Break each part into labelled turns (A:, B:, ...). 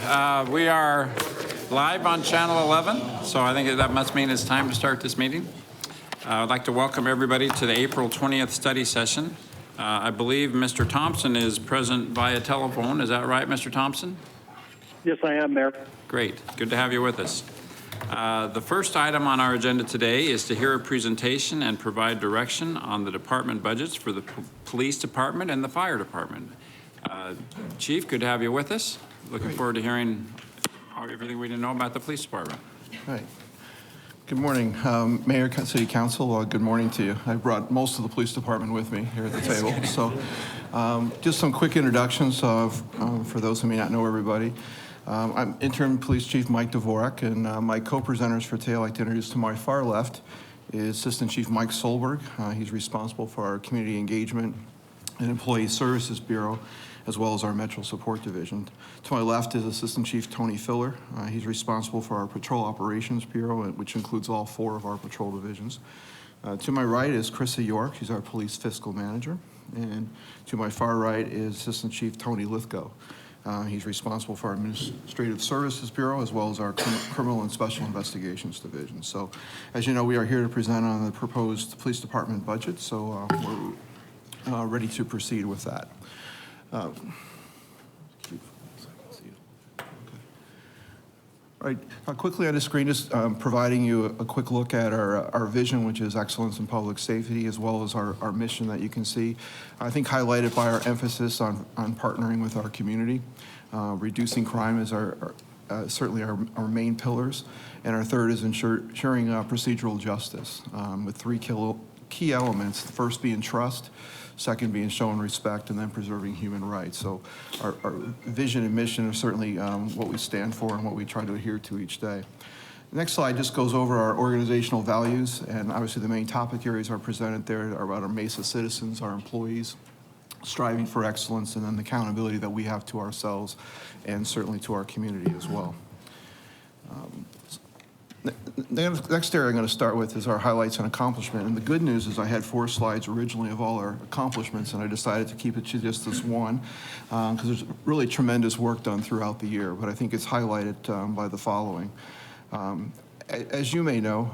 A: We are live on Channel 11, so I think that must mean it's time to start this meeting. I'd like to welcome everybody to the April 20th study session. I believe Mr. Thompson is present via telephone. Is that right, Mr. Thompson?
B: Yes, I am, Mayor.
A: Great. Good to have you with us. The first item on our agenda today is to hear a presentation and provide direction on the department budgets for the police department and the fire department. Chief, good to have you with us. Looking forward to hearing everything we didn't know about the police department.
C: Right. Good morning, Mayor, City Council. Good morning to you. I brought most of the police department with me here at the table. So just some quick introductions for those who may not know everybody. I'm Interim Police Chief Mike Dvorak, and my co-presenters for today I'd like to introduce to my far left is Assistant Chief Mike Solberg. He's responsible for our Community Engagement and Employee Services Bureau, as well as our Metro Support Division. To my left is Assistant Chief Tony Filler. He's responsible for our Patrol Operations Bureau, which includes all 4 of our patrol divisions. To my right is Krista York. She's our Police Fiscal Manager. And to my far right is Assistant Chief Tony Lithgow. He's responsible for our Administrative Services Bureau, as well as our Criminal and Special Investigations Division. So, as you know, we are here to present on the proposed police department budget, so we're ready to proceed with that. All right, quickly on the screen, just providing you a quick look at our vision, which is excellence in public safety, as well as our mission that you can see. I think highlighted by our emphasis on partnering with our community. Reducing crime is certainly our main pillars, and our third is ensuring procedural justice with 3 key elements, the first being trust, second being showing respect, and then preserving human rights. So our vision and mission are certainly what we stand for and what we try to adhere to each day. The next slide just goes over our organizational values, and obviously the main topic areas are presented there are about our Mesa citizens, our employees, striving for excellence, and then the accountability that we have to ourselves and certainly to our community as well. The next area I'm going to start with is our highlights and accomplishment. And the good news is I had 4 slides originally of all our accomplishments, and I decided to keep it to just this one because there's really tremendous work done throughout the year. But I think it's highlighted by the following. As you may know,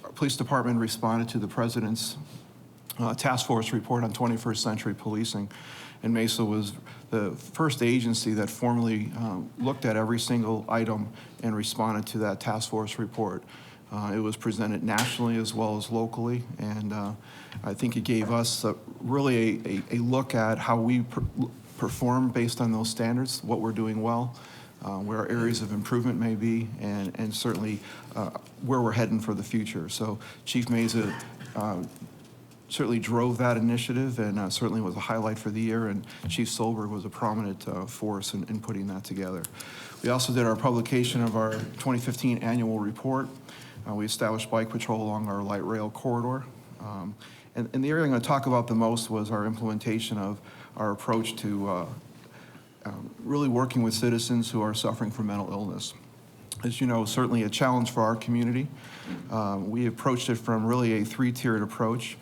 C: our police department responded to the President's task force report on 21st century policing. And Mesa was the first agency that formally looked at every single item and responded to that task force report. It was presented nationally as well as locally, and I think it gave us really a look at how we perform based on those standards, what we're doing well, where our areas of improvement may be, and certainly where we're heading for the future. So Chief Mesa certainly drove that initiative and certainly was a highlight for the year, and Chief Solberg was a prominent force in putting that together. We also did our publication of our 2015 annual report. We established bike patrol along our light rail corridor. And the area I'm going to talk about the most was our implementation of our approach to really working with citizens who are suffering from mental illness. As you know, certainly a challenge for our community. We approached it from really a 3-tiered approach.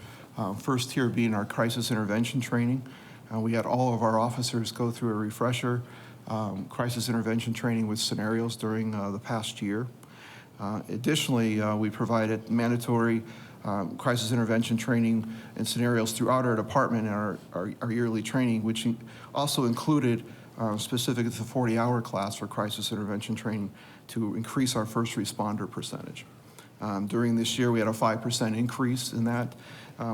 C: First tier being our crisis intervention training. We had all of our officers go through a refresher crisis intervention training with scenarios during the past year. Additionally, we provided mandatory crisis intervention training and scenarios throughout our department in our yearly training, which also included specific to the 40-hour class for crisis intervention training to increase our first responder percentage. During this year, we had a 5% increase in that.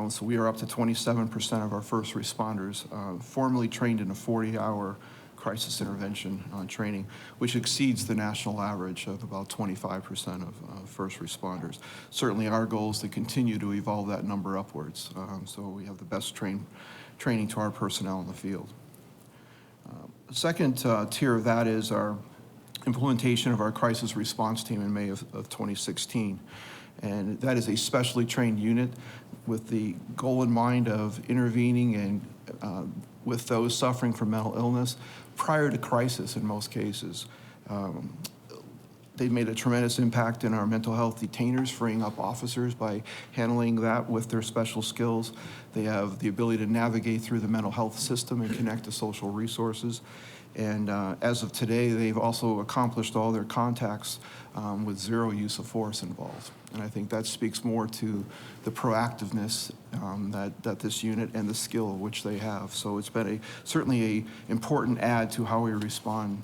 C: So we are up to 27% of our first responders formally trained in a 40-hour crisis intervention training, which exceeds the national average of about 25% of first responders. Certainly our goal is to continue to evolve that number upwards, so we have the best training to our personnel in the field. The second tier of that is our implementation of our crisis response team in May of 2016. And that is a specially trained unit with the goal in mind of intervening and with those suffering from mental illness prior to crisis in most cases. They've made a tremendous impact in our mental health detainers, freeing up officers by handling that with their special skills. They have the ability to navigate through the mental health system and connect to social resources. And as of today, they've also accomplished all their contacts with zero use of force involved. And I think that speaks more to the proactiveness that this unit and the skill which they have. So it's been certainly an important add to how we respond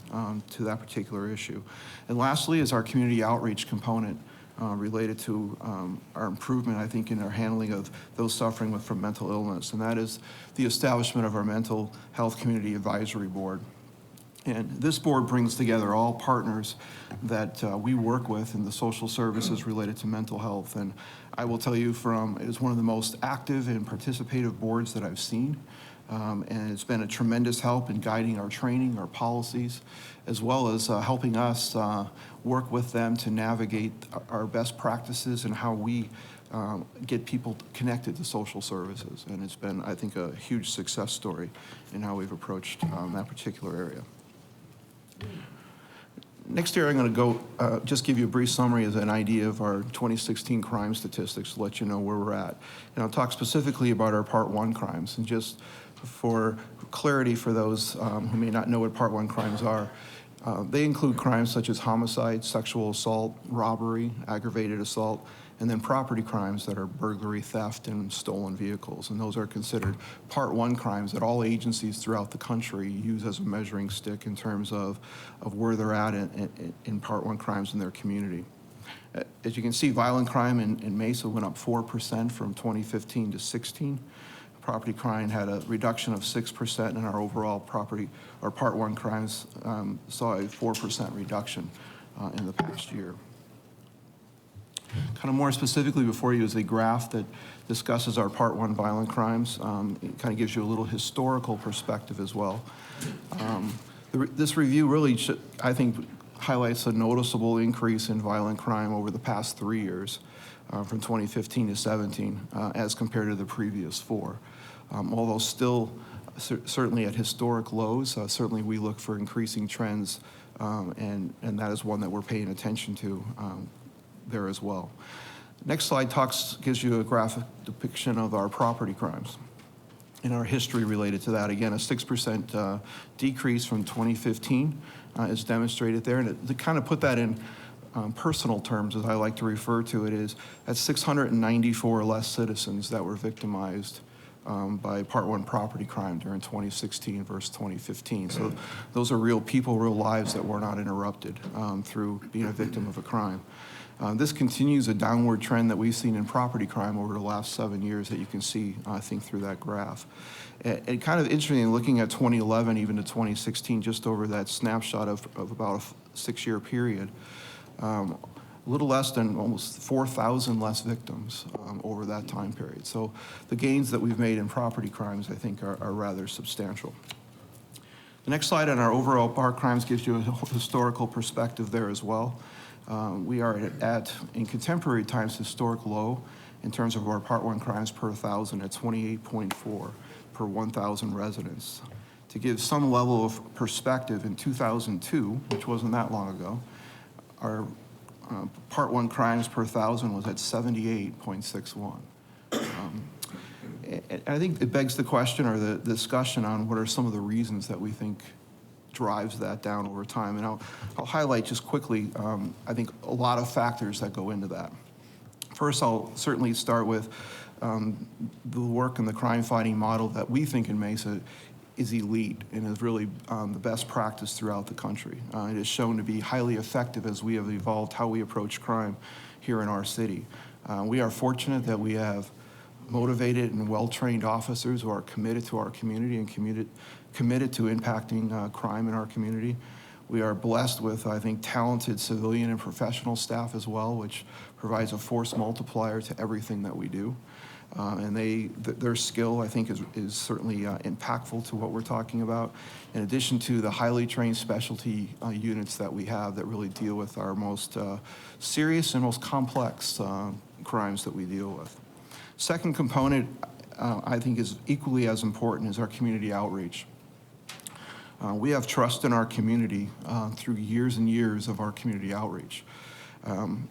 C: to that particular issue. And lastly is our community outreach component related to our improvement, I think, in our handling of those suffering from mental illness. And that is the establishment of our Mental Health Community Advisory Board. And this board brings together all partners that we work with in the social services related to mental health. And I will tell you it is one of the most active and participative boards that I've seen. And it's been a tremendous help in guiding our training, our policies, as well as helping us work with them to navigate our best practices and how we get people connected to social services. And it's been, I think, a huge success story in how we've approached that particular area. Next here, I'm going to go just give you a brief summary as an idea of our 2016 crime statistics to let you know where we're at. And I'll talk specifically about our Part 1 crimes. And just for clarity for those who may not know what Part 1 crimes are, they include crimes such as homicide, sexual assault, robbery, aggravated assault, and then property crimes that are burglary, theft, and stolen vehicles. And those are considered Part 1 crimes that all agencies throughout the country use as a measuring stick in terms of where they're at in Part 1 crimes in their community. As you can see, violent crime in Mesa went up 4% from 2015 to 16. Property crime had a reduction of 6%, and our overall Part 1 crimes saw a 4% reduction in the past year. Kind of more specifically before you is a graph that discusses our Part 1 violent crimes. It kind of gives you a little historical perspective as well. This review really, I think, highlights a noticeable increase in violent crime over the past 3 years, from 2015 to 17, as compared to the previous 4. Although still certainly at historic lows, certainly we look for increasing trends, and that is one that we're paying attention to there as well. Next slide gives you a graphic depiction of our property crimes and our history related to that. Again, a 6% decrease from 2015 is demonstrated there. And to kind of put that in personal terms, as I like to refer to it, is that's 694 less citizens that were victimized by Part 1 property crime during 2016 versus 2015. So those are real people, real lives that were not interrupted through being a victim of a crime. This continues a downward trend that we've seen in property crime over the last 7 years that you can see, I think, through that graph. And kind of interesting, looking at 2011 even to 2016, just over that snapshot of about a 6-year period, a little less than almost 4,000 less victims over that time period. So the gains that we've made in property crimes, I think, are rather substantial. The next slide on our overall Part crimes gives you a historical perspective there as well. We are in contemporary times, historic low in terms of our Part 1 crimes per 1,000 at 28.4 per 1,000 residents. To give some level of perspective, in 2002, which wasn't that long ago, our Part 1 crimes per 1,000 was at 78.61. I think it begs the question or the discussion on what are some of the reasons that we think drives that down over time. And I'll highlight just quickly, I think, a lot of factors that go into that. First, I'll certainly start with the work and the crime-fighting model that we think in Mesa is elite and is really the best practice throughout the country. It is shown to be highly effective as we have evolved how we approach crime here in our city. We are fortunate that we have motivated and well-trained officers who are committed to our community and committed to impacting crime in our community. We are blessed with, I think, talented civilian and professional staff as well, which provides a force multiplier to everything that we do. And their skill, I think, is certainly impactful to what we're talking about, in addition to the highly trained specialty units that we have that really deal with our most serious and most complex crimes that we deal with. Second component, I think, is equally as important as our community outreach. We have trust in our community through years and years of our community outreach.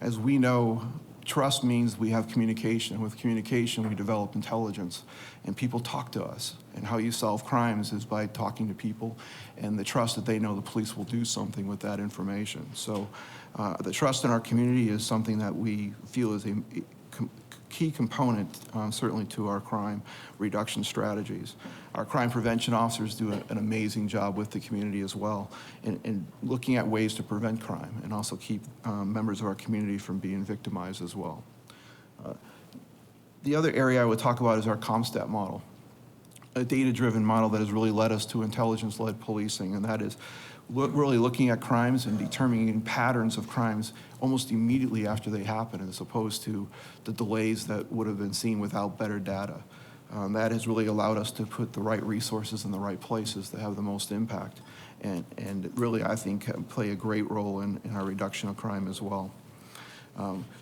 C: As we know, trust means we have communication. And with communication, we develop intelligence. And people talk to us. And how you solve crimes is by talking to people and the trust that they know the police will do something with that information. So the trust in our community is something that we feel is a key component, certainly, to our crime reduction strategies. Our crime prevention officers do an amazing job with the community as well in looking at ways to prevent crime and also keep members of our community from being victimized as well. The other area I would talk about is our CompStat model, a data-driven model that has really led us to intelligence-led policing, and that is really looking at crimes and determining patterns of crimes almost immediately after they happen, as opposed to the delays that would have been seen without better data. That has really allowed us to put the right resources in the right places that have the most impact, and really, I think, play a great role in our reduction of crime as well.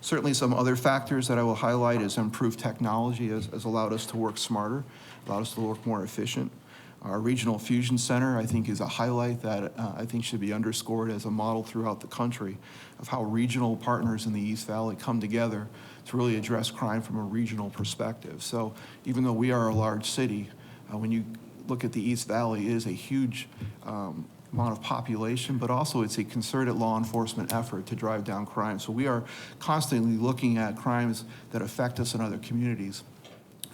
C: Certainly some other factors that I will highlight is improved technology has allowed us to work smarter, allowed us to work more efficient. Our Regional Fusion Center, I think, is a highlight that I think should be underscored as a model throughout the country of how regional partners in the East Valley come together to really address crime from a regional perspective. So even though we are a large city, when you look at the East Valley, it is a huge amount of population, but also it's a concerted law enforcement effort to drive down crime. So we are constantly looking at crimes that affect us in other communities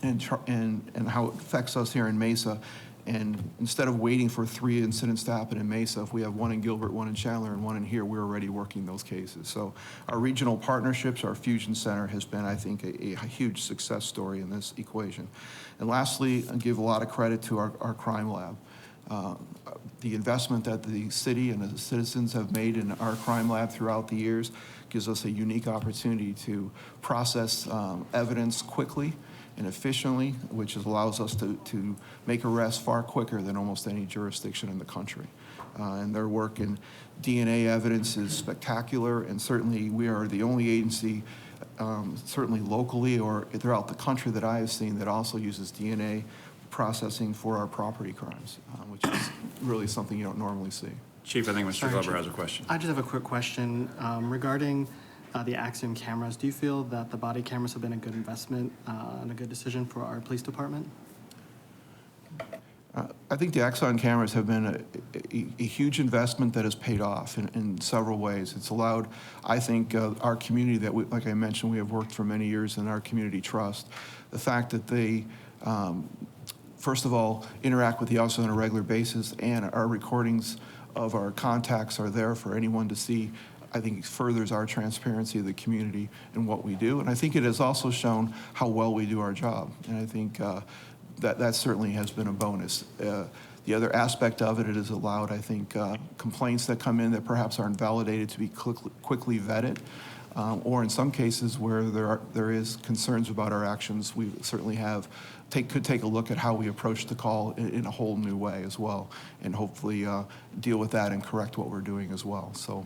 C: and how it affects us here in Mesa. And instead of waiting for 3 incidents to happen in Mesa, if we have 1 in Gilbert, 1 in Chandler, and 1 in here, we're already working those cases. So our regional partnerships, our Fusion Center has been, I think, a huge success story in this equation. And lastly, I give a lot of credit to our crime lab. The investment that the city and the citizens have made in our crime lab throughout the years gives us a unique opportunity to process evidence quickly and efficiently, which allows us to make arrests far quicker than almost any jurisdiction in the country. And their work in DNA evidence is spectacular, and certainly we are the only agency, certainly locally or throughout the country, that I have seen that also uses DNA processing for our property crimes, which is really something you don't normally see.
A: Chief, I think Mr.
D: Sorry,
A: Glover
D: Chief.
A: has a question.
D: I just have a quick question regarding the Axiom cameras. Do you feel that the body cameras have been a good investment and a good decision for our police department?
C: I think the Axon cameras have been a huge investment that has paid off in several ways. It's allowed, I think, our community that, like I mentioned, we have worked for many years in our community trust. The fact that they, first of all, interact with the officer on a regular basis, and our recordings of our contacts are there for anyone to see, I think it furthers our transparency of the community and what we do. And I think it has also shown how well we do our job. And I think that certainly has been a bonus. The other aspect of it, it has allowed, I think, complaints that come in that perhaps aren't validated to be quickly vetted. Or in some cases where there is concerns about our actions, we certainly could take a look at how we approach the call in a whole new way as well, and hopefully deal with that and correct what we're doing as well. So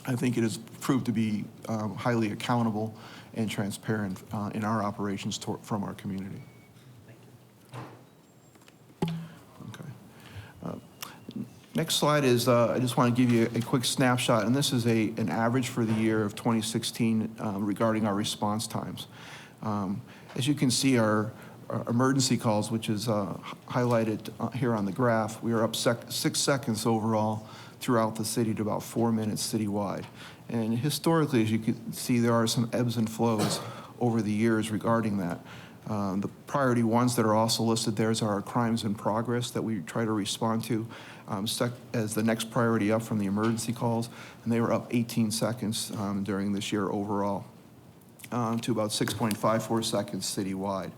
C: I think it has proved to be highly accountable and transparent in our operations from our community. Okay. Next slide is, I just want to give you a quick snapshot, and this is an average for the year of 2016 regarding our response times. As you can see, our emergency calls, which is highlighted here on the graph, we are up 6 seconds overall throughout the city to about 4 minutes citywide. And historically, as you can see, there are some ebbs and flows over the years regarding that. The priority ones that are also listed there are our crimes in progress that we try to respond to as the next priority up from the emergency calls, and they were up 18 seconds during this year overall to about 6.54 seconds citywide.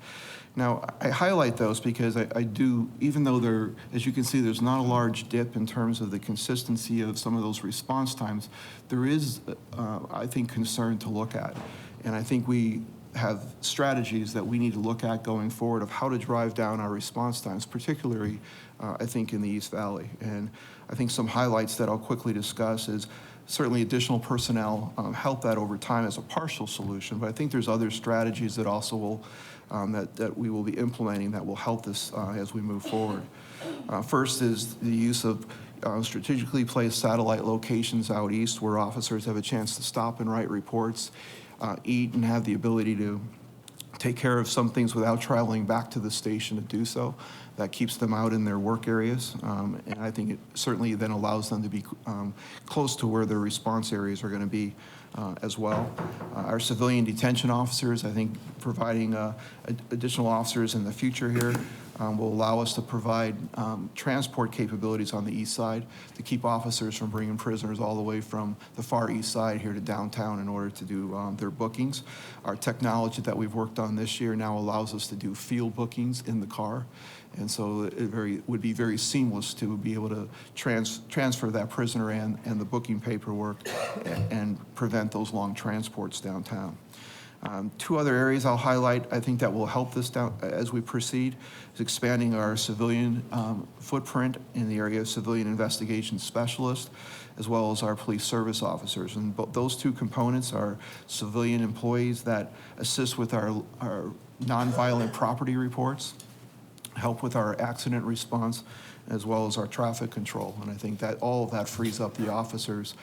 C: Now, I highlight those because I do, even though as you can see, there's not a large dip in terms of the consistency of some of those response times, there is, I think, concern to look at. And I think we have strategies that we need to look at going forward of how to drive down our response times, particularly, I think, in the East Valley. And I think some highlights that I'll quickly discuss is certainly additional personnel help that over time as a partial solution, but I think there's other strategies that also will that we will be implementing that will help this as we move forward. First is the use of strategically placed satellite locations out east where officers have a chance to stop and write reports. eat and have the ability to take care of some things without traveling back to the station to do so. That keeps them out in their work areas, and I think it certainly then allows them to be close to where their response areas are going to be as well. Our civilian detention officers, I think providing additional officers in the future here will allow us to provide transport capabilities on the east side to keep officers from bringing prisoners all the way from the far east side here to downtown in order to do their bookings. Our technology that we've worked on this year now allows us to do field bookings in the car. And so it would be very seamless to be able to transfer that prisoner and the booking paperwork and prevent those long transports downtown. Two other areas I'll highlight, I think that will help this down as we proceed, is expanding our civilian footprint in the area of civilian investigation specialists, as well as our police service officers. And those two components are civilian employees that assist with our nonviolent property reports, help with our accident response, as well as our traffic control. And I think that all of that frees up the officers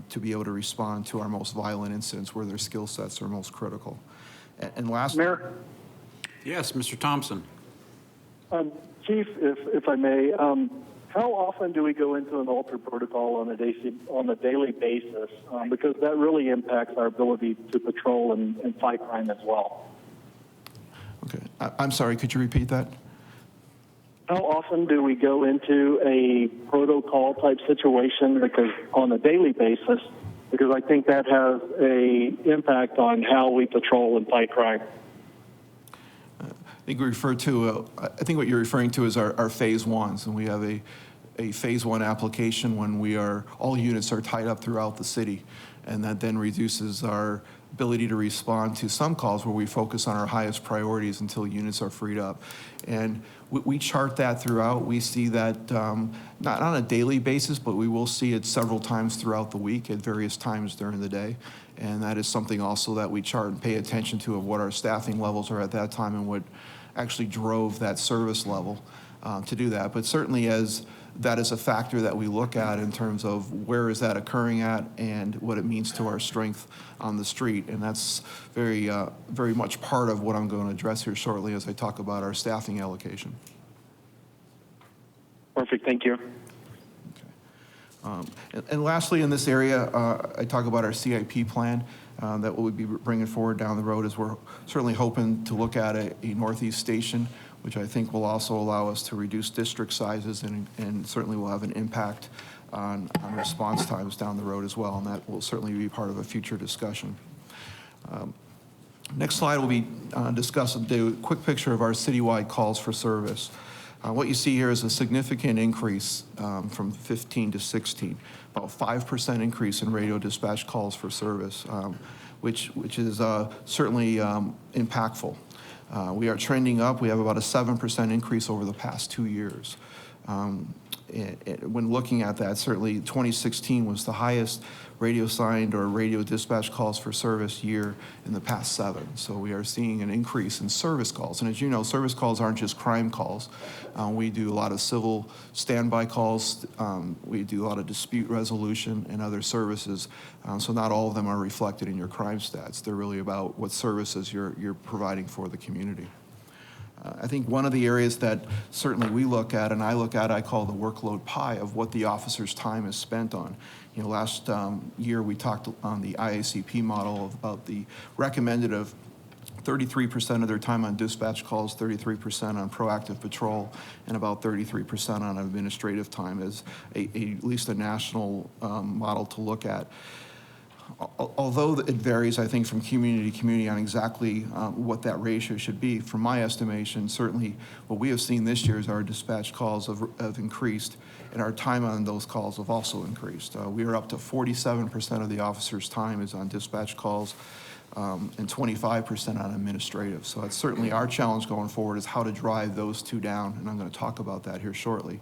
C: to be able to respond to our most violent incidents where their skill sets are most critical. And last,
B: Mayor?
A: Yes, Mr. Thompson.
B: Chief, if I may, how often do we go into an altered protocol on a daily basis? Because that really impacts our ability to patrol and fight crime as well.
C: okay, I'm sorry, could you repeat that?
B: How often do we go into a protocol type situation because on a daily basis? Because I think that has an impact on how we patrol and fight crime.
C: I think what you're referring to is our phase ones, and we have a phase one application when all units are tied up throughout the city, and that then reduces our ability to respond to some calls where we focus on our highest priorities until units are freed up. And we chart that throughout. We see that not on a daily basis, but we will see it several times throughout the week at various times during the day. And that is something also that we chart and pay attention to of what our staffing levels are at that time and what actually drove that service level to do that. But certainly that is a factor that we look at in terms of where is that occurring at and what it means to our strength on the street. And that's very much part of what I'm going to address here shortly as I talk about our staffing allocation.
B: Perfect, thank you.
C: And lastly, in this area, I talk about our CIP plan that we'll be bringing forward down the road as we're certainly hoping to look at a northeast station, which I think will also allow us to reduce district sizes and certainly will have an impact on response times down the road as well, and that will certainly be part of a future discussion. Next slide will be discussing a quick picture of our citywide calls for service. What you see here is a significant increase from 15 to 16, about 5% increase in radio dispatch calls for service, which is certainly impactful. We are trending up. We have about a 7% increase over the past 2 years. When looking at that, certainly 2016 was the highest radio signed or radio dispatch calls for service year in the past 7. So we are seeing an increase in service calls. And as you know, service calls aren't just crime calls. We do a lot of civil standby calls. We do a lot of dispute resolution and other services. So not all of them are reflected in your crime stats. They're really about what services you're providing for the community. I think one of the areas that certainly we look at, and I call the workload pie of what the officer's time is spent on. You know, last year we talked on the IACP model about the recommended of 33% of their time on dispatch calls, 33% on proactive patrol, and about 33% on administrative time as at least a national model to look at. Although it varies, I think, from community to community on exactly what that ratio should be, from my estimation, certainly what we have seen this year is our dispatch calls have increased, and our time on those calls have also increased. We are up to 47% of the officers' time is on dispatch calls, and 25% on administrative. So that's certainly our challenge going forward is how to drive those two down, and I'm going to talk about that here shortly.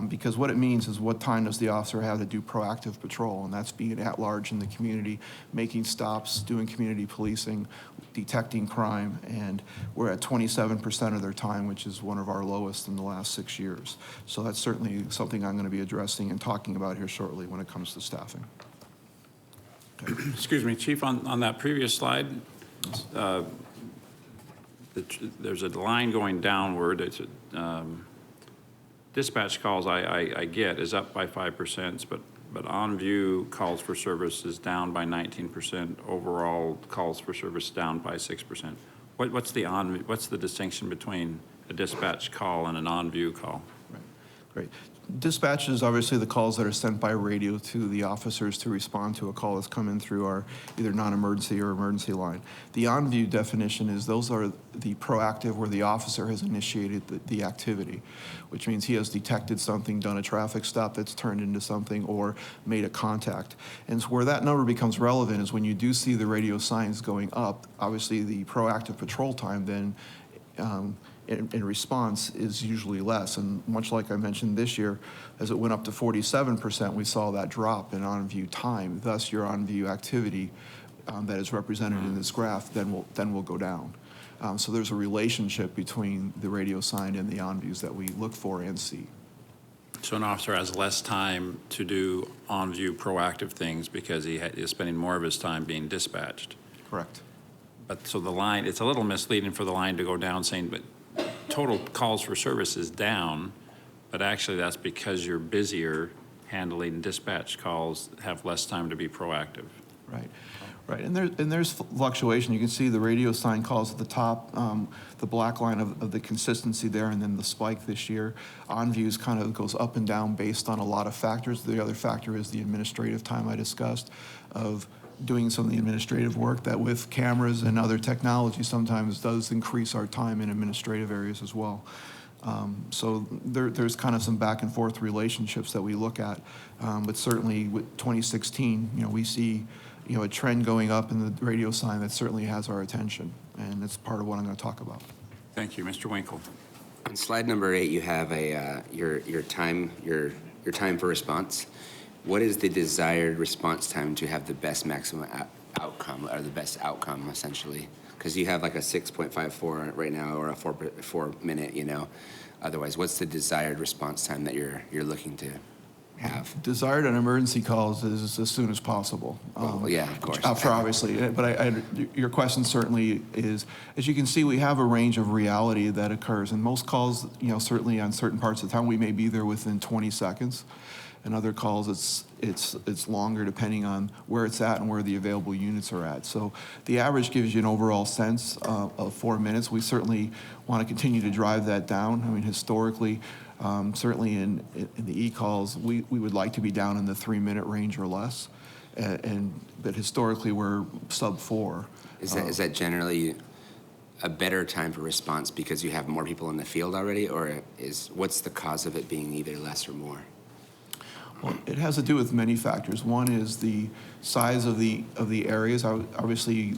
C: Because what it means is what time does the officer have to do proactive patrol, and that's being at large in the community, making stops, doing community policing, detecting crime, and we're at 27% of their time, which is one of our lowest in the last 6 years. So that's certainly something I'm going to be addressing and talking about here shortly when it comes to staffing.
A: Excuse me, Chief, on that previous slide, there's a line going downward. It's dispatch calls I get is up by 5%, but on-view calls for service is down by 19%. Overall calls for service down by 6%. What's the distinction between a dispatch call and an on-view call?
C: Right. Great. Dispatch is obviously the calls that are sent by radio to the officers to respond to a call that's come in through our either non-emergency or emergency line. The on-view definition is those are the proactive where the officer has initiated the activity, which means he has detected something, done a traffic stop that's turned into something, or made a contact. And so where that number becomes relevant is when you do see the radio signs going up, obviously the proactive patrol time then in response is usually less. And much like I mentioned this year, as it went up to 47%, we saw that drop in on-view time. Thus, your on-view activity that is represented in this graph then will go down. So there's a relationship between the radio sign and the on-views that we look for and see.
A: So an officer has less time to do on-view proactive things because he is spending more of his time being dispatched.
C: Correct.
A: But so the line, it's a little misleading for the line to go down saying, but total calls for service is down, but actually that's because you're busier handling dispatch calls, have less time to be proactive.
C: Right, right. And there's fluctuation. You can see the radio sign calls at the top, the black line of the consistency there, and then the spike this year. On-views kind of goes up and down based on a lot of factors. The other factor is the administrative time I discussed of doing some of the administrative work that with cameras and other technology sometimes does increase our time in administrative areas as well. So there's kind of some back and forth relationships that we look at, but certainly with 2016, we see a trend going up in the radio sign that certainly has our attention, and that's part of what I'm going to talk about.
A: Thank you, Mr. Winkle.
E: On slide number 8, you have your time for response. What is the desired response time to have the best maximum outcome, or the best outcome, essentially? Because you have like a 6.54 right now, or a 4 minute, Otherwise, what's the desired response time that you're looking to have?
C: Desired on emergency calls is as soon as possible.
E: Well, yeah, of course.
C: For obviously, but your question certainly is, as you can see, we have a range of reality that occurs. And most calls, certainly on certain parts of the town, we may be there within 20 seconds. And other calls, it's longer depending on where it's at and where the available units are at. So the average gives you an overall sense of 4 minutes. We certainly want to continue to drive that down. I mean, historically, certainly in the e-calls, we would like to be down in the 3-minute range or less. But historically, we're sub 4.
E: Is that generally a better time for response because you have more people in the field already, or what's the cause of it being either less or more?
C: Well, it has to do with many factors. One is the size of the areas, obviously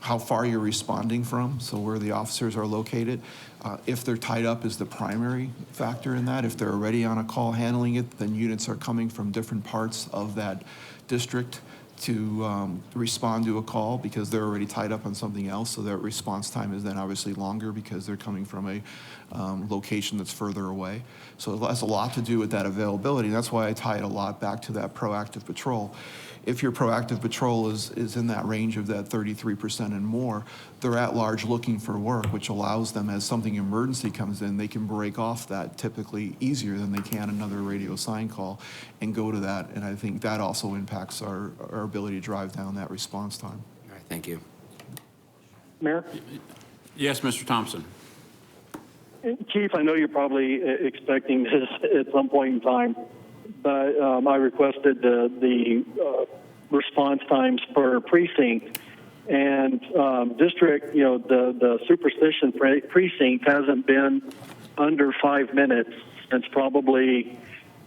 C: how far you're responding from, so where the officers are located. If they're tied up is the primary factor in that. If they're already on a call handling it, then units are coming from different parts of that district to respond to a call because they're already tied up on something else, so their response time is then obviously longer because they're coming from a location that's further away. So it has a lot to do with that availability. That's why I tie it a lot back to that proactive patrol. If your proactive patrol is in that range of that 33% and more, they're at large looking for work, which allows them, as something emergency comes in, they can break off that typically easier than they can another radio sign call and go to that. And I think that also impacts our ability to drive down that response time.
E: All right, thank you.
B: Mayor?
A: Yes, Mr. Thompson.
B: Chief, I know you're probably expecting this at some point in time, but I requested the response times per precinct. And district, the Superstition precinct hasn't been under 5 minutes since probably,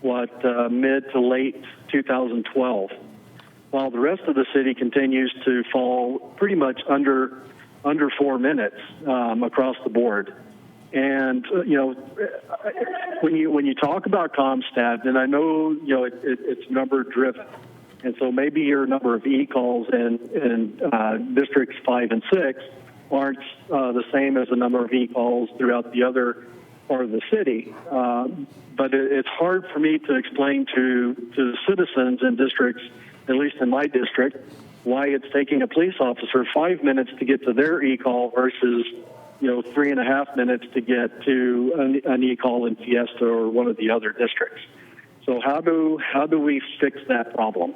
B: mid to late 2012, while the rest of the city continues to fall pretty much under 4 minutes across the board. And when you talk about CommStat, and I know it's number driven, and so maybe your number of e-calls in districts 5 and 6 aren't the same as the number of e-calls throughout the other part of the city. But it's hard for me to explain to citizens in districts at least in my district, why it's taking a police officer 5 minutes to get to their e-call versus, 3.5 minutes to get to an e-call in Fiesta or one of the other districts. So how do we fix that problem?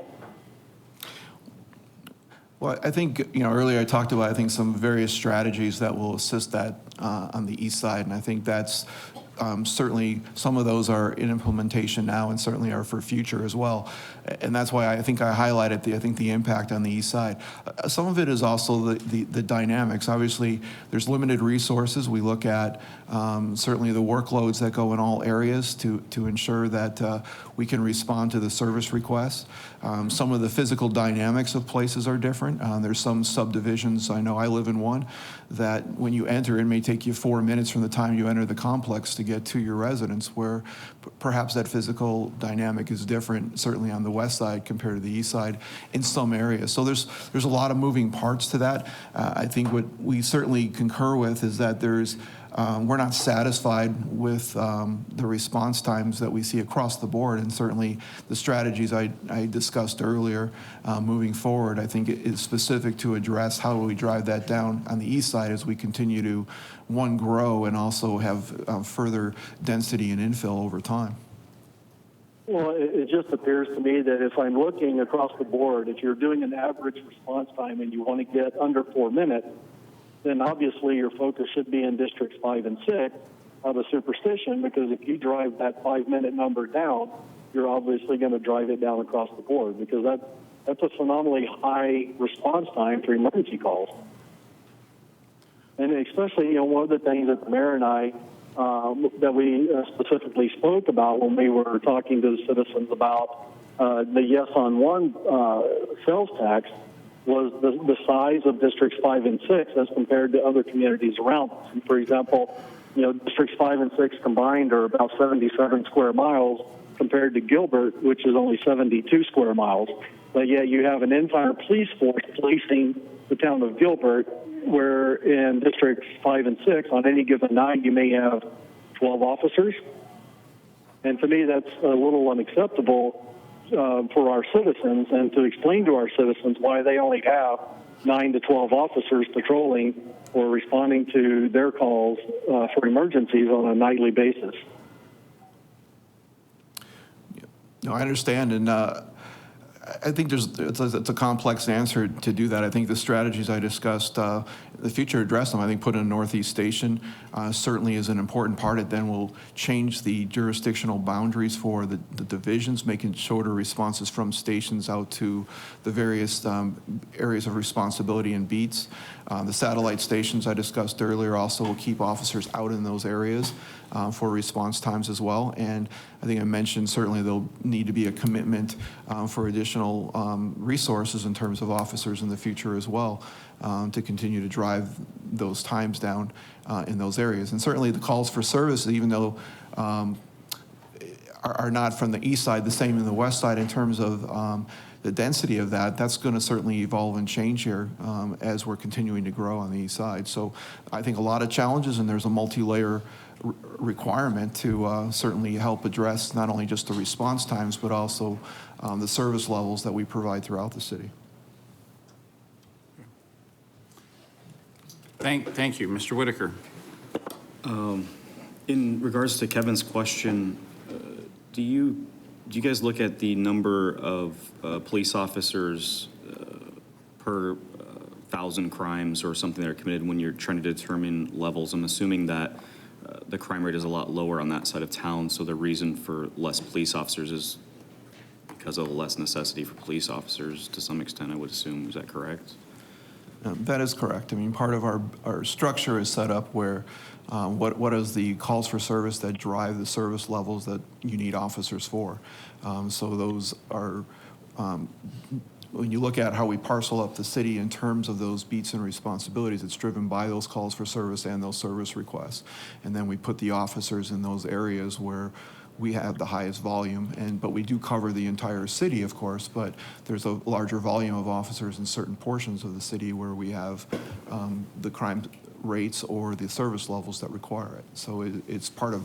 C: Well, I think, earlier I talked about, I think, some various strategies that will assist that on the east side, and I think that's certainly, some of those are in implementation now and certainly are for future as well. And that's why I think I highlighted the impact on the east side. Some of it is also the dynamics. Obviously, there's limited resources. We look at certainly the workloads that go in all areas to ensure that we can respond to the service requests. Some of the physical dynamics of places are different. There's some subdivisions, I know I live in one, that when you enter, it may take you 4 minutes from the time you enter the complex to get to your residence, where perhaps that physical dynamic is different, certainly on the west side compared to the east side in some areas. So there's a lot of moving parts to that. I think what we certainly concur with is that we're not satisfied with the response times that we see across the board, and certainly the strategies I discussed earlier moving forward, I think is specific to address how we drive that down on the east side as we continue to, one, grow and also have further density and infill over time.
B: Well, it just appears to me that if I'm looking across the board, if you're doing an average response time and you want to get under 4 minutes, then obviously your focus should be in districts 5 and 6 out of superstition, because if you drive that 5-minute number down, you're obviously going to drive it down across the board, because that's a phenomenally high response time for emergency calls. And especially, one of the things that the mayor and I, that we specifically spoke about when we were talking to the citizens about the Yes on One sales tax, was the size of districts 5 and 6 as compared to other communities around us. And for example, districts 5 and 6 combined are about 77 square miles compared to Gilbert, which is only 72 square miles. But yet you have an entire police force policing the town of Gilbert, where in districts 5 and 6, on any given night, you may have 12 officers. And to me, that's a little unacceptable for our citizens, and to explain to our citizens why they only have 9 to 12 officers patrolling or responding to their calls for emergencies on a nightly basis.
C: No, I understand, and I think it's a complex answer to do that. I think the strategies I discussed, the future address them. I think put in a Northeast station certainly is an important part. It then will change the jurisdictional boundaries for the divisions, making shorter responses from stations out to the various areas of responsibility and beats. The satellite stations I discussed earlier also will keep officers out in those areas for response times as well. And I think I mentioned certainly there'll need to be a commitment for additional resources in terms of officers in the future as well to continue to drive those times down in those areas. And certainly the calls for service, even though are not from the east side, the same in the west side in terms of the density of that's going to certainly evolve and change here as we're continuing to grow on the east side. So I think a lot of challenges, and there's a multi-layer requirement to certainly help address not only just the response times, but also the service levels that we provide throughout the city.
A: Thank you. Mr. Whitaker.
F: In regards to Kevin's question, do you guys look at the number of police officers per 1,000 crimes or something that are committed when you're trying to determine levels? I'm assuming that the crime rate is a lot lower on that side of town, so the reason for less police officers is because of less necessity for police officers to some extent, I would assume. Is that correct?
C: That is correct. I mean, part of our structure is set up where what is the calls for service that drive the service levels that you need officers for. So those are, when you look at how we parcel up the city in terms of those beats and responsibilities, it's driven by those calls for service and those service requests. And then we put the officers in those areas where we have the highest volume, but we do cover the entire city, of course, but there's a larger volume of officers in certain portions of the city where we have the crime rates or the service levels that require it. So it's part of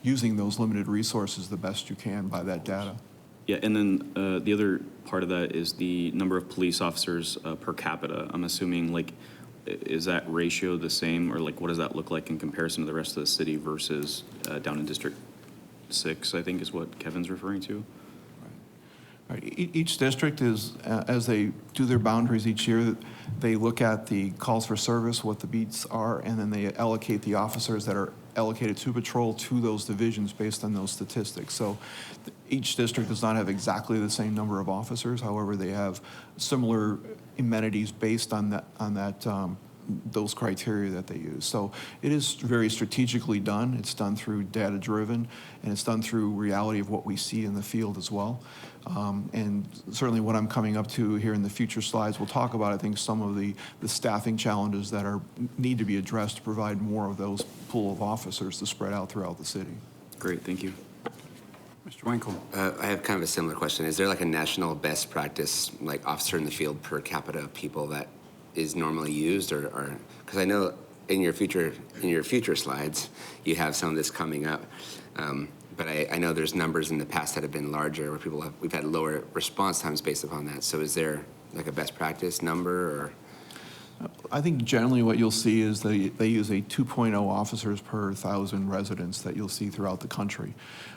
C: using those limited resources the best you can by that data.
F: Yeah, and then the other part of that is the number of police officers per capita. I'm assuming, like, is that ratio the same, or like what does that look like in comparison to the rest of the city versus down in District 6, I think is what Kevin's referring to?
C: Right. Each district is, as they do their boundaries each year, they look at the calls for service, what the beats are, and then they allocate the officers that are allocated to patrol to those divisions based on those statistics. So each district does not have exactly the same number of officers. However, they have similar amenities based on that those criteria that they use. So it is very strategically done. It's done through data-driven, and it's done through reality of what we see in the field as well. And certainly what I'm coming up to here in the future slides, we'll talk about, I think, some of the staffing challenges that need to be addressed to provide more of those pool of officers to spread out throughout the city.
F: Great, thank you.
A: Mr. Winkle?
E: I have kind of a similar question. Is there like a national best practice, like officer in the field per capita of people that is normally used, or because I know in your future slides you have some of this coming up, but I know there's numbers in the past that have been larger where we've had lower response times based upon that. So is there like a best practice number, or?
C: I think generally what you'll see is they use a 2.0 officers per 1,000 residents that you'll see throughout the country.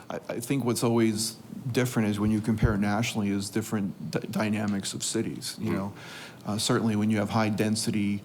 C: I think what's always different is when you compare nationally is different dynamics of cities. You know, certainly when you have high density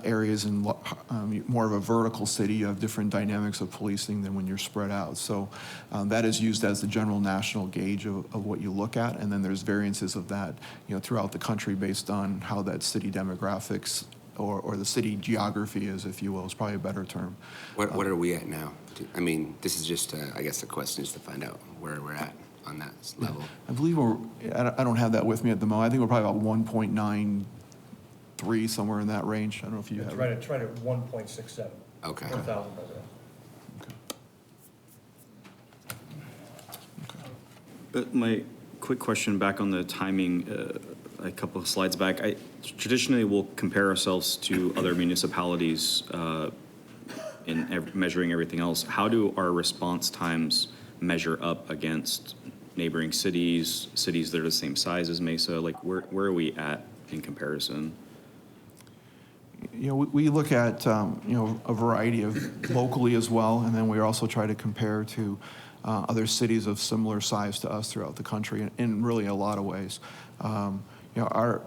C: areas and more of a vertical city, you have different dynamics of policing than when you're spread out. So that is used as the general national gauge of what you look at, and then there's variances of that, you know, throughout the country based on how that city demographics or the city geography is, if you will, is probably a better term.
E: What are we at now? I mean, this is just, I guess the question is to find out where we're at on that level.
C: I believe I don't have that with me at the moment. I think we're probably about 1.93, somewhere in that range. I don't know if you have.
G: It's right at 1.67.
E: Okay.
G: Per 1,000 residents.
F: My quick question back on the timing, a couple of slides back. Traditionally, we'll compare ourselves to other municipalities in measuring everything else. How do our response times measure up against neighboring cities that are the same size as Mesa? Like, where are we at in comparison?
C: You know, we look at, you know, a variety of locally as well, and then we also try to compare to other cities of similar size to us throughout the country in really a lot of ways. You know,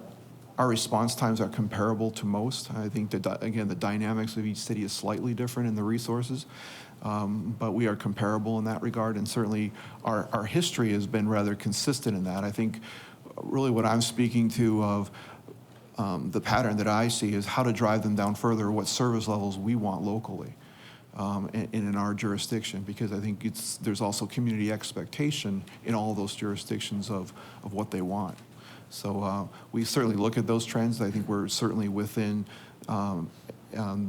C: our response times are comparable to most. I think that, again, the dynamics of each city is slightly different in the resources, but we are comparable in that regard, and certainly our history has been rather consistent in that. I think really what I'm speaking to of the pattern that I see is how to drive them down further, what service levels we want locally in our jurisdiction, because I think there's also community expectation in all those jurisdictions of what they want. So we certainly look at those trends. I think we're certainly within the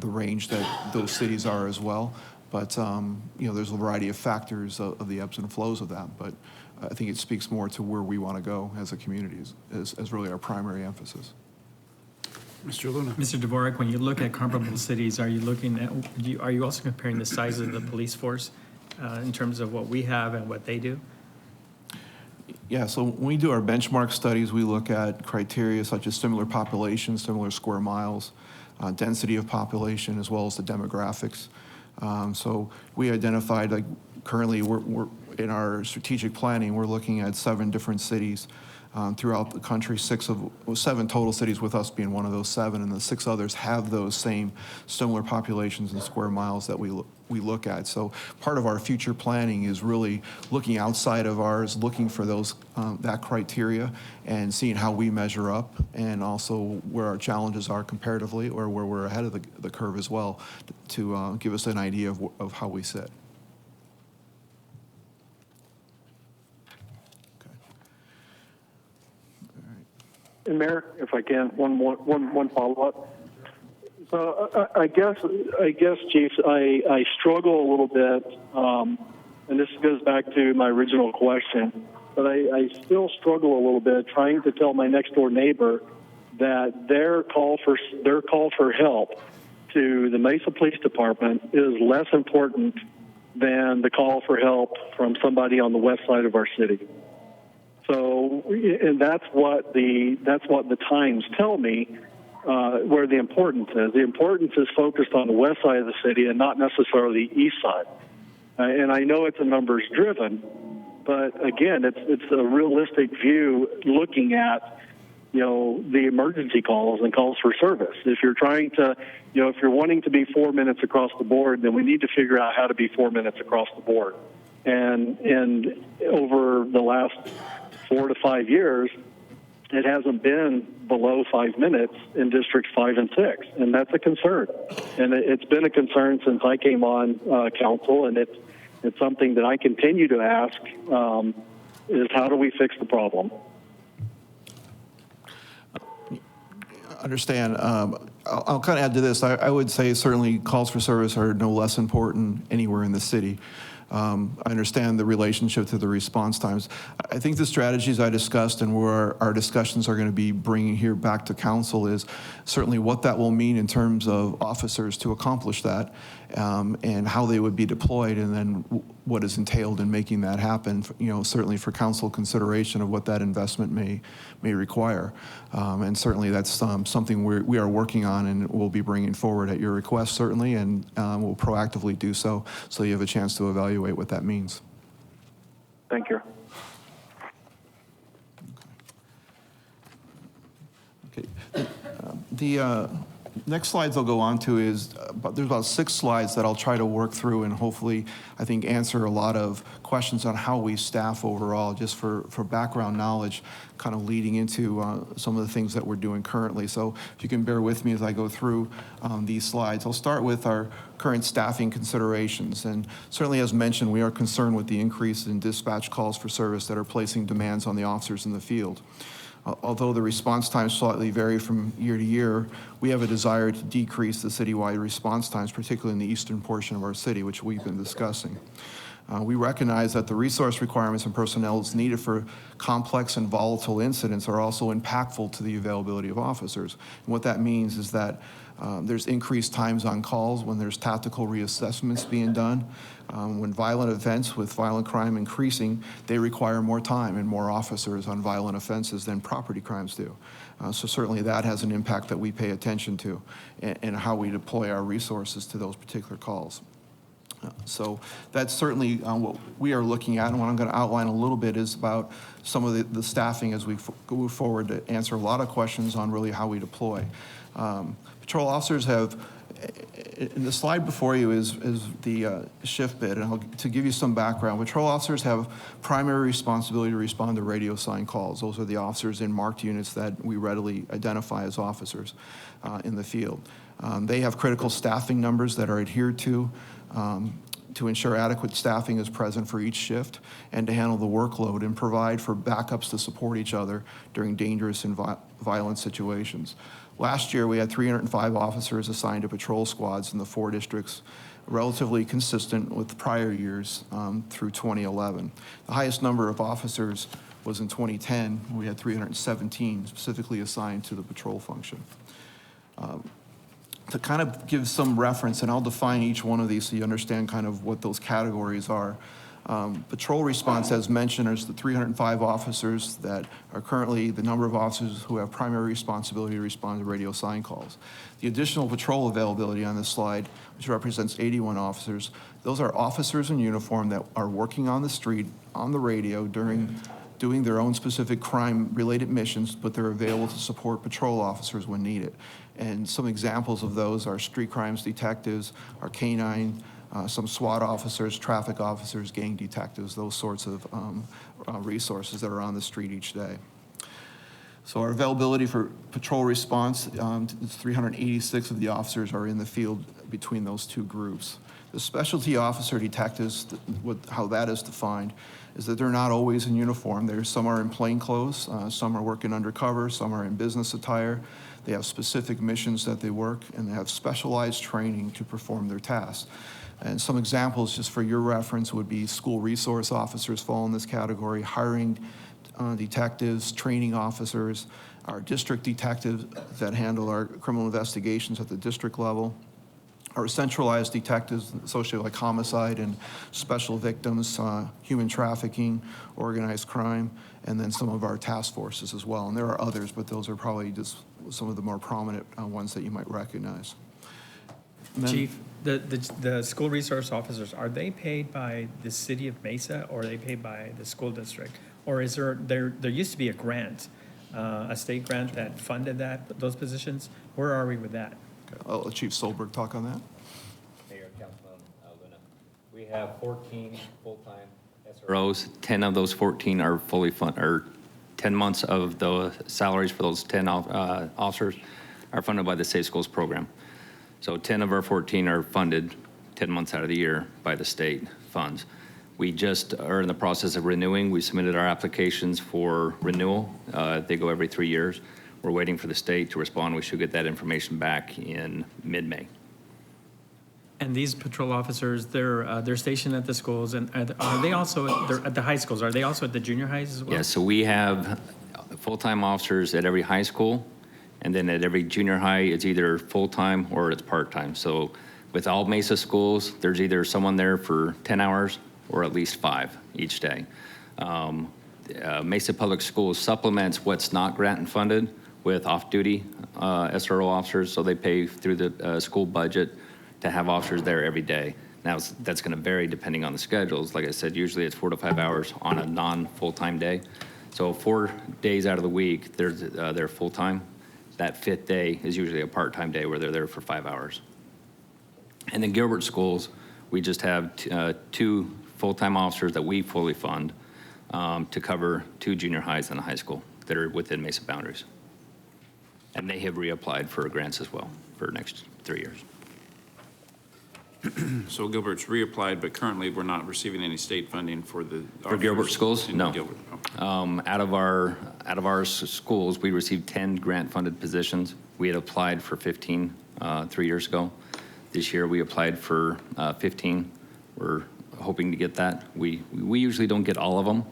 C: range that those cities are as well. But you know, there's a variety of factors of the ebbs and flows of that. But I think it speaks more to where we want to go as a community as really our primary emphasis.
A: Mr. Luna?
H: Mr. Dvorak, when you look at comparable cities, are you looking at, are you also comparing the size of the police force in terms of what we have and what they do?
C: Yeah, so when we do our benchmark studies, we look at criteria such as similar population, similar square miles, density of population, as well as the demographics. So we identified, like, currently we're in our strategic planning, we're looking at 7 different cities throughout the country, 7 total cities, with us being one of those 7, and the 6 others have those same similar populations and square miles that we look at. So part of our future planning is really looking outside of ours, looking for those that criteria, and seeing how we measure up, and also where our challenges are comparatively, or where we're ahead of the curve as well, to give us an idea of how we sit.
B: And Mayor, if I can, one follow-up. So I guess, Chief, I struggle a little bit, and this goes back to my original question, but I still struggle a little bit trying to tell my next door neighbor that their call for help to the Mesa Police Department is less important than the call for help from somebody on the west side of our city. So, and that's what the times tell me where the importance is. The importance is focused on the west side of the city and not necessarily the east side. And I know it's a numbers driven, but again, it's a realistic view looking at, the emergency calls and calls for service. If you're trying to, if you're wanting to be 4 minutes across the board, then we need to figure out how to be 4 minutes across the board. And over the last 4 to 5 years, it hasn't been below 5 minutes in districts 5 and 6, and that's a concern. And it's been a concern since I came on council, and it's something that I continue to ask: is how do we fix the problem?
C: Understand. I'll kind of add to this. I would say certainly calls for service are no less important anywhere in the city. I understand the relationship to the response times. I think the strategies I discussed and where our discussions are going to be bringing here back to council is certainly what that will mean in terms of officers to accomplish that, and how they would be deployed, and then what is entailed in making that happen, certainly for council consideration of what that investment may require. And certainly that's something we are working on and we'll be bringing forward at your request, certainly, and we'll proactively do so you have a chance to evaluate what that means.
B: Thank you.
C: Okay. The next slides I'll go on to is, there's about 6 slides that I'll try to work through and hopefully, I think, answer a lot of questions on how we staff overall, just for background knowledge, kind of leading into some of the things that we're doing currently. So if you can bear with me as I go through these slides. I'll start with our current staffing considerations. And certainly, as mentioned, we are concerned with the increase in dispatch calls for service that are placing demands on the officers in the field. Although the response times slightly vary from year to year, we have a desire to decrease the citywide response times, particularly in the eastern portion of our city, which we've been discussing. We recognize that the resource requirements and personnel needed for complex and volatile incidents are also impactful to the availability of officers. And what that means is that there's increased times on calls when there's tactical reassessments being done. When violent events with violent crime increasing, they require more time and more officers on violent offenses than property crimes do. So certainly that has an impact that we pay attention to and how we deploy our resources to those particular calls. So that's certainly what we are looking at, and what I'm going to outline a little bit is about some of the staffing as we move forward to answer a lot of questions on really how we deploy. Patrol officers have, in the slide before you is the shift bid, and to give you some background, patrol officers have primary responsibility to respond to radio sign calls. Those are the officers in marked units that we readily identify as officers in the field. They have critical staffing numbers that are adhered to ensure adequate staffing is present for each shift and to handle the workload and provide for backups to support each other during dangerous and violent situations. Last year, we had 305 officers assigned to patrol squads in the 4 districts, relatively consistent with prior years through 2011. The highest number of officers was in 2010. We had 317 specifically assigned to the patrol function. To kind of give some reference, and I'll define each one of these so you understand kind of what those categories are. Patrol response, as mentioned, is the 305 officers that are currently the number of officers who have primary responsibility to respond to radio sign calls. The additional patrol availability on this slide, which represents 81 officers, those are officers in uniform that are working on the street, on the radio, doing their own specific crime-related missions, but they're available to support patrol officers when needed. And some examples of those are street crimes detectives, our canine, some SWAT officers, traffic officers, gang detectives, those sorts of resources that are on the street each day. So our availability for patrol response, 386 of the officers are in the field between those 2 groups. The specialty officer detectives, how that is defined, is that they're not always in uniform. Some are in plain clothes, some are working undercover, some are in business attire. They have specific missions that they work, and they have specialized training to perform their tasks. And some examples, just for your reference, would be school resource officers fall in this category, hiring detectives, training officers, our district detectives that handle our criminal investigations at the district level, our centralized detectives associated like homicide and special victims, human trafficking, organized crime, and then some of our task forces as well. And there are others, but those are probably just some of the more prominent ones that you might recognize. And then-
H: Chief, the school resource officers, are they paid by the city of Mesa or are they paid by the school district? Or is there used to be a grant, a state grant that funded those positions? Where are we with that?
C: Okay, I'll let Chief Solberg talk on that.
I: Mayor, Councilman Luna. We have 14 full-time SROs. 10 of those 14 are fully funded, or 10 months of the salaries for those 10 officers are funded by the Safe Schools program. So 10 of our 14 are funded 10 months out of the year by the state funds. We just are in the process of renewing. We submitted our applications for renewal. They go every 3 years. We're waiting for the state to respond. We should get that information back in mid-May.
H: And these patrol officers, they're stationed at the schools, and are they also, they're at the high schools, are they also at the junior highs as well?
I: Yeah, so we have full-time officers at every high school, and then at every junior high, it's either full-time or it's part-time. So with all Mesa schools, there's either someone there for 10 hours or at least 5 each day. Mesa Public Schools supplements what's not grant and funded with off-duty SRO officers, so they pay through the school budget to have officers there every day. Now, that's going to vary depending on the schedules. Like I said, usually it's 4 to 5 hours on a non-full-time day. So 4 days out of the week, they're full-time. That 5th day is usually a part-time day where they're there for 5 hours. And then Gilbert schools, we just have 2 full-time officers that we fully fund to cover 2 junior highs and a high school that are within Mesa boundaries. And they have reapplied for grants as well for the next 3 years.
A: So Gilbert's reapplied, but currently we're not receiving any state funding for the.
I: For Gilbert schools?
A: in
I: No.
A: Gilbert. Okay.
I: Out of our schools, we received 10 grant-funded positions. We had applied for 15 3 years ago. This year, we applied for 15. We're hoping to get that. We usually don't get all of them.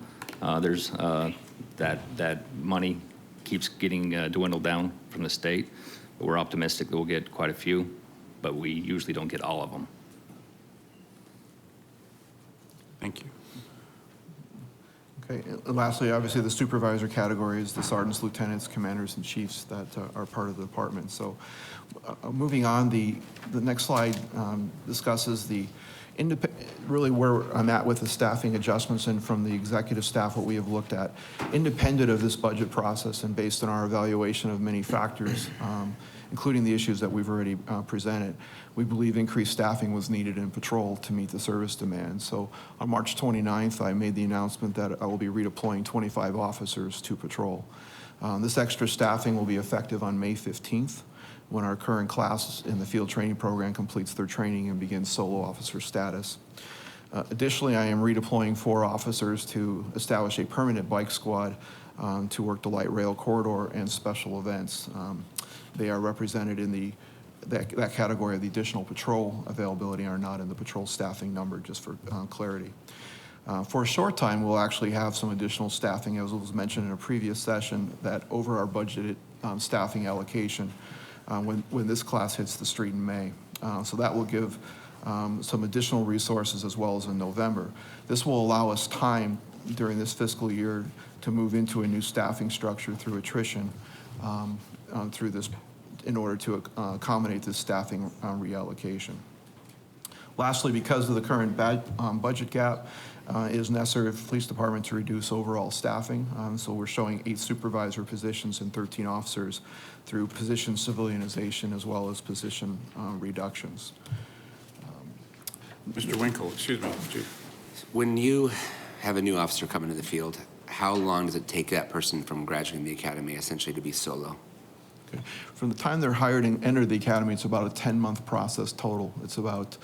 I: There's that money keeps getting dwindled down from the state, but we're optimistic that we'll get quite a few, but we usually don't get all of them.
A: Thank you.
C: Okay, and lastly, obviously, the supervisor category is the sergeants, lieutenants, commanders, and chiefs that are part of the department. So moving on, the next slide discusses really where I'm at with the staffing adjustments, and from the executive staff, what we have looked at. Independent of this budget process and based on our evaluation of many factors, including the issues that we've already presented, we believe increased staffing was needed in patrol to meet the service demand. So on March 29th, I made the announcement that I will be redeploying 25 officers to patrol. This extra staffing will be effective on May 15th, when our current class in the field training program completes their training and begins solo officer status. Additionally, I am redeploying 4 officers to establish a permanent bike squad to work the light rail corridor and special events. They are represented in that category of the additional patrol availability, are not in the patrol staffing number, just for clarity. For a short time, we'll actually have some additional staffing, as was mentioned in a previous session, that over our budgeted staffing allocation when this class hits the street in May. So that will give some additional resources as well as in November. This will allow us time during this fiscal year to move into a new staffing structure through attrition through this, in order to accommodate this staffing reallocation. Lastly, because of the current budget gap, it is necessary for the police department to reduce overall staffing. So we're showing 8 supervisor positions and 13 officers through position civilianization as well as position reductions.
A: Mr. Winkle, excuse me, Chief.
E: When you have a new officer come into the field, how long does it take that person from graduating the academy essentially to be solo?
C: Okay. From the time they're hired and enter the academy, it's about a 10-month process total. It's about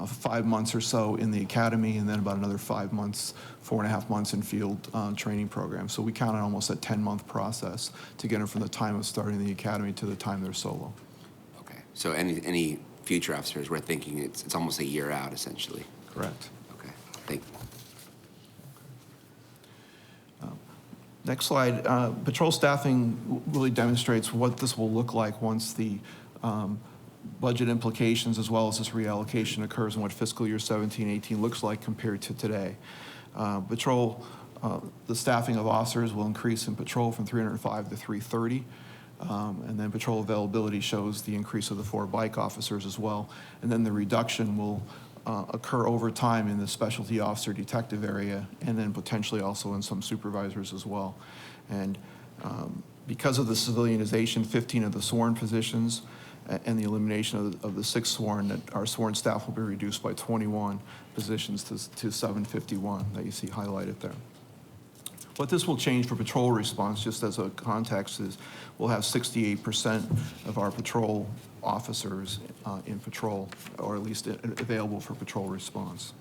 C: 5 months or so in the academy, and then about another 5 months, 4.5 months in field training program. So we count on almost a 10-month process to get them from the time of starting the academy to the time they're solo.
E: Okay. So any future officers, we're thinking it's almost a year out, essentially.
C: Correct.
E: Okay. Thank you.
C: Next slide. Patrol staffing really demonstrates what this will look like once the budget implications as well as this reallocation occurs and what fiscal year 17-18 looks like compared to today. Patrol, the staffing of officers will increase in patrol from 305 to 330. And then patrol availability shows the increase of the 4 bike officers as well. And then the reduction will occur over time in the specialty officer detective area and then potentially also in some supervisors as well. And because of the civilianization, 15 of the sworn positions and the elimination of the 6 sworn, that our sworn staff will be reduced by 21 positions to 751 that you see highlighted there. What this will change for patrol response, just as a context, is we'll have 68% of our patrol officers in patrol, or at least available for patrol response.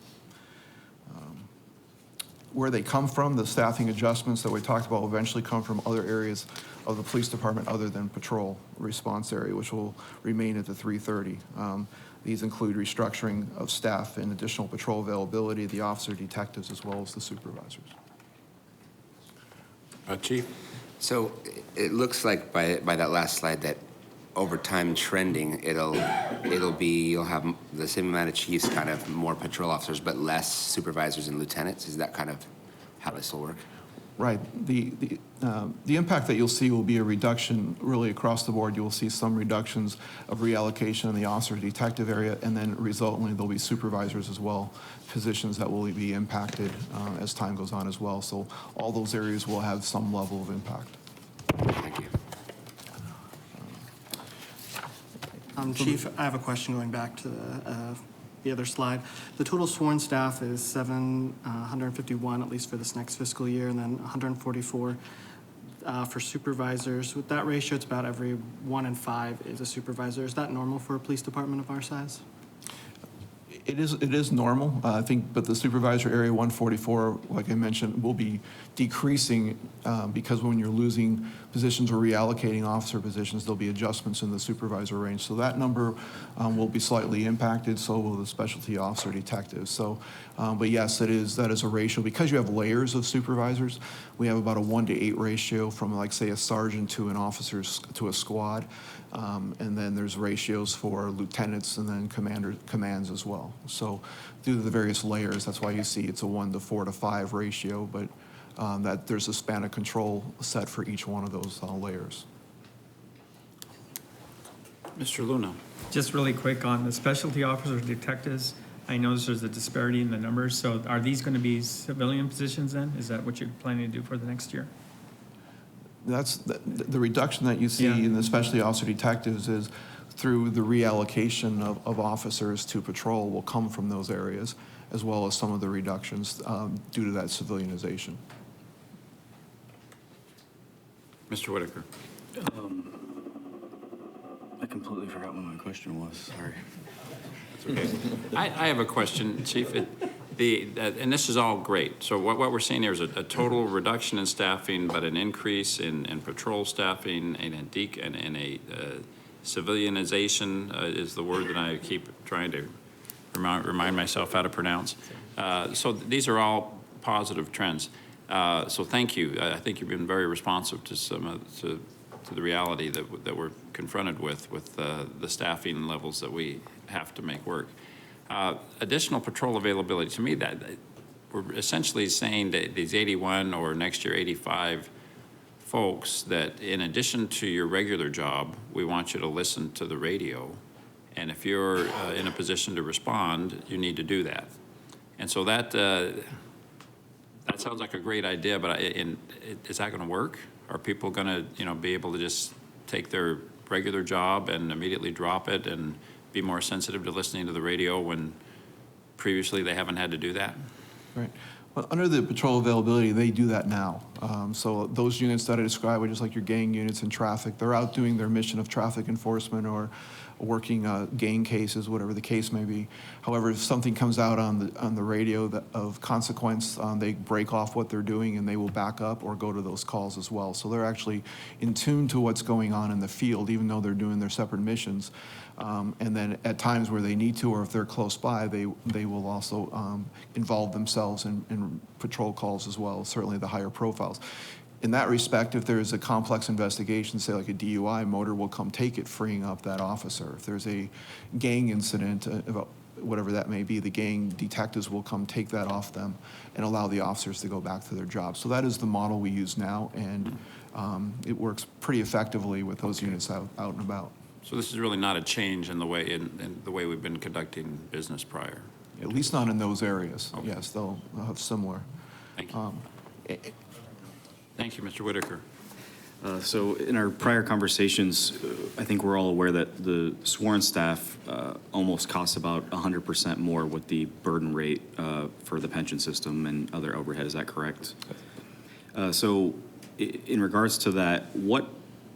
C: Where they come from, the staffing adjustments that we talked about will eventually come from other areas of the police department other than patrol response area, which will remain at the 330. These include restructuring of staff and additional patrol availability, the officer detectives, as well as the supervisors.
A: Chief?
E: So it looks like by that last slide that over time trending, you'll have the same amount of chiefs, kind of more patrol officers, but less supervisors and lieutenants. Is that kind of how this will work?
C: Right. The impact that you'll see will be a reduction really across the board. You'll see some reductions of reallocation in the officer detective area, and then resultantly there'll be supervisors as well, positions that will be impacted as time goes on as well. So all those areas will have some level of impact.
E: Thank you.
D: Chief, I have a question going back to the other slide. The total sworn staff is 751, at least for this next fiscal year, and then 144 for supervisors. With that ratio, it's about every 1 in 5 is a supervisor. Is that normal for a police department of our size?
C: It is normal, I think, but the supervisor area 144, like I mentioned, will be decreasing because when you're losing positions or reallocating officer positions, there'll be adjustments in the supervisor range. So that number will be slightly impacted, so will the specialty officer detectives. So, but yes, that is a ratio. Because you have layers of supervisors, we have about a 1-to-8 ratio from, like, say, a sergeant to an officer to a squad. And then there's ratios for lieutenants and then commands as well. So due to the various layers, that's why you see it's a 1 to 4 to 5 ratio, but that there's a span of control set for each one of those layers.
A: Mr. Luna?
H: Just really quick on the specialty officers, detectives, I noticed there's a disparity in the numbers, so are these going to be civilian positions then? Is that what you're planning to do for the next year?
C: That's the reduction that you see
H: Yeah.
C: in the specialty officer detectives is through the reallocation of officers to patrol will come from those areas, as well as some of the reductions due to that civilianization.
A: Mr. Whitaker?
F: I completely forgot what my question was, sorry.
A: I have a question, Chief. And this is all great. So what we're seeing here is a total reduction in staffing, but an increase in patrol staffing and a civilianization is the word that I keep trying to remind myself how to pronounce. So these are all positive trends. So thank you. I think you've been very responsive to to the reality that we're confronted with the staffing levels that we have to make work. Additional patrol availability, to me, that we're essentially saying that these 81 or next year 85 folks, that in addition to your regular job, we want you to listen to the radio. And if you're in a position to respond, you need to do that. And so that sounds like a great idea, but is that going to work? Are people going to, be able to just take their regular job and immediately drop it and be more sensitive to listening to the radio when previously they haven't had to do that?
C: Right. Well, under the patrol availability, they do that now. So those units that I described are just like your gang units in traffic. They're out doing their mission of traffic enforcement or working gang cases, whatever the case may be. However, if something comes out on the radio of consequence, they break off what they're doing and they will back up or go to those calls as well. So they're actually in tune to what's going on in the field, even though they're doing their separate missions. And then at times where they need to, or if they're close by, they will also involve themselves in patrol calls as well, certainly the higher profiles. in that respect, if there's a complex investigation, say like a DUI, motor will come take it, freeing up that officer. If there's a gang incident, about whatever that may be, the gang detectives will come take that off them and allow the officers to go back to their job. So that is the model we use now, and it works pretty effectively with those units out and about.
A: So this is really not a change in the way we've been conducting business prior?
C: At least not in those areas.
A: Okay.
C: Yes, they'll have similar.
A: Thank you. Thank you, Mr. Whitaker.
F: So in our prior conversations, I think we're all aware that the sworn staff almost costs about 100% more with the burden rate for the pension system and other overhead. Is that correct? So in regards to that, what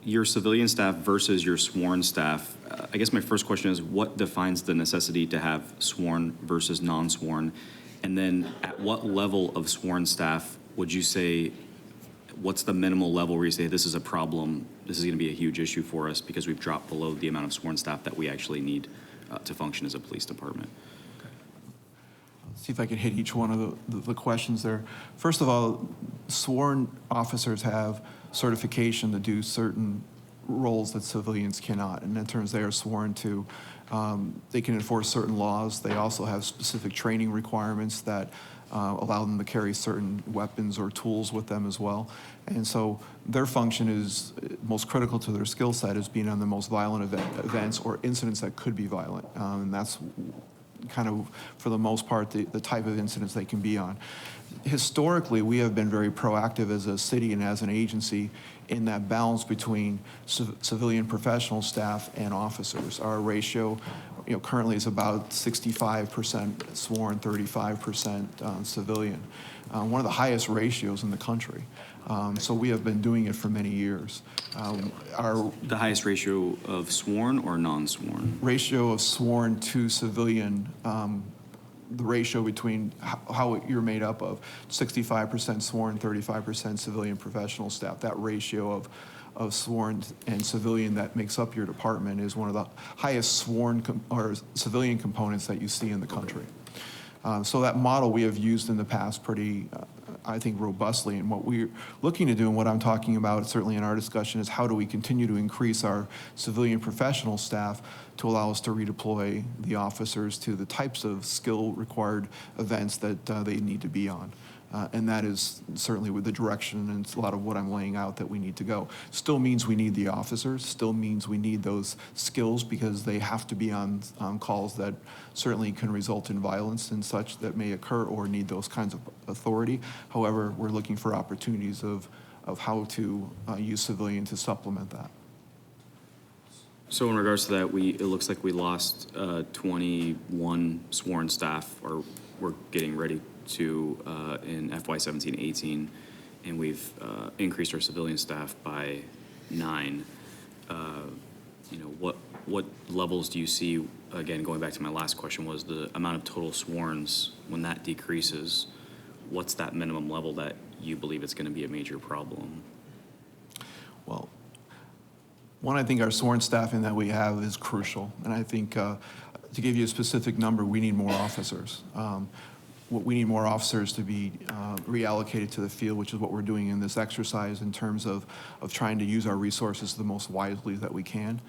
F: your civilian staff versus your sworn staff, I guess my first question is, what defines the necessity to have sworn versus non-sworn? And then at what level of sworn staff would you say, what's the minimal level where you say this is a problem, this is going to be a huge issue for us because we've dropped below the amount of sworn staff that we actually need to function as a police department?
C: Let's see if I can hit each one of the questions there. First of all, sworn officers have certification to do certain roles that civilians cannot. And in terms they are sworn to, they can enforce certain laws. They also have specific training requirements that allow them to carry certain weapons or tools with them as well. And so their function is most critical to their skill set is being on the most violent events or incidents that could be violent. And that's kind of, for the most part, the type of incidents they can be on. Historically, we have been very proactive as a city and as an agency in that balance between civilian professional staff and officers. Our ratio, currently is about 65% sworn, 35% civilian. One of the highest ratios in the country. So we have been doing it for many years.
F: The highest ratio of sworn or non-sworn?
C: Ratio of sworn to civilian, the ratio between how you're made up of 65% sworn, 35% civilian professional staff. That ratio of sworn and civilian that makes up your department is one of the highest sworn or civilian components that you see in the country. So that model we have used in the past pretty, I think, robustly. And what we're looking to do, and what I'm talking about certainly in our discussion, is how do we continue to increase our civilian professional staff to allow us to redeploy the officers to the types of skill required events that they need to be on. And that is certainly with the direction and a lot of what I'm laying out that we need to go. Still means we need the officers, still means we need those skills because they have to be on calls that certainly can result in violence and such that may occur or need those kinds of authority. However, we're looking for opportunities of how to use civilian to supplement that.
F: So in regards to that, it looks like we lost 21 sworn staff, or we're getting ready to in FY 17-18, and we've increased our civilian staff by 9. What levels do you see? Again, going back to my last question, was the amount of total sworns, when that decreases, what's that minimum level that you believe it's going to be a major problem? Well,
C: one, I think our sworn staffing that we have is crucial, and I think to give you a specific number, we need more officers. We need more officers to be reallocated to the field, which is what we're doing in this exercise in terms of trying to use our resources the most wisely that we can.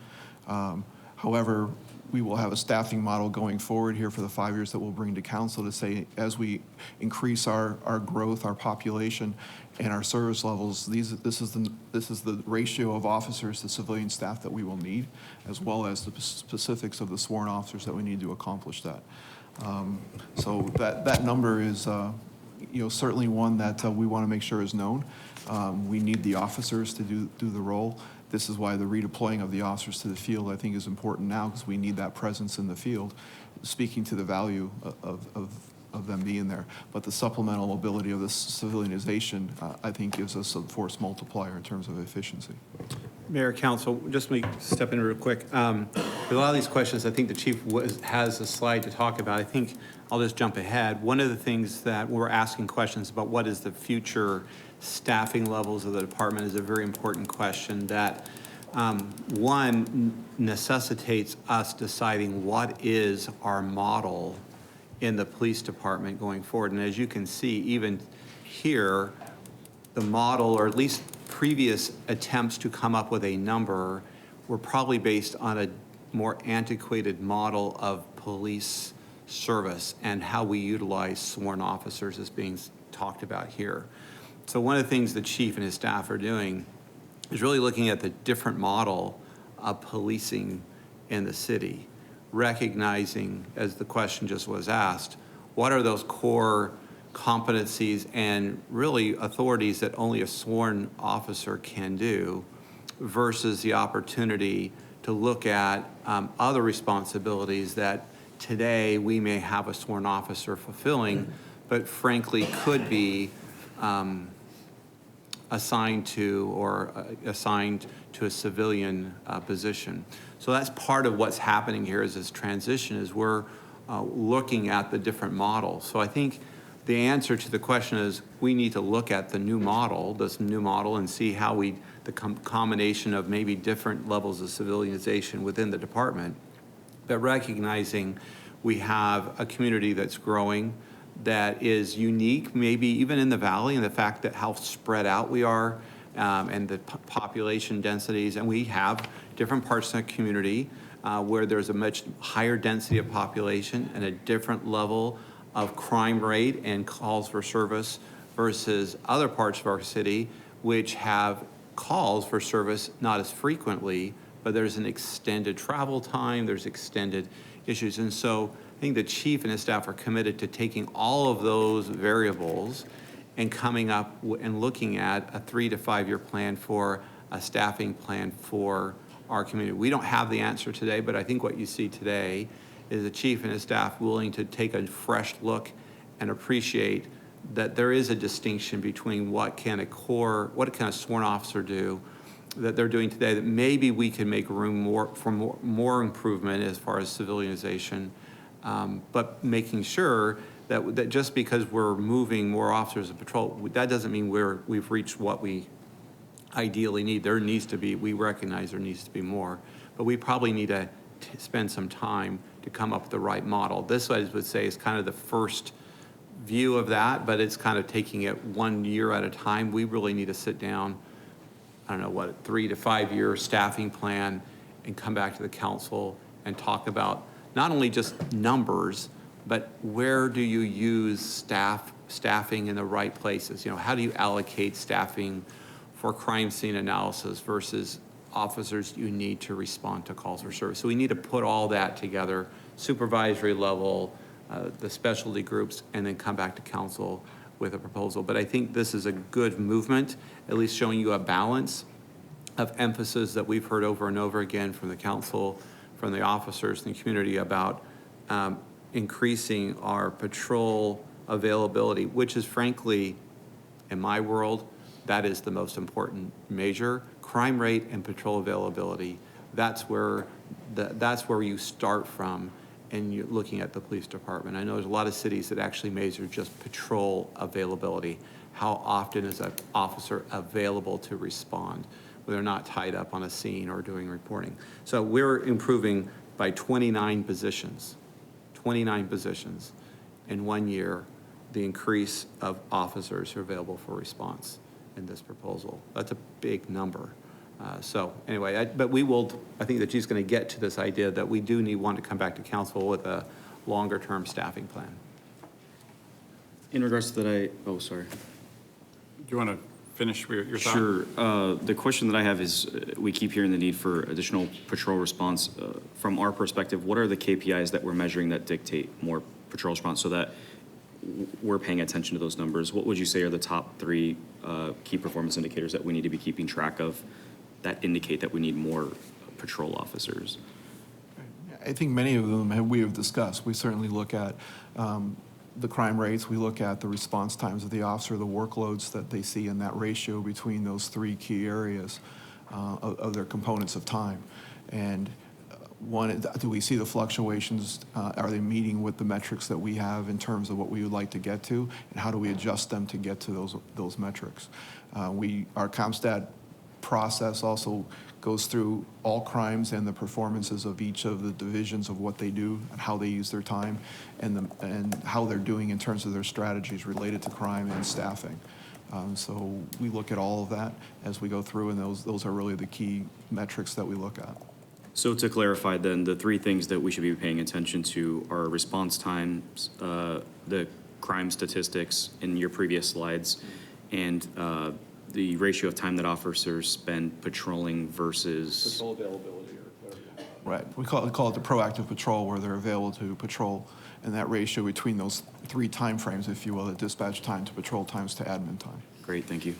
C: However, we will have a staffing model going forward here for the 5 years that we'll bring to council to say, as we increase our growth, our population, and our service levels, this is the ratio of officers to civilian staff that we will need, as well as the specifics of the sworn officers that we need to accomplish that. So that number is, certainly one that we want to make sure is known. We need the officers to do the role. This is why the redeploying of the officers to the field, I think, is important now, because we need that presence in the field, speaking to the value of them being there. But the supplemental ability of the civilianization, I think, gives us a force multiplier in terms of efficiency.
J: Mayor, Council, just let me step in real quick. With a lot of these questions, I think the chief has a slide to talk about. I think I'll just jump ahead. One of the things that we're asking questions about, what is the future staffing levels of the department, is a very important question that, one, necessitates us deciding what is our model in the police department going forward. And as you can see, even here, the model, or at least previous attempts to come up with a number, were probably based on a more antiquated model of police service and how we utilize sworn officers is being talked about here. So one of the things the chief and his staff are doing is really looking at the different model of policing in the city, recognizing, as the question just was asked, what are those core competencies and really authorities that only a sworn officer can do versus the opportunity to look at other responsibilities that today we may have a sworn officer fulfilling, but frankly could be assigned to a civilian position. So that's part of what's happening here is this transition is we're looking at the different models. So I think the answer to the question is we need to look at this new model, and see how the combination of maybe different levels of civilization within the department, but recognizing we have a community that's growing, that is unique, maybe even in the valley, and the fact that how spread out we are, and the population densities, and we have different parts of the community where there's a much higher density of population and a different level of crime rate and calls for service versus other parts of our city which have calls for service not as frequently, but there's an extended travel time, there's extended issues. And so I think the chief and his staff are committed to taking all of those variables and coming up and looking at a 3 to 5 year plan for a staffing plan for our community. We don't have the answer today, but I think what you see today is the chief and his staff willing to take a fresh look and appreciate that there is a distinction between what can a sworn officer do that they're doing today, that maybe we can make room for more improvement as far as civilianization, but making sure that just because we're moving more officers of patrol, that doesn't mean we've reached what we ideally need. We recognize there needs to be more, but we probably need to spend some time to come up with the right model. This, I would say, is kind of the first view of that, but it's kind of taking it 1 year at a time. We really need to sit down, 3 to 5 year staffing plan and come back to the council and talk about not only just numbers, but where do you use staffing in the right places? How do you allocate staffing for crime scene analysis versus officers you need to respond to calls for service? So we need to put all that together, supervisory level, the specialty groups, and then come back to council with a proposal. But I think this is a good movement, at least showing you a balance of emphasis that we've heard over and over again from the council, from the officers in the community about increasing our patrol availability, which is frankly, in my world, that is the most important measure. Crime rate and patrol availability, that's where you start from, and you're looking at the police department. I know there's a lot of cities that actually measure just patrol availability. How often is an officer available to respond when they're not tied up on a scene or doing reporting? So we're improving by 29 positions in 1 year, the increase of officers who are available for response in this proposal. That's a big number. So anyway, I think that she's going to get to this idea that we do want to come back to council with a longer term staffing plan.
F: In regards to that, sorry.
A: Do you want to finish your thought?
F: Sure. The question that I have is, we keep hearing the need for additional patrol response. From our perspective, what are the KPIs that we're measuring that dictate more patrol response so that we're paying attention to those numbers? What would you say are the top 3 key performance indicators that we need to be keeping track of that indicate that we need more patrol officers?
C: I think many of them we have discussed. We certainly look at the crime rates, we look at the response times of the officer, the workloads that they see, and that ratio between those 3 key areas of their components of time. And one, do we see the fluctuations? Are they meeting with the metrics that we have in terms of what we would like to get to, and how do we adjust them to get to those metrics? Our CompStat process also goes through all crimes and the performances of each of the divisions of what they do and how they use their time and how they're doing in terms of their strategies related to crime and staffing. So we look at all of that as we go through, and those are really the key metrics that we look at.
F: So to clarify then, the three things that we should be paying attention to are response times, the crime statistics in your previous slides, and the ratio of time that officers spend patrolling versus.
G: Patrol availability or whatever.
C: Right. We call it the proactive patrol, where they're available to patrol, and that ratio between those three time frames, if you will, the dispatch time to patrol times to admin time.
F: Great, thank you.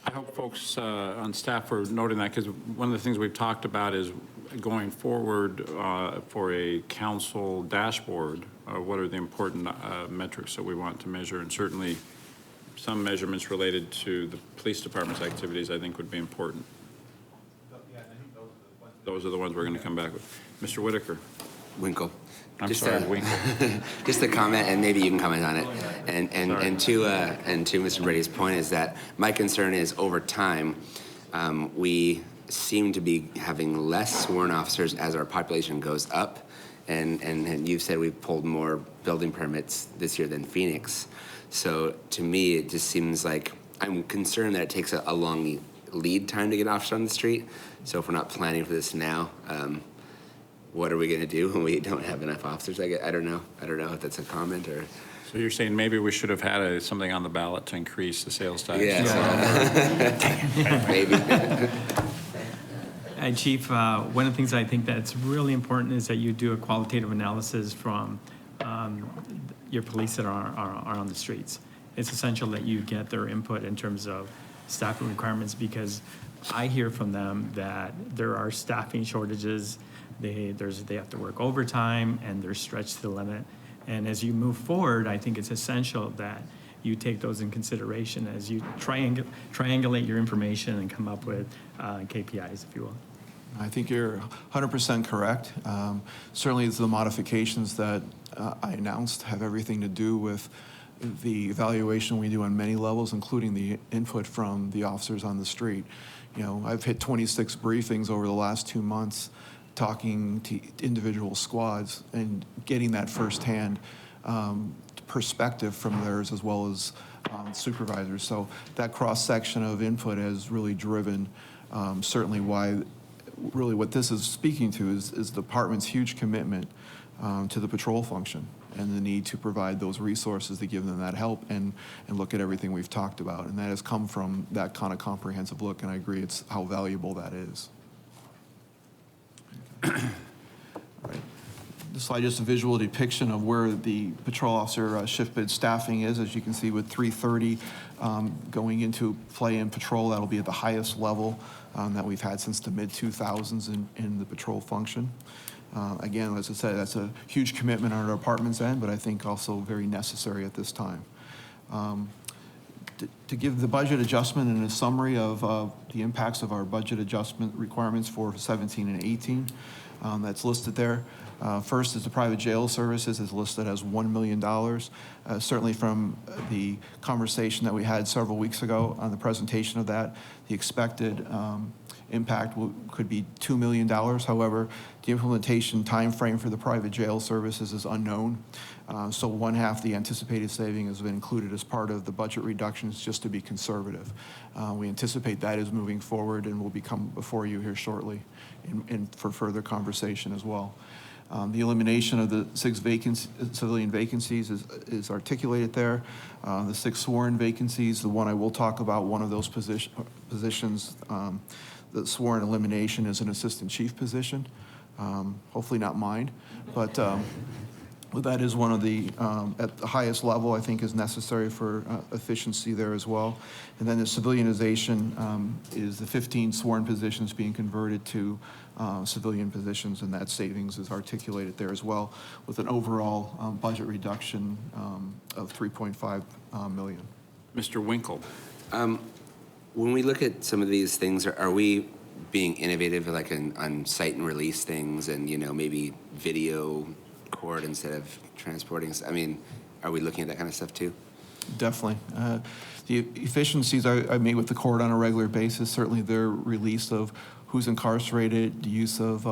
A: I hope folks on staff are noting that, because one of the things we've talked about is going forward for a council dashboard, what are the important metrics that we want to measure, and certainly some measurements related to the police department's activities I think would be important. Those are the ones we're going to come back with. Mr. Whitaker.
E: Winkle.
A: I'm sorry, Winkle.
E: Just a comment, and maybe you can comment on it. And to Mr. Brady's point is that my concern is over time, we seem to be having less sworn officers as our population goes up. And you've said we've pulled more building permits this year than Phoenix. So to me, it just seems like I'm concerned that it takes a long lead time to get officers on the street. So if we're not planning for this now, what are we going to do when we don't have enough officers? I don't know. I don't know if that's a comment or.
A: So you're saying maybe we should have had something on the ballot to increase the sales tax?
E: Yeah. Maybe.
H: And Chief, one of the things I think that's really important is that you do a qualitative analysis from your police that are on the streets. It's essential that you get their input in terms of staffing requirements, because I hear from them that there are staffing shortages. They have to work overtime, and they're stretched to the limit. And as you move forward, I think it's essential that you take those in consideration as you triangulate your information and come up with KPIs, if you will.
C: I think you're 100% correct. Certainly the modifications that I announced have everything to do with the evaluation we do on many levels, including the input from the officers on the street. You know, I've hit 26 briefings over the last 2 months, talking to individual squads and getting that firsthand perspective from theirs as well as supervisors. So that cross-section of input has really driven certainly why, really what this is speaking to is the department's huge commitment to the patrol function and the need to provide those resources to give them that help and look at everything we've talked about. And that has come from that kind of comprehensive look, and I agree it's how valuable that is. Right. This slide is just a visual depiction of where the patrol officer shift bid staffing is. As you can see, with 330 going into play in patrol, that'll be at the highest level that we've had since the mid-2000s in the patrol function. Again, as I said, that's a huge commitment on our department's end, but I think also very necessary at this time. To give the budget adjustment and a summary of the impacts of our budget adjustment requirements for 17 and 18, that's listed there. First is the private jail services is listed as $1 million. Certainly from the conversation that we had several weeks ago on the presentation of that, the expected impact could be $2 million. However, the implementation time frame for the private jail services is unknown. So one half the anticipated saving has been included as part of the budget reductions just to be conservative. We anticipate that is moving forward and will become before you here shortly and for further conversation as well. The elimination of the 6 civilian vacancies is articulated there. The 6 sworn vacancies, the one I will talk about, one of those positions, the sworn elimination is an assistant chief position. Hopefully not mine, but that is one of the, at the highest level, I think is necessary for efficiency there as well. And then the civilianization is the 15 sworn positions being converted to civilian positions, and that savings is articulated there as well, with an overall budget reduction of $3.5 million.
A: Mr. Winkle.
E: When we look at some of these things, are we being innovative, like on cite and release things, and maybe video court instead of transporting? I mean, are we looking at that kind of stuff too?
C: Definitely. The efficiencies I meet with the court on a regular basis, certainly their release of who's incarcerated, the use of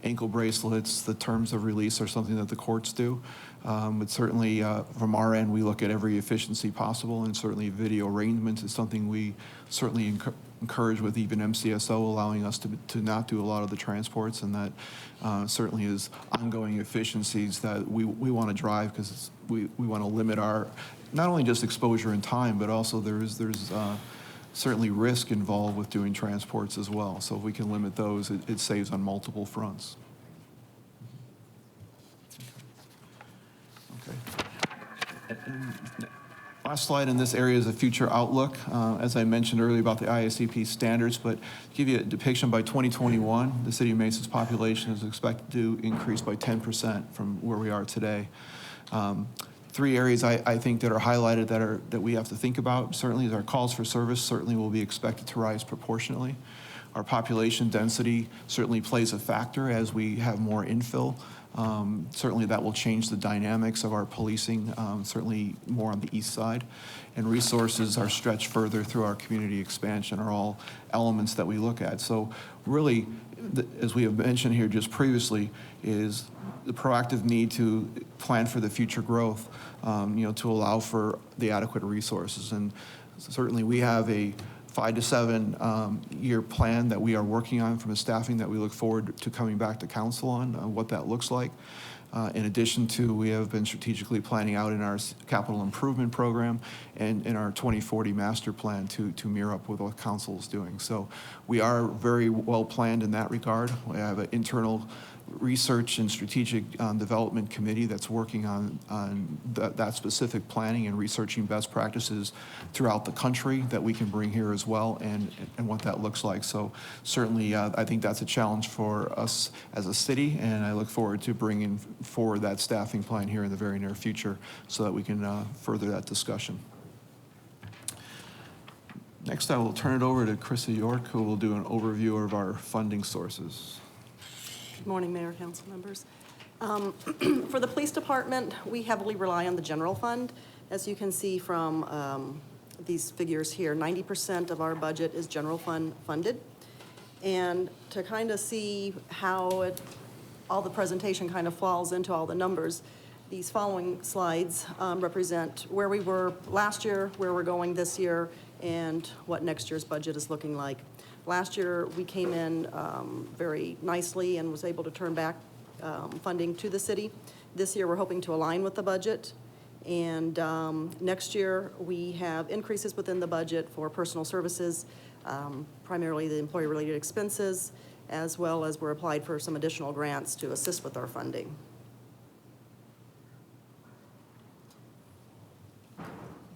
C: ankle bracelets, the terms of release are something that the courts do. But certainly, from our end, we look at every efficiency possible, and certainly video arrangements is something we certainly encourage with even MCSO, allowing us to not do a lot of the transports, and that certainly is ongoing efficiencies that we want to drive, because we want to limit our, not only just exposure in time, but also there's certainly risk involved with doing transports as well. So if we can limit those, it saves on multiple fronts. Okay. Last slide in this area is a future outlook. As I mentioned earlier about the ISCP standards, but to give you a depiction, by 2021, the City of Mesa's population is expected to increase by 10% from where we are today. Three areas I think that are highlighted that we have to think about certainly is our calls for service certainly will be expected to rise proportionately. Our population density certainly plays a factor as we have more infill. Certainly that will change the dynamics of our policing, certainly more on the east side. And resources are stretched further through our community expansion are all elements that we look at. So really, as we have mentioned here just previously, is the proactive need to plan for the future growth, to allow for the adequate resources. And certainly we have a 5 to 7 year plan that we are working on from a staffing that we look forward to coming back to council on what that looks like. In addition to, we have been strategically planning out in our capital improvement program and in our 2040 master plan to mirror up with what council is doing. So we are very well planned in that regard. We have an internal research and strategic development committee that's working on that specific planning and researching best practices throughout the country that we can bring here as well, and what that looks like. So certainly I think that's a challenge for us as a city, and I look forward to bringing forward that staffing plan here in the very near future so that we can further that discussion. Next, I will turn it over to Krista York, who will do an overview of our funding sources.
K: Good morning, Mayor, council members. For the police department, we heavily rely on the general fund. As you can see from these figures here, 90% of our budget is general fund funded. And to kind of see how all the presentation kind of falls into all the numbers, these following slides represent where we were last year, where we're going this year, and what next year's budget is looking like. Last year, we came in very nicely and was able to turn back funding to the city. This year, we're hoping to align with the budget. And next year, we have increases within the budget for personal services, primarily the employee-related expenses, as well as we're applied for some additional grants to assist with our funding.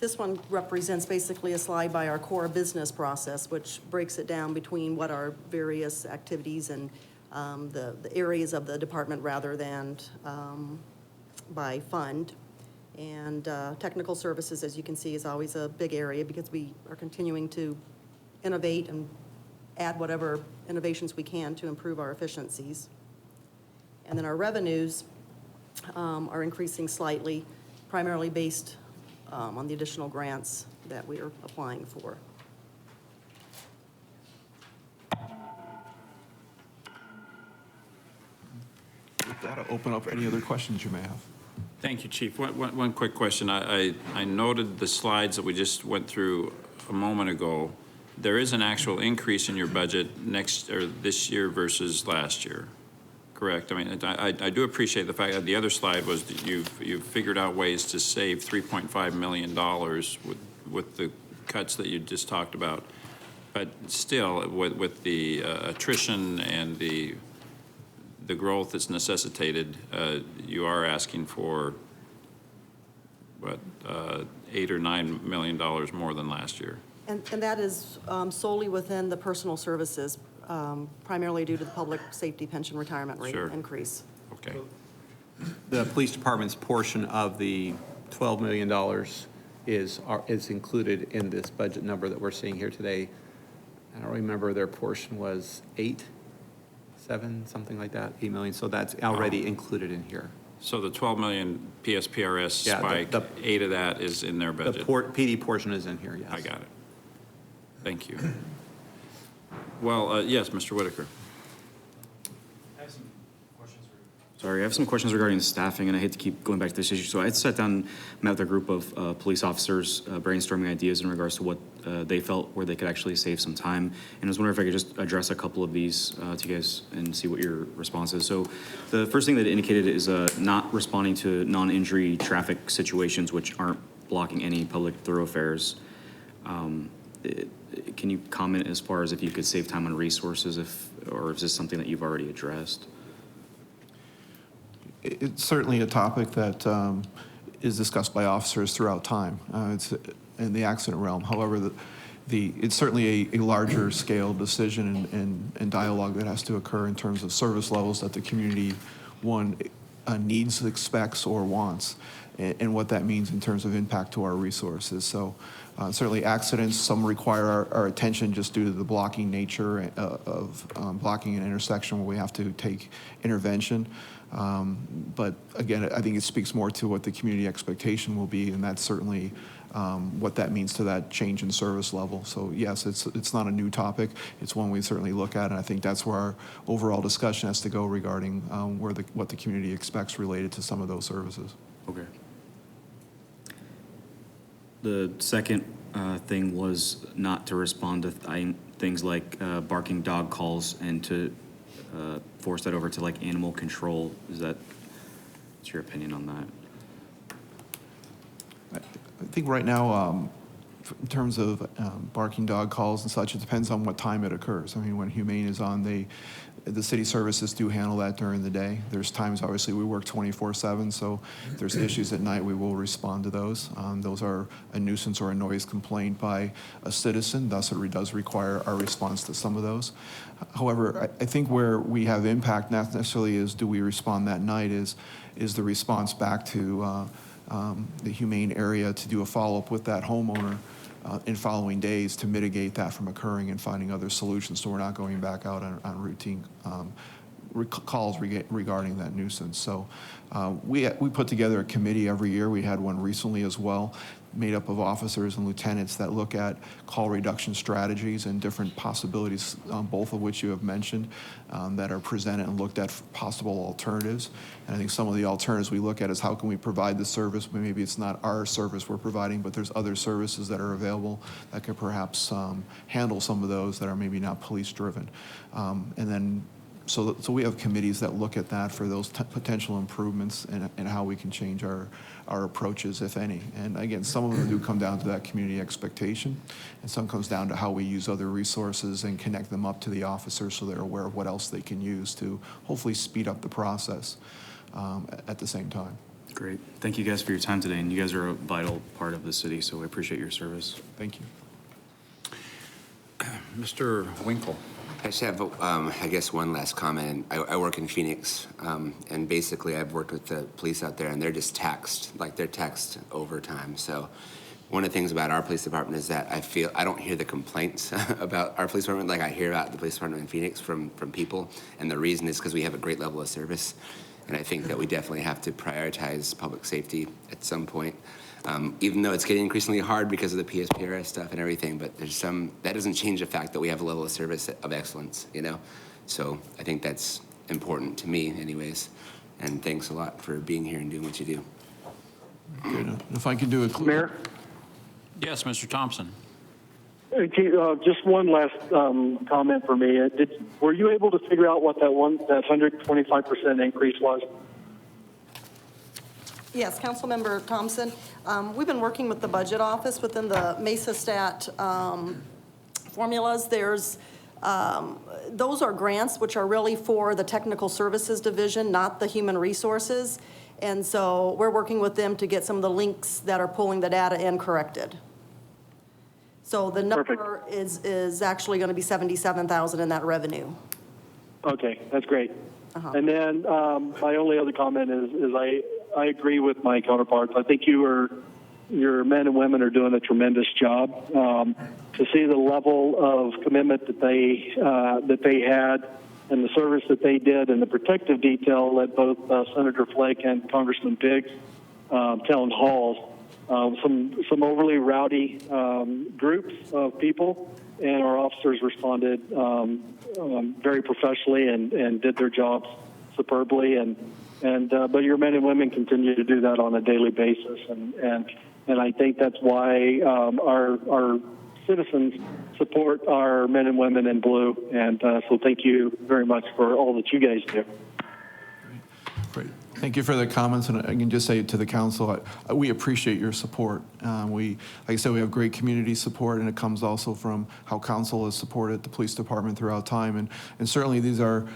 K: This one represents basically a slide by our core business process, which breaks it down between what our various activities and the areas of the department rather than by fund. And technical services, as you can see, is always a big area because we are continuing to innovate and add whatever innovations we can to improve our efficiencies. And then our revenues are increasing slightly, primarily based on the additional grants that we are applying for.
C: With that, I'll open up any other questions you may have.
A: Thank you, Chief. One quick question. I noted the slides that we just went through a moment ago. There is an actual increase in your budget this year versus last year, correct? I mean, I do appreciate the fact that the other slide was that you've figured out ways to save $3.5 million with the cuts that you just talked about. But still, with the attrition and the growth that's necessitated, you are asking for, what, $8 or $9 million more than last year.
K: And that is solely within the personal services, primarily due to the public safety pension retirement rate increase.
A: Okay.
J: The police department's portion of the $12 million is included in this budget number that we're seeing here today. I don't remember, their portion was 7, something like that, 8 million. So that's already included in here.
A: So the 12 million PSPRS spike, 8 of that is in their budget.
J: The PD portion is in here, yes.
A: I got it. Thank you. Well, yes, Mr. Whitaker.
F: Sorry, I have some questions regarding staffing, and I hate to keep going back to this issue. So I sat down, met with a group of police officers, brainstorming ideas in regards to what they felt where they could actually save some time. And I was wondering if I could just address a couple of these to you guys and see what your response is. So the first thing that it indicated is not responding to non-injury traffic situations which aren't blocking any public thoroughfares. Can you comment as far as if you could save time on resources, or is this something that you've already addressed?
C: It's certainly a topic that is discussed by officers throughout time. It's in the accident realm. However, it's certainly a larger scale decision and dialogue that has to occur in terms of service levels that the community, needs, expects, or wants, and what that means in terms of impact to our resources. So certainly accidents, some require our attention just due to the blocking nature of blocking an intersection where we have to take intervention. But again, I think it speaks more to what the community expectation will be, and that's certainly what that means to that change in service level. So yes, it's not a new topic. It's one we certainly look at, and I think that's where our overall discussion has to go regarding what the community expects related to some of those services.
F: Okay. The second thing was not to respond to things like barking dog calls and to force that over to like animal control. What's your opinion on that?
C: I think right now, in terms of barking dog calls and such, it depends on what time it occurs. I mean, when Humane is on, the city services do handle that during the day. There's times, obviously, we work 24/7, so if there's issues at night, we will respond to those. Those are a nuisance or a noise complaint by a citizen, thus it does require our response to some of those. However, I think where we have impact, not necessarily is do we respond that night, is the response back to the Humane area to do a follow-up with that homeowner in following days to mitigate that from occurring and finding other solutions so we're not going back out on routine calls regarding that nuisance. So we put together a committee every year. We had one recently as well, made up of officers and lieutenants that look at call reduction strategies and different possibilities, both of which you have mentioned, that are presented and looked at for possible alternatives. And I think some of the alternatives we look at is how can we provide the service, but maybe it's not our service we're providing, but there's other services that are available that could perhaps handle some of those that are maybe not police driven. And then so we have committees that look at that for those potential improvements and how we can change our approaches, if any. And again, some of them do come down to that community expectation, and some comes down to how we use other resources and connect them up to the officers so they're aware of what else they can use to hopefully speed up the process at the same time.
F: Great. Thank you guys for your time today, and you guys are a vital part of the city, so we appreciate your service.
C: Thank you.
A: Mr. Winkle.
E: I just have, I guess, one last comment. I work in Phoenix, and basically I've worked with the police out there, and they're just taxed, like they're taxed overtime. So one of the things about our police department is that I don't hear the complaints about our police department like I hear about the police department in Phoenix from people, and the reason is because we have a great level of service, and I think that we definitely have to prioritize public safety at some point. Even though it's getting increasingly hard because of the PSPRS stuff and everything, but that doesn't change the fact that we have a level of service of excellence, you know? So I think that's important to me anyways. And thanks a lot for being here and doing what you do.
C: Good. If I could do a
B: Mayor?
A: Yes, Mr. Thompson.
B: Just one last comment for me. Were you able to figure out what that 125% increase was?
K: Yes, Councilmember Thompson. We've been working with the budget office within the Mesa stat formulas. Those are grants which are really for the technical services division, not the human resources. And so we're working with them to get some of the links that are pulling the data in corrected. So the number is actually going to be $77,000 in that revenue.
B: Okay, that's great. And then my only other comment is I agree with my counterparts. I think your men and women are doing a tremendous job. To see the level of commitment that they had and the service that they did and the protective detail at both Senator Flake and Congressman Biggs' town halls, some overly rowdy groups of people, and our officers responded very professionally and did their jobs superbly. And but your men and women continue to do that on a daily basis, and I think that's why our citizens support our men and women in blue, and so thank you very much for all that you guys do.
C: Great. Thank you for the comments, and I can just say to the council, we appreciate your support. Like I said, we have great community support, and it comes also from how council has supported the police department throughout time, and certainly these are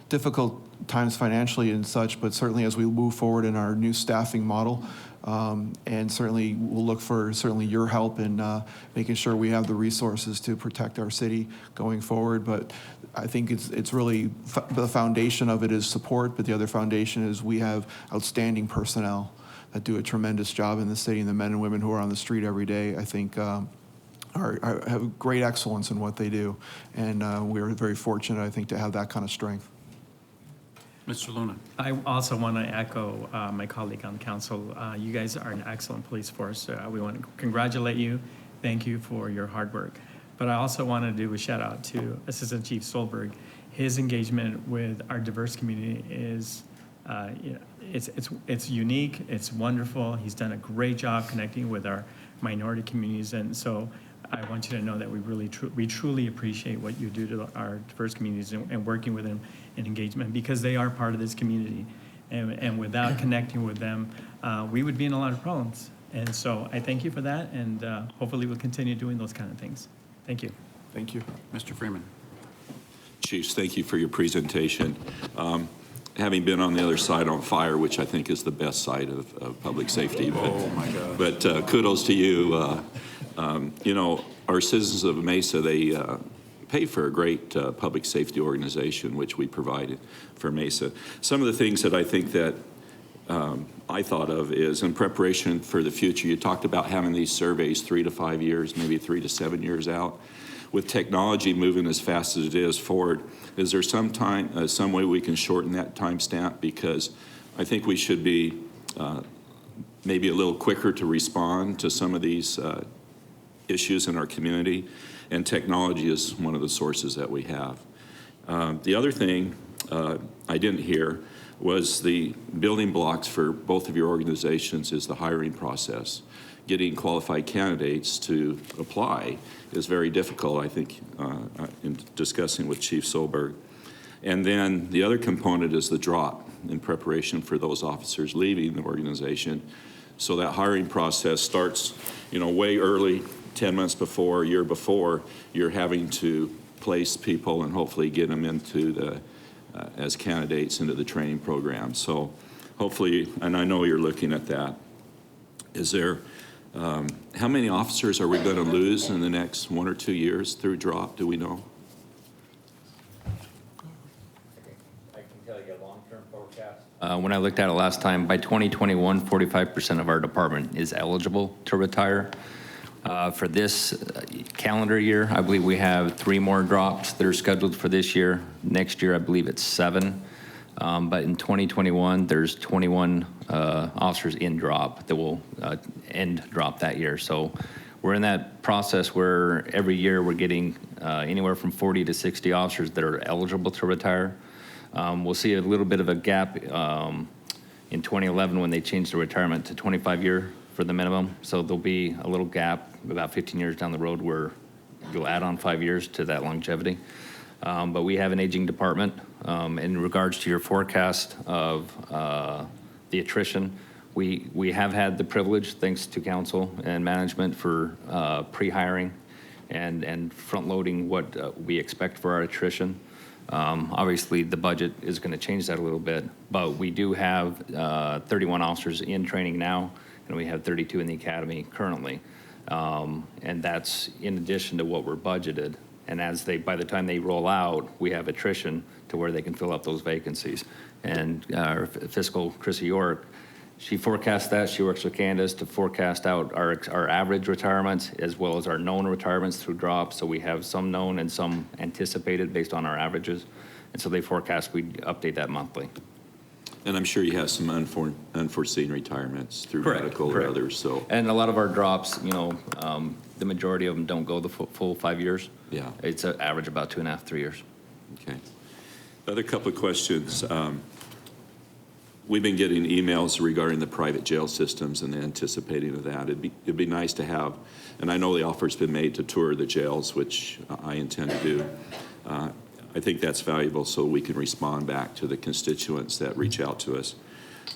C: difficult times financially and such, but certainly as we move forward in our new staffing model, and certainly we'll look for your help in making sure we have the resources to protect our city going forward. But I think it's really the foundation of it is support, but the other foundation is we have outstanding personnel that do a tremendous job in the city, and the men and women who are on the street every day, I think, have great excellence in what they do, and we're very fortunate, I think, to have that kind of strength.
A: Mr. Luna.
H: I also want to echo my colleague on council. You guys are an excellent police force. We want to congratulate you. Thank you for your hard work. But I also want to do a shout out to Assistant Chief Solberg. His engagement with our diverse community is, it's unique. It's wonderful. He's done a great job connecting with our minority communities, and so I want you to know that we truly appreciate what you do to our diverse communities and working with them in engagement, because they are part of this community. And without connecting with them, we would be in a lot of problems. And so I thank you for that, and hopefully we'll continue doing those kind of things. Thank you.
C: Thank you.
A: Mr. Freeman.
L: Chiefs, thank you for your presentation. Having been on the other side on fire, which I think is the best side of public safety, but kudos to you. You know, our citizens of Mesa, they pay for a great public safety organization, which we provided for Mesa. Some of the things that I think that I thought of is in preparation for the future, you talked about having these surveys 3 to 5 years, maybe 3 to 7 years out. With technology moving as fast as it is forward, is there some way we can shorten that time stamp? Because I think we should be maybe a little quicker to respond to some of these issues in our community, and technology is one of the sources that we have. The other thing I didn't hear was the building blocks for both of your organizations is the hiring process. Getting qualified candidates to apply is very difficult, I think, in discussing with Chief Solberg. And then the other component is the drop in preparation for those officers leaving the organization. So that hiring process starts, you know, way early, 10 months before, a year before, you're having to place people and hopefully get them into the, as candidates into the training program. So hopefully, and I know you're looking at that, is there, how many officers are we going to lose in the next 1 or 2 years through drop? Do we know?
I: I can tell you a long-term forecast. When I looked at it last time, by 2021, 45% of our department is eligible to retire. For this calendar year, I believe we have 3 more drops that are scheduled for this year. Next year, I believe it's 7. But in 2021, there's 21 officers in drop that will end drop that year. So we're in that process where every year we're getting anywhere from 40 to 60 officers that are eligible to retire. We'll see a little bit of a gap in 2011 when they changed the retirement to 25-year for the minimum. So there'll be a little gap about 15 years down the road where you'll add on 5 years to that longevity. But we have an aging department. In regards to your forecast of the attrition, we have had the privilege, thanks to council and management, for pre-hiring and front-loading what we expect for our attrition. Obviously, the budget is going to change that a little bit, but we do have 31 officers in training now, and we have 32 in the academy currently. And that's in addition to what we're budgeted. And by the time they roll out, we have attrition to where they can fill up those vacancies. And our fiscal, Chrissy York, she forecasts that. She works with Candace to forecast out our average retirements as well as our known retirements through drops. So we have some known and some anticipated based on our averages. And so they forecast we update that monthly.
L: And I'm sure you have some unforeseen retirements through medical or others. So.
I: And a lot of our drops, you know, the majority of them don't go the full 5 years.
L: Yeah.
I: It's an average about 2.5, 3 years.
L: Okay. Other couple of questions. we've been getting emails regarding the private jail systems and the anticipating of that. It'd be nice to have, and I know the offer's been made to tour the jails, which I intend to do. I think that's valuable so we can respond back to the constituents that reach out to us.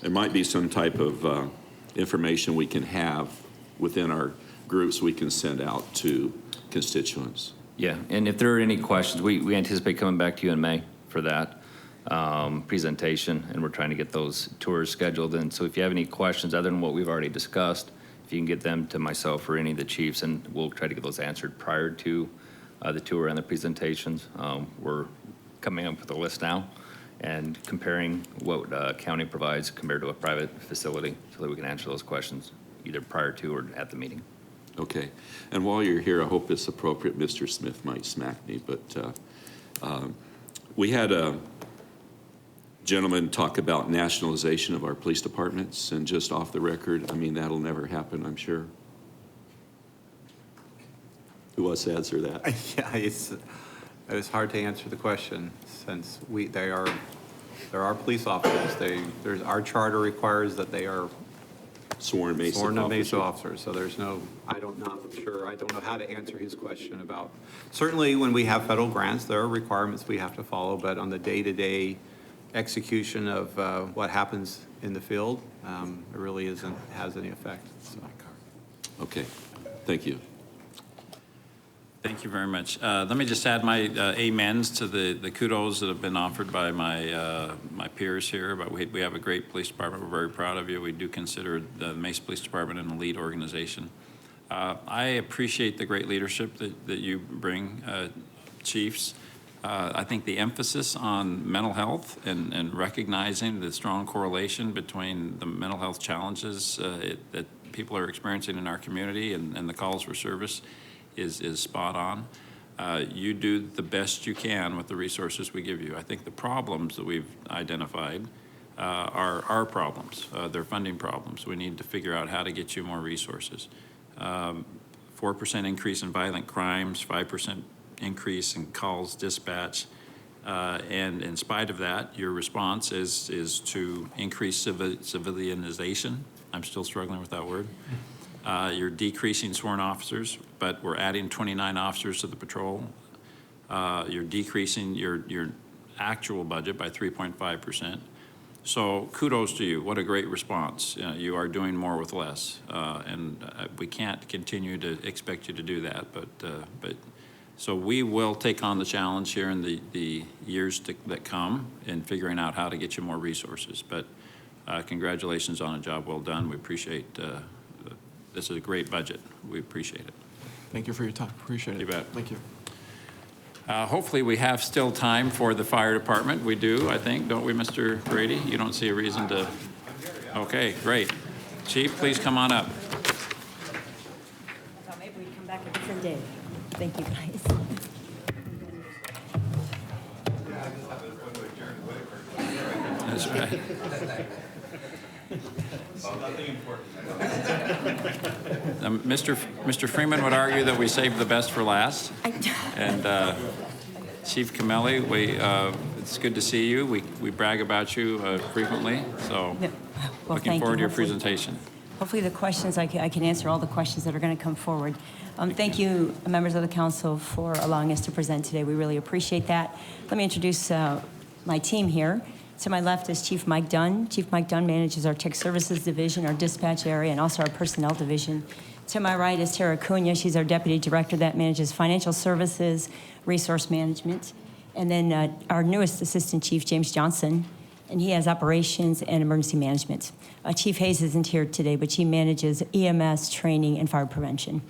L: There might be some type of information we can have within our groups we can send out to constituents.
I: Yeah, and if there are any questions, we anticipate coming back to you in May for that presentation, and we're trying to get those tours scheduled. And so if you have any questions other than what we've already discussed, if you can get them to myself or any of the chiefs, and we'll try to get those answered prior to the tour and the presentations. We're coming up with a list now and comparing what county provides compared to a private facility so that we can answer those questions either prior to or at the meeting.
L: Okay. And while you're here, I hope it's appropriate, Mr. Smith might smack me, but we had a gentleman talk about nationalization of our police departments, and just off the record, I mean, that'll never happen, I'm sure. Who wants to answer that?
J: Yeah, it's hard to answer the question since there are police officers. Our charter requires that they are
L: Sworn Mesa
J: officers. So there's no, I don't know how to answer his question about, certainly when we have federal grants, there are requirements we have to follow, but on the day-to-day execution of what happens in the field, it really has any effect. So.
L: Okay, thank you.
A: Thank you very much. Let me just add my amens to the kudos that have been offered by my peers here. But we have a great police department. We're very proud of you. We do consider the Mesa Police Department an elite organization. I appreciate the great leadership that you bring, chiefs. I think the emphasis on mental health and recognizing the strong correlation between the mental health challenges that people are experiencing in our community and the calls for service is spot on. You do the best you can with the resources we give you. I think the problems that we've identified are our problems. They're funding problems. We need to figure out how to get you more resources. 4% increase in violent crimes, 5% increase in calls dispatch, and in spite of that, your response is to increase civilianization. I'm still struggling with that word. You're decreasing sworn officers, but we're adding 29 officers to the patrol. You're decreasing your actual budget by 3.5%. So kudos to you. What a great response. You are doing more with less, and we can't continue to expect you to do that. But so we will take on the challenge here in the years that come in figuring out how to get you more resources. But congratulations on a job well done. We appreciate. This is a great budget. We appreciate it.
C: Thank you for your time. Appreciate it.
A: You bet.
C: Thank you.
A: Hopefully we have still time for the fire department. We do, I think, don't we, Mr. Brady? You don't see a reason to. Okay, great. Chief, please come on up.
M: I thought maybe we'd come back a different day. Thank you, guys.
A: That's right. Mr. Freeman would argue that we saved the best for last. And Chief Camelli, it's good to see you. We brag about you frequently, so looking forward to your presentation.
M: Hopefully the questions, I can answer all the questions that are going to come forward. Thank you, members of the council, for allowing us to present today. We really appreciate that. Let me introduce my team here. To my left is Chief Mike Dunn. Chief Mike Dunn manages our Tech Services Division, our dispatch area, and also our Personnel Division. To my right is Tara Cunha. She's our Deputy Director that manages Financial Services, Resource Management. And then our newest Assistant Chief, James Johnson, and he has Operations and Emergency Management. Chief Hayes isn't here today, but she manages EMS, training, and fire prevention.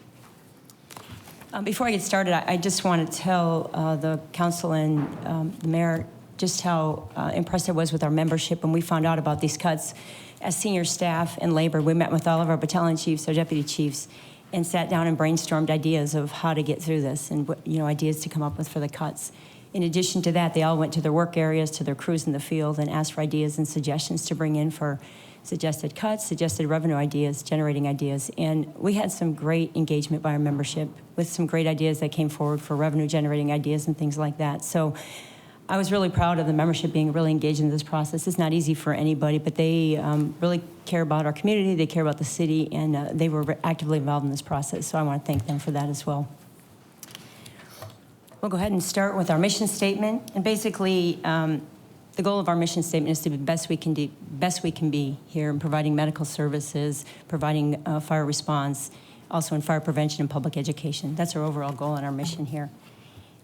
M: Before I get started, I just want to tell the council and the mayor just how impressed I was with our membership when we found out about these cuts. As senior staff and labor, we met with all of our battalion chiefs, our deputy chiefs, and sat down and brainstormed ideas of how to get through this and ideas to come up with for the cuts. In addition to that, they all went to their work areas, to their crews in the field, and asked for ideas and suggestions to bring in for suggested cuts, suggested revenue ideas, generating ideas. And we had some great engagement by our membership with some great ideas that came forward for revenue generating ideas and things like that. So I was really proud of the membership being really engaged in this process. It's not easy for anybody, but they really care about our community, they care about the city, and they were actively involved in this process, so I want to thank them for that as well. We'll go ahead and start with our mission statement, and basically, the goal of our mission statement is to be best we can be here in providing medical services, providing fire response, also in fire prevention and public education. That's our overall goal and our mission here.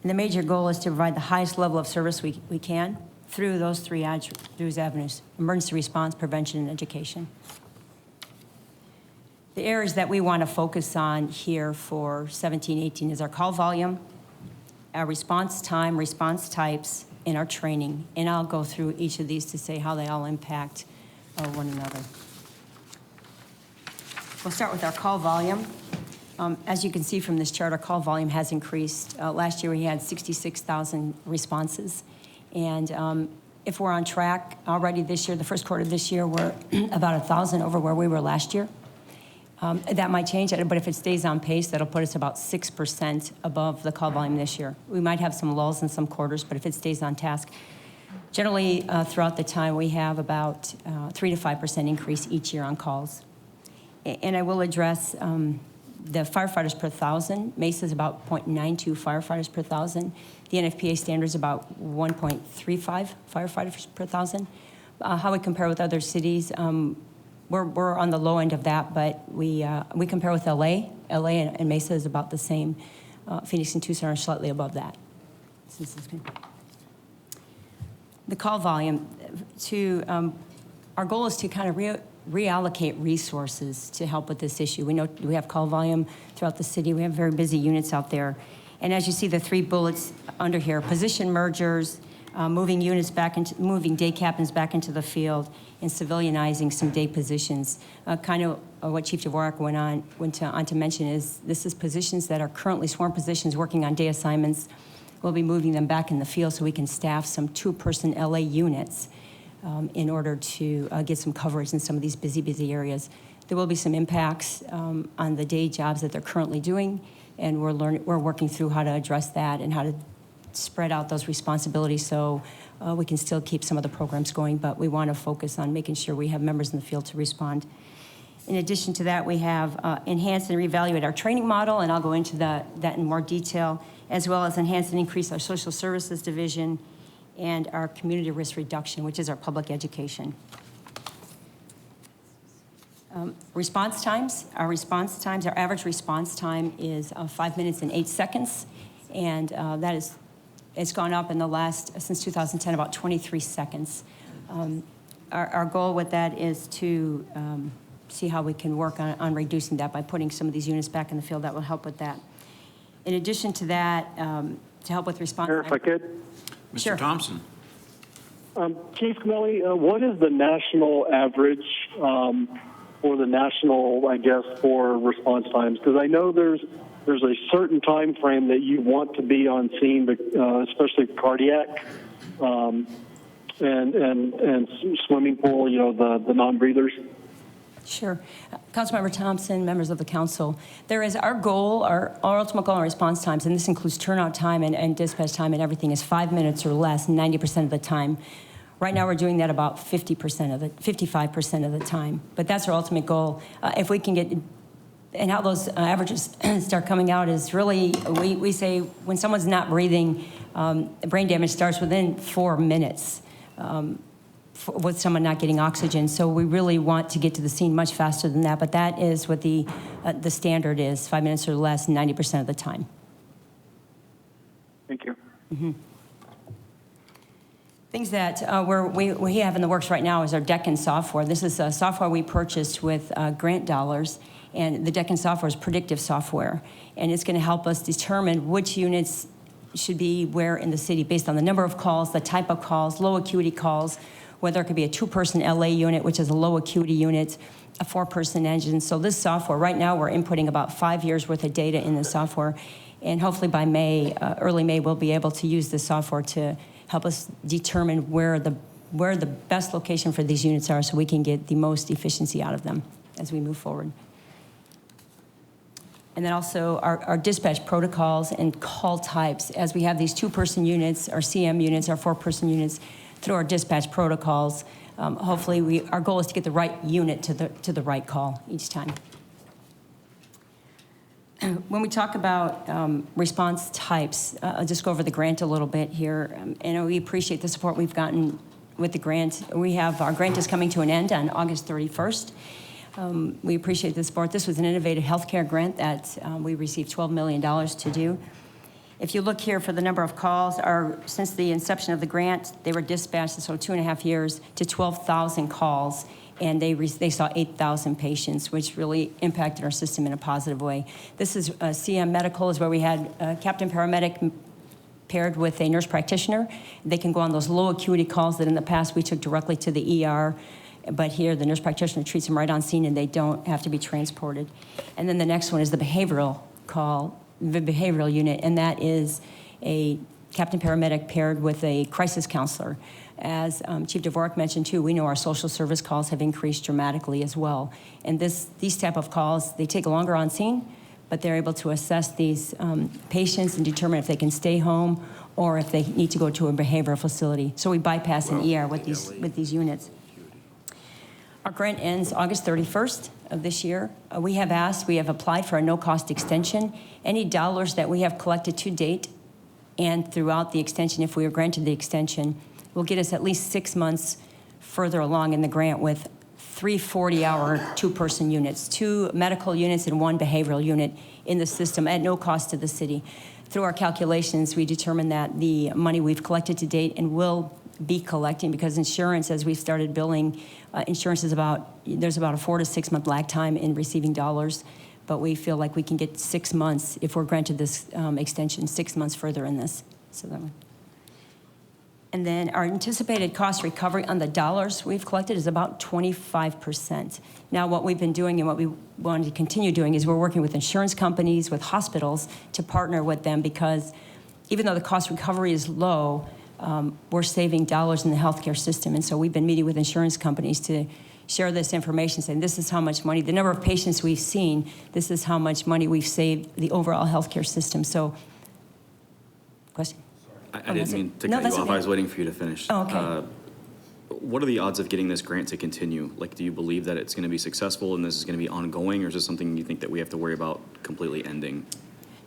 M: And the major goal is to provide the highest level of service we can through those three avenues: emergency response, prevention, and education. The areas that we want to focus on here for 17-18 is our call volume, our response time, response types, and our training. And I'll go through each of these to say how they all impact one another. We'll start with our call volume. As you can see from this chart, our call volume has increased. Last year, we had 66,000 responses. And if we're on track already this year, the first quarter of this year, we're about 1,000 over where we were last year. That might change, but if it stays on pace, that'll put us about 6% above the call volume this year. We might have some lulls in some quarters, but if it stays on task, generally throughout the time, we have about 3 to 5% increase each year on calls. And I will address the firefighters per 1,000. Mesa is about 0.92 firefighters per 1,000. The NFPA standard is about 1.35 firefighters per 1,000. How we compare with other cities, we're on the low end of that, but we compare with LA. LA and Mesa is about the same. Phoenix and Tucson are slightly above that. The call volume, our goal is to kind of reallocate resources to help with this issue. We know we have call volume throughout the city. We have very busy units out there. And as you see the 3 bullets under here, position mergers, moving day captains back into the field, and civilianizing some day positions. Kind of what Chief Dvorak went on to mention is this is positions that are currently sworn positions working on day assignments. We'll be moving them back in the field so we can staff some 2-person LA units in order to get some coverage in some of these busy areas. There will be some impacts on the day jobs that they're currently doing, and we're working through how to address that and how to spread out those responsibilities so we can still keep some of the programs going, but we want to focus on making sure we have members in the field to respond. In addition to that, we have enhanced and reevaluated our training model, and I'll go into that in more detail, as well as enhance and increase our social services division and our community risk reduction, which is our public education. Response times. Our average response time is 5 minutes and 8 seconds, and it's gone up since 2010, about 23 seconds. Our goal with that is to see how we can work on reducing that by putting some of these units back in the field. That will help with that. In addition to that, to help with response time.
B: If I could.
A: Mr.
M: Sure.
A: Thompson.
B: Chief Camilli, what is the national average or the national, I guess, for response times? Because I know there's a certain time frame that you want to be on scene, especially cardiac and swimming pool, the non-breathers.
M: Sure. Councilmember Thompson, members of the council, there is our goal, our ultimate goal on response times, and this includes turnout time and dispatch time and everything, is 5 minutes or less 90% of the time. Right now, we're doing that about 55% of the time, but that's our ultimate goal. If we can get, and how those averages start coming out is really, we say when someone's not breathing, brain damage starts within 4 minutes. With someone not getting oxygen. So we really want to get to the scene much faster than that, but that is what the standard is, 5 minutes or less, 90% of the time.
B: Thank you.
M: Mm-hmm. Things that we have in the works right now is our Deccan software. This is a software we purchased with grant dollars, and the Deccan software is predictive software, and it's going to help us determine which units should be where in the city based on the number of calls, the type of calls, low acuity calls, whether it could be a 2-person LA unit, which is a low acuity unit, a 4-person engine. So this software, right now we're inputting about 5 years worth of data in the software, and hopefully by May, early May, we'll be able to use this software to help us determine where the best location for these units are so we can get the most efficiency out of them as we move forward. And then also our dispatch protocols and call types, as we have these 2-person units, our CM units, our 4-person units, through our dispatch protocols. Hopefully, our goal is to get the right unit to the right call each time. When we talk about response types, I'll just go over the grant a little bit here. And we appreciate the support we've gotten with the grant. Our grant is coming to an end on August 31st. We appreciate the support. This was an innovative healthcare grant that we received $12 million to do. If you look here for the number of calls, since the inception of the grant, they were dispatched, so 2.5 years, to 12,000 calls, and they saw 8,000 patients, which really impacted our system in a positive way. This is CM Medical, is where we had a captain paramedic paired with a nurse practitioner. They can go on those low acuity calls that in the past we took directly to the ER. But here, the nurse practitioner treats them right on scene, and they don't have to be transported. And then the next one is the behavioral call, the behavioral unit, and that is a captain paramedic paired with a crisis counselor. As Chief Dvorak mentioned too, we know our social service calls have increased dramatically as well. And these type of calls, they take longer on scene, but they're able to assess these patients and determine if they can stay home or if they need to go to a behavioral facility. So we bypass an ER with these units. Our grant ends August 31st of this year. We have applied for a no-cost extension. Any dollars that we have collected to date and throughout the extension, if we are granted the extension, will get us at least 6 months further along in the grant with 3 40-hour 2-person units, 2 medical units and 1 behavioral unit in the system at no cost to the city. Through our calculations, we determined that the money we've collected to date and will be collecting, because insurance, as we've started billing, insurance is there's about a 4 to 6 month lag time in receiving dollars, but we feel like we can get 6 months if we're granted this extension, 6 months further in this. And then our anticipated cost recovery on the dollars we've collected is about 25%. Now, what we've been doing and what we want to continue doing is we're working with insurance companies, with hospitals, to partner with them, because even though the cost recovery is low, we're saving dollars in the healthcare system. And so we've been meeting with insurance companies to share this information, saying this is how much money, the number of patients we've seen, this is how much money we've saved the overall healthcare system. So, question?
F: I didn't mean to cut you off. I was waiting for you to finish.
M: Oh, okay.
F: What are the odds of getting this grant to continue? Like, do you believe that it's going to be successful and this is going to be ongoing, or is this something you think that we have to worry about completely ending?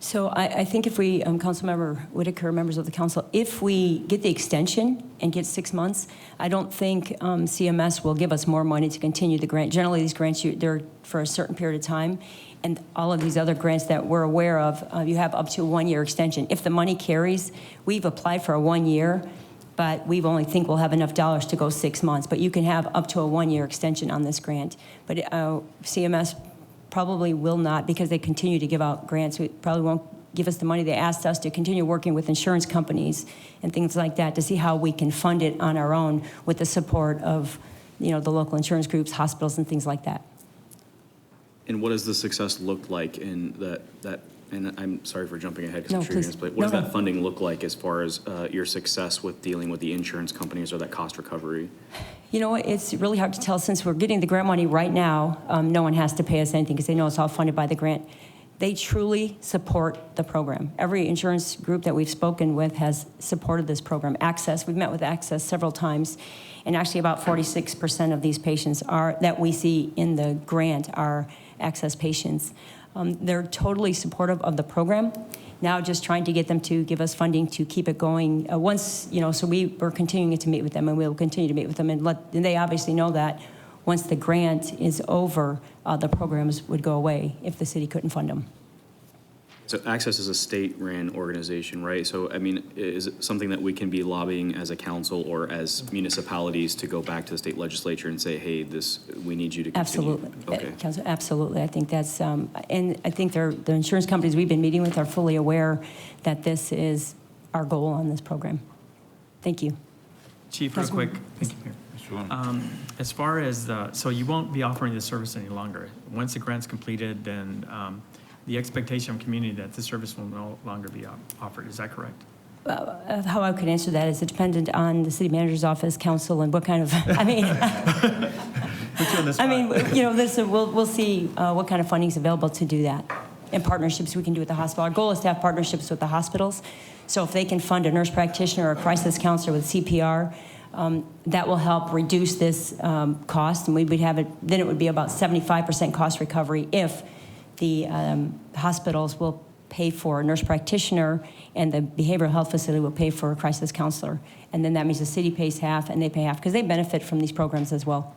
M: So I think if we, Councilmember Whitaker, members of the council, if we get the extension and get 6 months, I don't think CMS will give us more money to continue the grant. Generally, these grants, they're for a certain period of time. And all of these other grants that we're aware of, you have up to a 1-year extension. If the money carries, we've applied for a 1 year, but we only think we'll have enough dollars to go 6 months. But you can have up to a 1-year extension on this grant. But CMS probably will not, because they continue to give out grants. We probably won't give us the money. They asked us to continue working with insurance companies and things like that to see how we can fund it on our own with the support of, the local insurance groups, hospitals, and things like that.
F: And what does the success look like in that? And I'm sorry for jumping ahead because
M: No,
F: I'm sure you're
M: please.
F: going to split. What does
M: No.
F: that funding look like as far as your success with dealing with the insurance companies or that cost recovery?
M: You know what, it's really hard to tell. Since we're getting the grant money right now, no one has to pay us anything because they know it's all funded by the grant. They truly support the program. Every insurance group that we've spoken with has supported this program. Access, we've met with Access several times, and actually about 46% of these patients that we see in the grant are Access patients. They're totally supportive of the program. Now just trying to get them to give us funding to keep it going. So we're continuing to meet with them, and we'll continue to meet with them, and they obviously know that once the grant is over, the programs would go away if the city couldn't fund them.
F: So Access is a state-ran organization, right? So, I mean, is it something that we can be lobbying as a council or as municipalities to go back to the state legislature and say, hey, we need you to continue?
M: Absolutely.
F: Okay.
M: Council, absolutely. I think that's, and I think the insurance companies we've been meeting with are fully aware that this is our goal on this program. Thank you.
H: Chief, real quick. Thank you, Mayor. As far as, so you won't be offering this service any longer. Once the grant's completed, then the expectation of community that this service will no longer be offered. Is that correct?
M: How I could answer that is it dependent on the city manager's office, council, and what kind of,
H: Put you on the spot.
M: we'll see what kind of funding is available to do that. and partnerships we can do with the hospital. Our goal is to have partnerships with the hospitals. So if they can fund a nurse practitioner or a crisis counselor with CPR, that will help reduce this cost, and we would have it, then it would be about 75% cost recovery if the hospitals will pay for a nurse practitioner and the behavioral health facility will pay for a crisis counselor. And then that means the city pays half and they pay half because they benefit from these programs as well.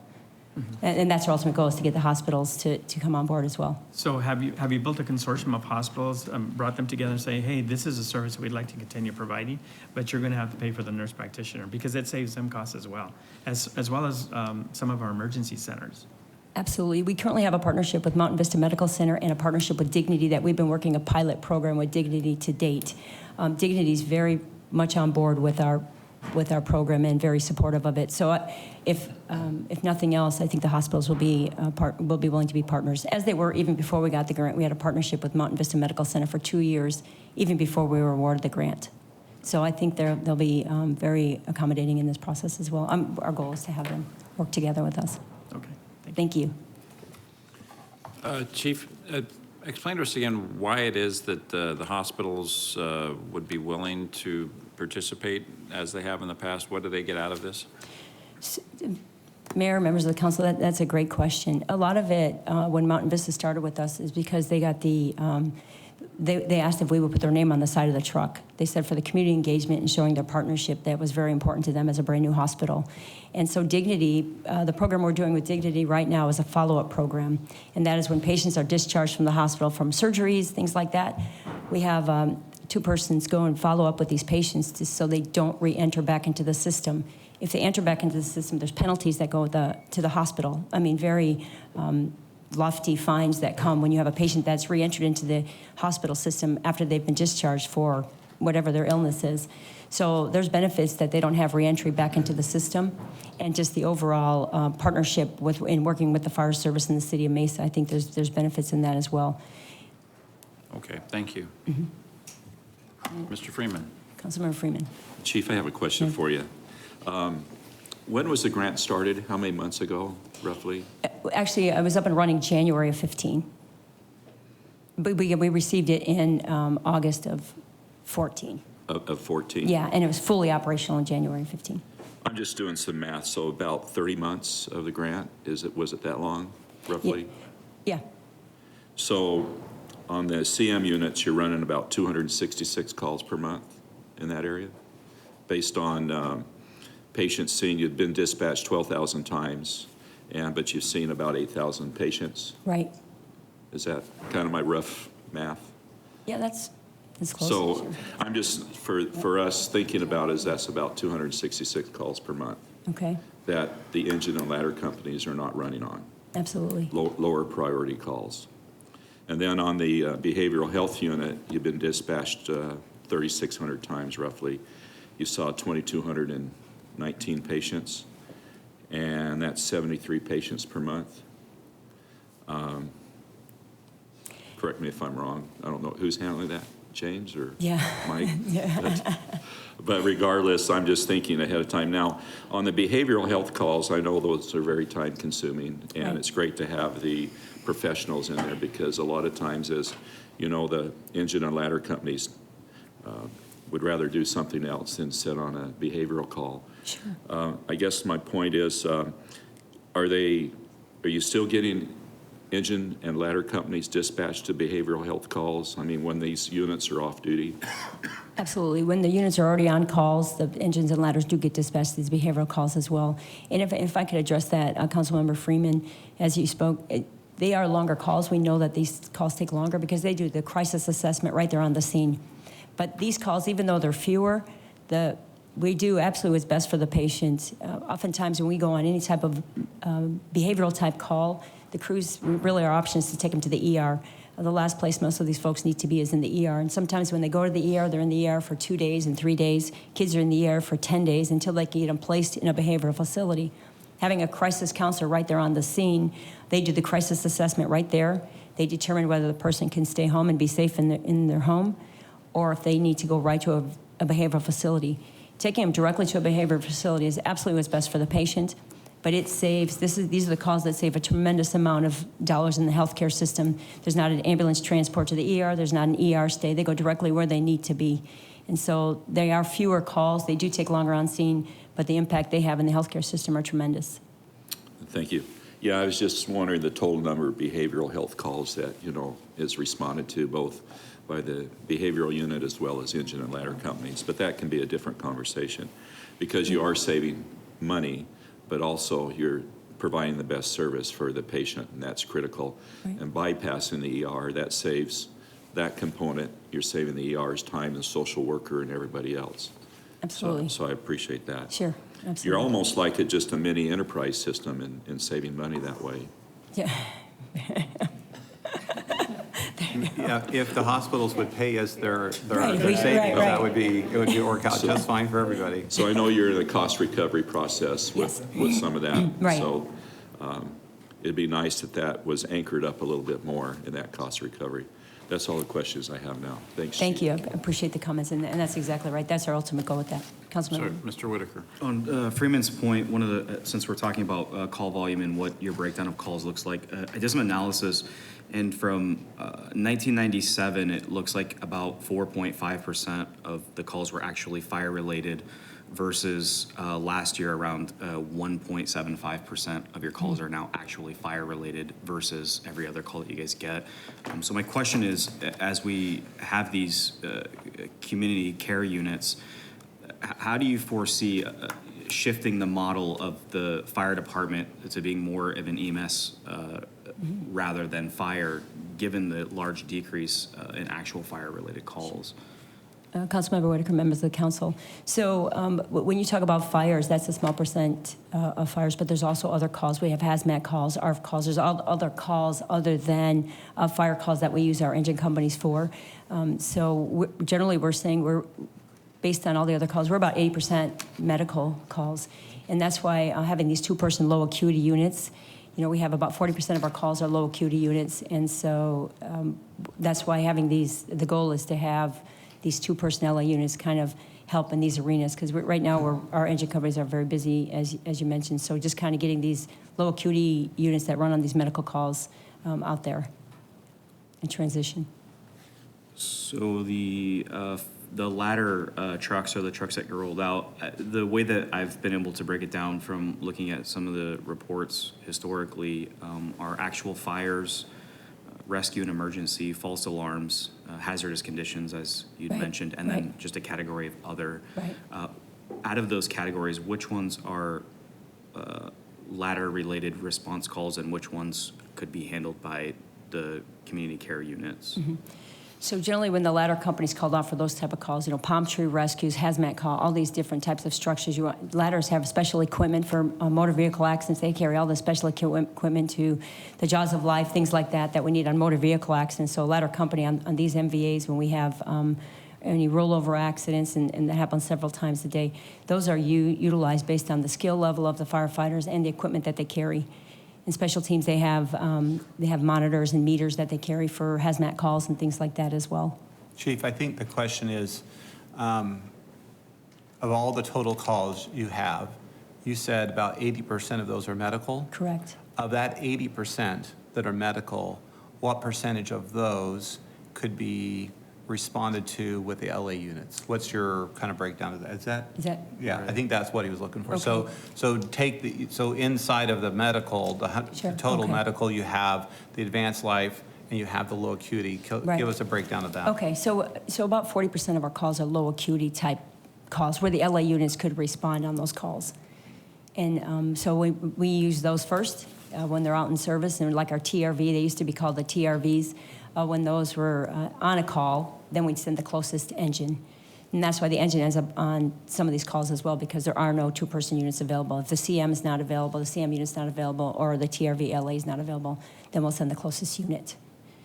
M: And that's our ultimate goal, is to get the hospitals to come on board as well.
H: So have you built a consortium of hospitals, brought them together and say, hey, this is a service we'd like to continue providing, but you're going to have to pay for the nurse practitioner because it saves them costs as well as some of our emergency centers?
M: Absolutely. We currently have a partnership with Mountain Vista Medical Center and a partnership with Dignity that we've been working a pilot program with Dignity to date. Dignity is very much on board with our program and very supportive of it. So if nothing else, I think the hospitals will be willing to be partners, as they were even before we got the grant. We had a partnership with Mountain Vista Medical Center for 2 years, even before we were awarded the grant. So I think they'll be very accommodating in this process as well. Our goal is to have them work together with us.
H: Okay.
M: Thank you.
A: Chief, explain to us again why it is that the hospitals would be willing to participate as they have in the past. What do they get out of this?
M: Mayor, members of the council, that's a great question. A lot of it, when Mountain Vista started with us, is because they got they asked if we would put their name on the side of the truck. They said for the community engagement and showing their partnership, that was very important to them as a brand new hospital. And so Dignity, the program we're doing with Dignity right now is a follow-up program. And that is when patients are discharged from the hospital from surgeries, things like that. We have 2 persons go and follow up with these patients so they don't re-enter back into the system. If they enter back into the system, there's penalties that go to the hospital. I mean, very lofty fines that come when you have a patient that's re-entered into the hospital system after they've been discharged for whatever their illness is. So there's benefits that they don't have re-entry back into the system, and just the overall partnership in working with the fire service in the city of Mesa. I think there's benefits in that as well.
A: Okay, thank you. Mr. Freeman.
M: Councilmember Freeman.
L: Chief, I have a question for you. When was the grant started? How many months ago, roughly?
M: Actually, I was up and running January of 15. But we received it in August of 14.
L: Of 14?
M: Yeah, and it was fully operational in January of 15.
L: I'm just doing some math, so about 30 months of the grant, was it that long, roughly?
M: Yeah.
L: So on the CM units, you're running about 266 calls per month in that area? Based on patients seen, you've been dispatched 12,000 times, but you've seen about 8,000 patients?
M: Right.
L: Is that kind of my rough math?
M: Yeah, that's close.
L: So I'm just, for us, thinking about is that's about 266 calls per month.
M: Okay.
L: That the engine and ladder companies are not running on.
M: Absolutely.
L: Lower priority calls. And then on the behavioral health unit, you've been dispatched 3,600 times roughly. You saw 2,219 patients, and that's 73 patients per month. Correct me if I'm wrong. I don't know. Who's handling that? James or Mike?
M: Yeah.
L: But regardless, I'm just thinking ahead of time. Now, on the behavioral health calls, I know those are very time consuming, and
M: Right.
L: It's great to have the professionals in there because a lot of times, as you know, the engine and ladder companies would rather do something else than sit on a behavioral call.
M: Sure.
L: I guess my point is, are you still getting engine and ladder companies dispatched to behavioral health calls? I mean, when these units are off duty?
M: Absolutely. When the units are already on calls, the engines and ladders do get dispatched to these behavioral calls as well. And if I could address that, Councilmember Freeman, as you spoke, they are longer calls. We know that these calls take longer because they do the crisis assessment right there on the scene. But these calls, even though they're fewer, we do absolutely what's best for the patient. Oftentimes when we go on any type of behavioral type call, the crews, really our option is to take them to the ER. The last place most of these folks need to be is in the ER. And sometimes when they go to the ER, they're in the ER for 2 days and 3 days. Kids are in the ER for 10 days until they can get them placed in a behavioral facility. Having a crisis counselor right there on the scene, they do the crisis assessment right there. They determine whether the person can stay home and be safe in their home, or if they need to go right to a behavioral facility. Taking them directly to a behavioral facility is absolutely what's best for the patient. but it saves, these are the calls that save a tremendous amount of dollars in the healthcare system. There's not an ambulance transport to the ER, there's not an ER stay, they go directly where they need to be. And so they are fewer calls, they do take longer on scene, but the impact they have in the healthcare system are tremendous.
L: Thank you. Yeah, I was just wondering the total number of behavioral health calls that, is responded to both by the behavioral unit as well as engine and ladder companies. But that can be a different conversation because you are saving money, but also you're providing the best service for the patient, and that's critical.
M: Right.
L: And bypassing the ER, that saves that component. You're saving the ER's time, the social worker, and everybody else.
M: Absolutely.
L: So I appreciate that.
M: Sure, absolutely.
L: You're almost like just a mini enterprise system in saving money that way.
M: Yeah.
J: Yeah, if the hospitals would pay us their
M: Right,
J: savings,
M: right.
J: that would work out just fine for everybody.
L: So I know you're in a cost recovery process with some of that.
M: Right.
L: So it'd be nice if that was anchored up a little bit more in that cost recovery. That's all the questions I have now. Thanks.
M: Thank
L: Chief.
M: you, I appreciate the comments, and that's exactly right. That's our ultimate goal with that.
A: Sorry,
M: Councilmember?
A: Mr. Whitaker.
F: On Freeman's point, one of the, since we're talking about call volume and what your breakdown of calls looks like, I did some analysis, and from 1997, it looks like about 4.5% of the calls were actually fire-related versus last year around 1.75% of your calls are now actually fire-related versus every other call that you guys get. So my question is, as we have these community care units, how do you foresee shifting the model of the fire department to being more of an EMS rather than fire, given the large decrease in actual fire-related calls?
M: Councilmember Whitaker, members of the council. So when you talk about fires, that's a small percent of fires, but there's also other calls. We have hazmat calls, ARF calls. There's other calls other than fire calls that we use our engine companies for. Generally, we're saying based on all the other calls, we're about 80% medical calls. And that's why having these two-person low acuity units, we have about 40% of our calls are low acuity units. And so that's why having the goal is to have these two-person LA units kind of help in these arenas, because right now our engine companies are very busy, as you mentioned. So just kind of getting these low acuity units that run on these medical calls out there in transition.
F: So the ladder trucks are the trucks that get rolled out. The way that I've been able to break it down from looking at some of the reports historically are actual fires, rescue and emergency, false alarms, hazardous conditions, as you'd mentioned, and then just a category of other.
M: Right.
F: Out of those categories, which ones are ladder-related response calls and which ones could be handled by the community care units?
M: Mm-hmm. So generally, when the ladder company's called off for those type of calls, palm tree rescues, hazmat call, all these different types of structures. Ladders have special equipment for motor vehicle accidents. They carry all the special equipment to the jaws of life, things like that we need on motor vehicle accidents. So a ladder company on these MVAs, when we have any rollover accidents, and that happens several times a day, those are utilized based on the skill level of the firefighters and the equipment that they carry. In special teams, they have monitors and meters that they carry for hazmat calls and things like that as well.
J: Chief, I think the question is, of all the total calls you have, you said about 80% of those are medical?
M: Correct.
J: Of that 80% that are medical, what percentage of those could be responded to with the LA units? What's your kind of breakdown of that? Is that? Yeah, I think that's what he was looking for.
M: Okay.
J: So inside of the medical, the total
M: okay.
J: medical, you have the advanced life and you have the low acuity.
M: Right.
J: Give us a breakdown of that.
M: Okay, so about 40% of our calls are low acuity type calls where the LA units could respond on those calls. And so we use those first when they're out in service, and like our TRV, they used to be called the TRVs. When those were on a call, then we'd send the closest engine. And that's why the engine ends up on some of these calls as well, because there are no two-person units available. If the CM is not available, the CM unit's not available, or the TRV LA is not available, then we'll send the closest unit.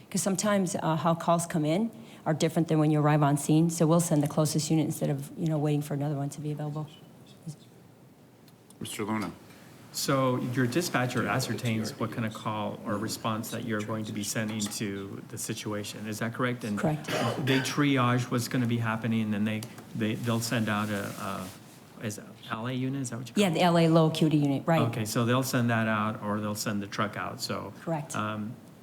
M: Because sometimes how calls come in are different than when you arrive on scene, so we'll send the closest unit instead of waiting for another one to be available.
A: Mr. Luna.
H: So your dispatcher ascertains what kind of call or response that you're going to be sending to the situation. Is that correct? And
M: Correct.
H: they triage what's going to be happening, and they'll send out is it LA unit, is that what you call it?
M: Yeah, the LA low acuity unit, right.
H: Okay, so they'll send that out, or they'll send the truck out, so.
M: Correct.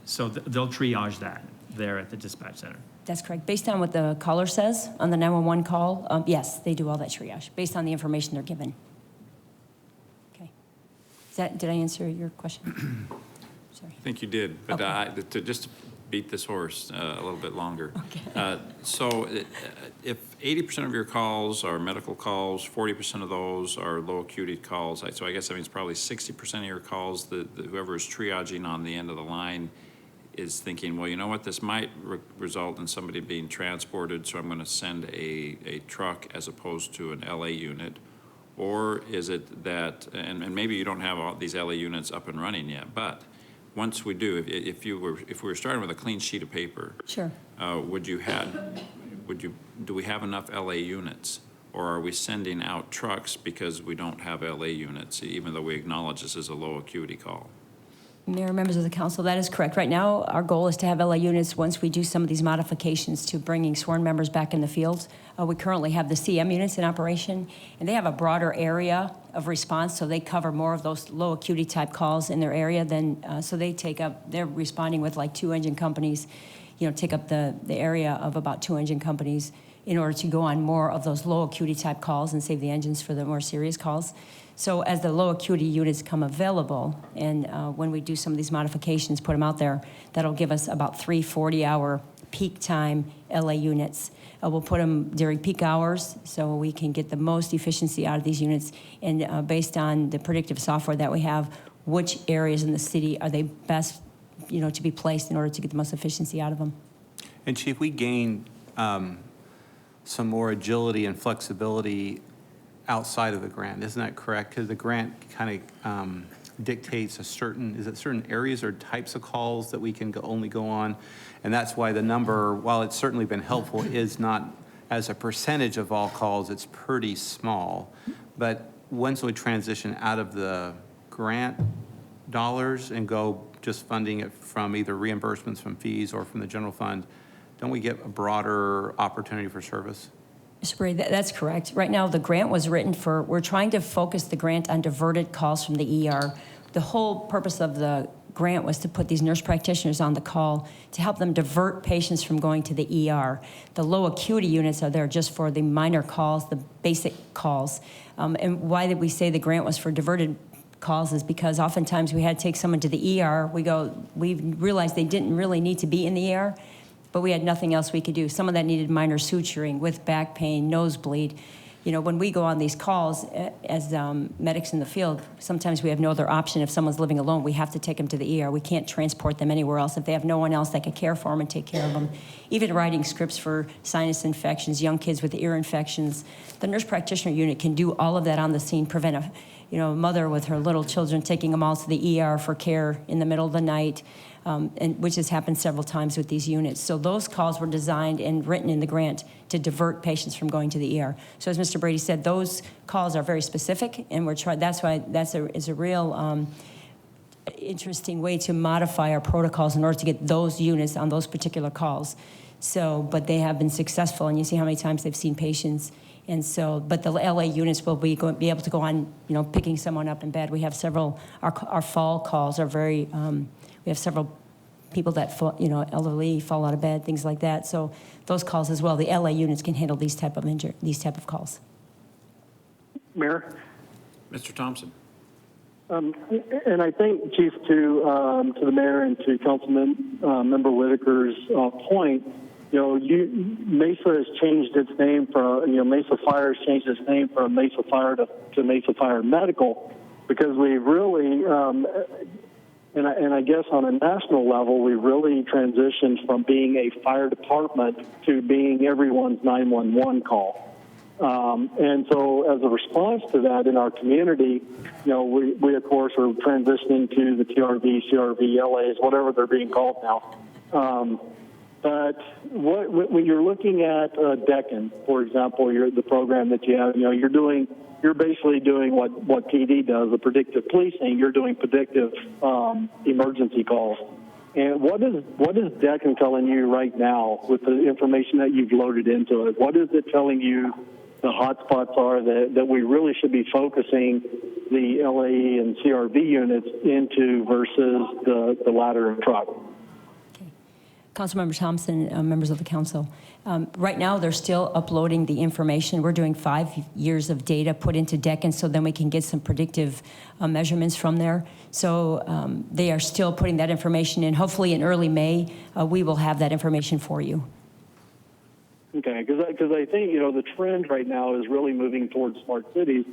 H: So they'll triage that there at the dispatch center.
M: That's correct. Based on what the caller says on the 911 call, yes, they do all that triage, based on the information they're given. Okay. Did I answer your question? Sorry.
A: I think you did, but
M: Okay.
A: just to beat this horse a little bit longer. So if 80% of your calls are medical calls, 40% of those are low acuity calls, so I guess that means probably 60% of your calls, whoever is triaging on the end of the line is thinking, well, you know what, this might result in somebody being transported, so I'm going to send a truck as opposed to an LA unit. Or is it that, and maybe you don't have all these LA units up and running yet, but once we do, if we were starting with a clean sheet of paper,
M: Sure.
A: do we have enough LA units? Or are we sending out trucks because we don't have LA units, even though we acknowledge this is a low acuity call?
M: Mayor, members of the council, that is correct. Right now, our goal is to have LA units once we do some of these modifications to bringing sworn members back in the field. We currently have the CM units in operation, and they have a broader area of response, so they cover more of those low acuity type calls in their area than, so they're responding with like 2 engine companies, take up the area of about 2 engine companies in order to go on more of those low acuity type calls and save the engines for the more serious calls. So as the low acuity units come available, and when we do some of these modifications, put them out there, that'll give us about 3 40-hour peak time LA units. We'll put them during peak hours so we can get the most efficiency out of these units. And based on the predictive software that we have, which areas in the city are they best, to be placed in order to get the most efficiency out of them.
J: And Chief, we gained some more agility and flexibility outside of the grant, isn't that correct? Because the grant kind of dictates certain areas or types of calls that we can only go on, and that's why the number, while it's certainly been helpful, is not as a percentage of all calls. It's pretty small, but once we transition out of the grant dollars and go just funding it from either reimbursements from fees or from the general fund, don't we get a broader opportunity for service?
M: Mr. Brady, that's correct. Right now, the grant was written we're trying to focus the grant on diverted calls from the ER. The whole purpose of the grant was to put these nurse practitioners on the call to help them divert patients from going to the ER. The low acuity units are there just for the minor calls, the basic calls. And why did we say the grant was for diverted calls is because oftentimes we had to take someone to the ER. We realized they didn't really need to be in the ER, but we had nothing else we could do. Some of that needed minor suturing with back pain, nosebleed. When we go on these calls as medics in the field, sometimes we have no other option. If someone's living alone, we have to take them to the ER. We can't transport them anywhere else if they have no one else that can care for them and take care of them. Even writing scripts for sinus infections, young kids with ear infections. The nurse practitioner unit can do all of that on the scene, prevent a mother with her little children, taking them all to the ER for care in the middle of the night. And which has happened several times with these units. So those calls were designed and written in the grant to divert patients from going to the ER. So as Mr. Brady said, those calls are very specific, and we're trying. That's why is a real interesting way to modify our protocols in order to get those units on those particular calls. So, but they have been successful, and you see how many times they've seen patients. And so, but the LA units will be able to go on, picking someone up in bed. We have several. Our fall calls are very. We have several people that elderly fall out of bed, things like that. So those calls as well. The LA units can handle these type of calls.
B: Mayor?
A: Mr. Thompson.
B: And I think, Chief, to the mayor and to Councilman Member Whitaker's point, Mesa has changed its name from, Mesa Fire has changed its name from Mesa Fire to Mesa Fire Medical, because we really, and I guess on a national level, we really transitioned from being a fire department to being everyone's 911 call. And so as a response to that in our community, we of course are transitioning to the TRV, CRV, LAs, whatever they're being called now. But when you're looking at DECN, for example, the program that you have, you're basically doing what PD does, the predictive policing. You're doing predictive emergency calls. And what is DECN telling you right now with the information that you've loaded into it? What is it telling you hotspots are that we really should be focusing the LAE and CRV units into versus the ladder and truck.
M: Councilmember Thompson, members of the council. Right now, they're still uploading the information. We're doing 5 years of data put into DEC, and so then we can get some predictive measurements from there. So they are still putting that information in. Hopefully in early May, we will have that information for you.
B: Okay, because I think, the trend right now is really moving towards smart cities.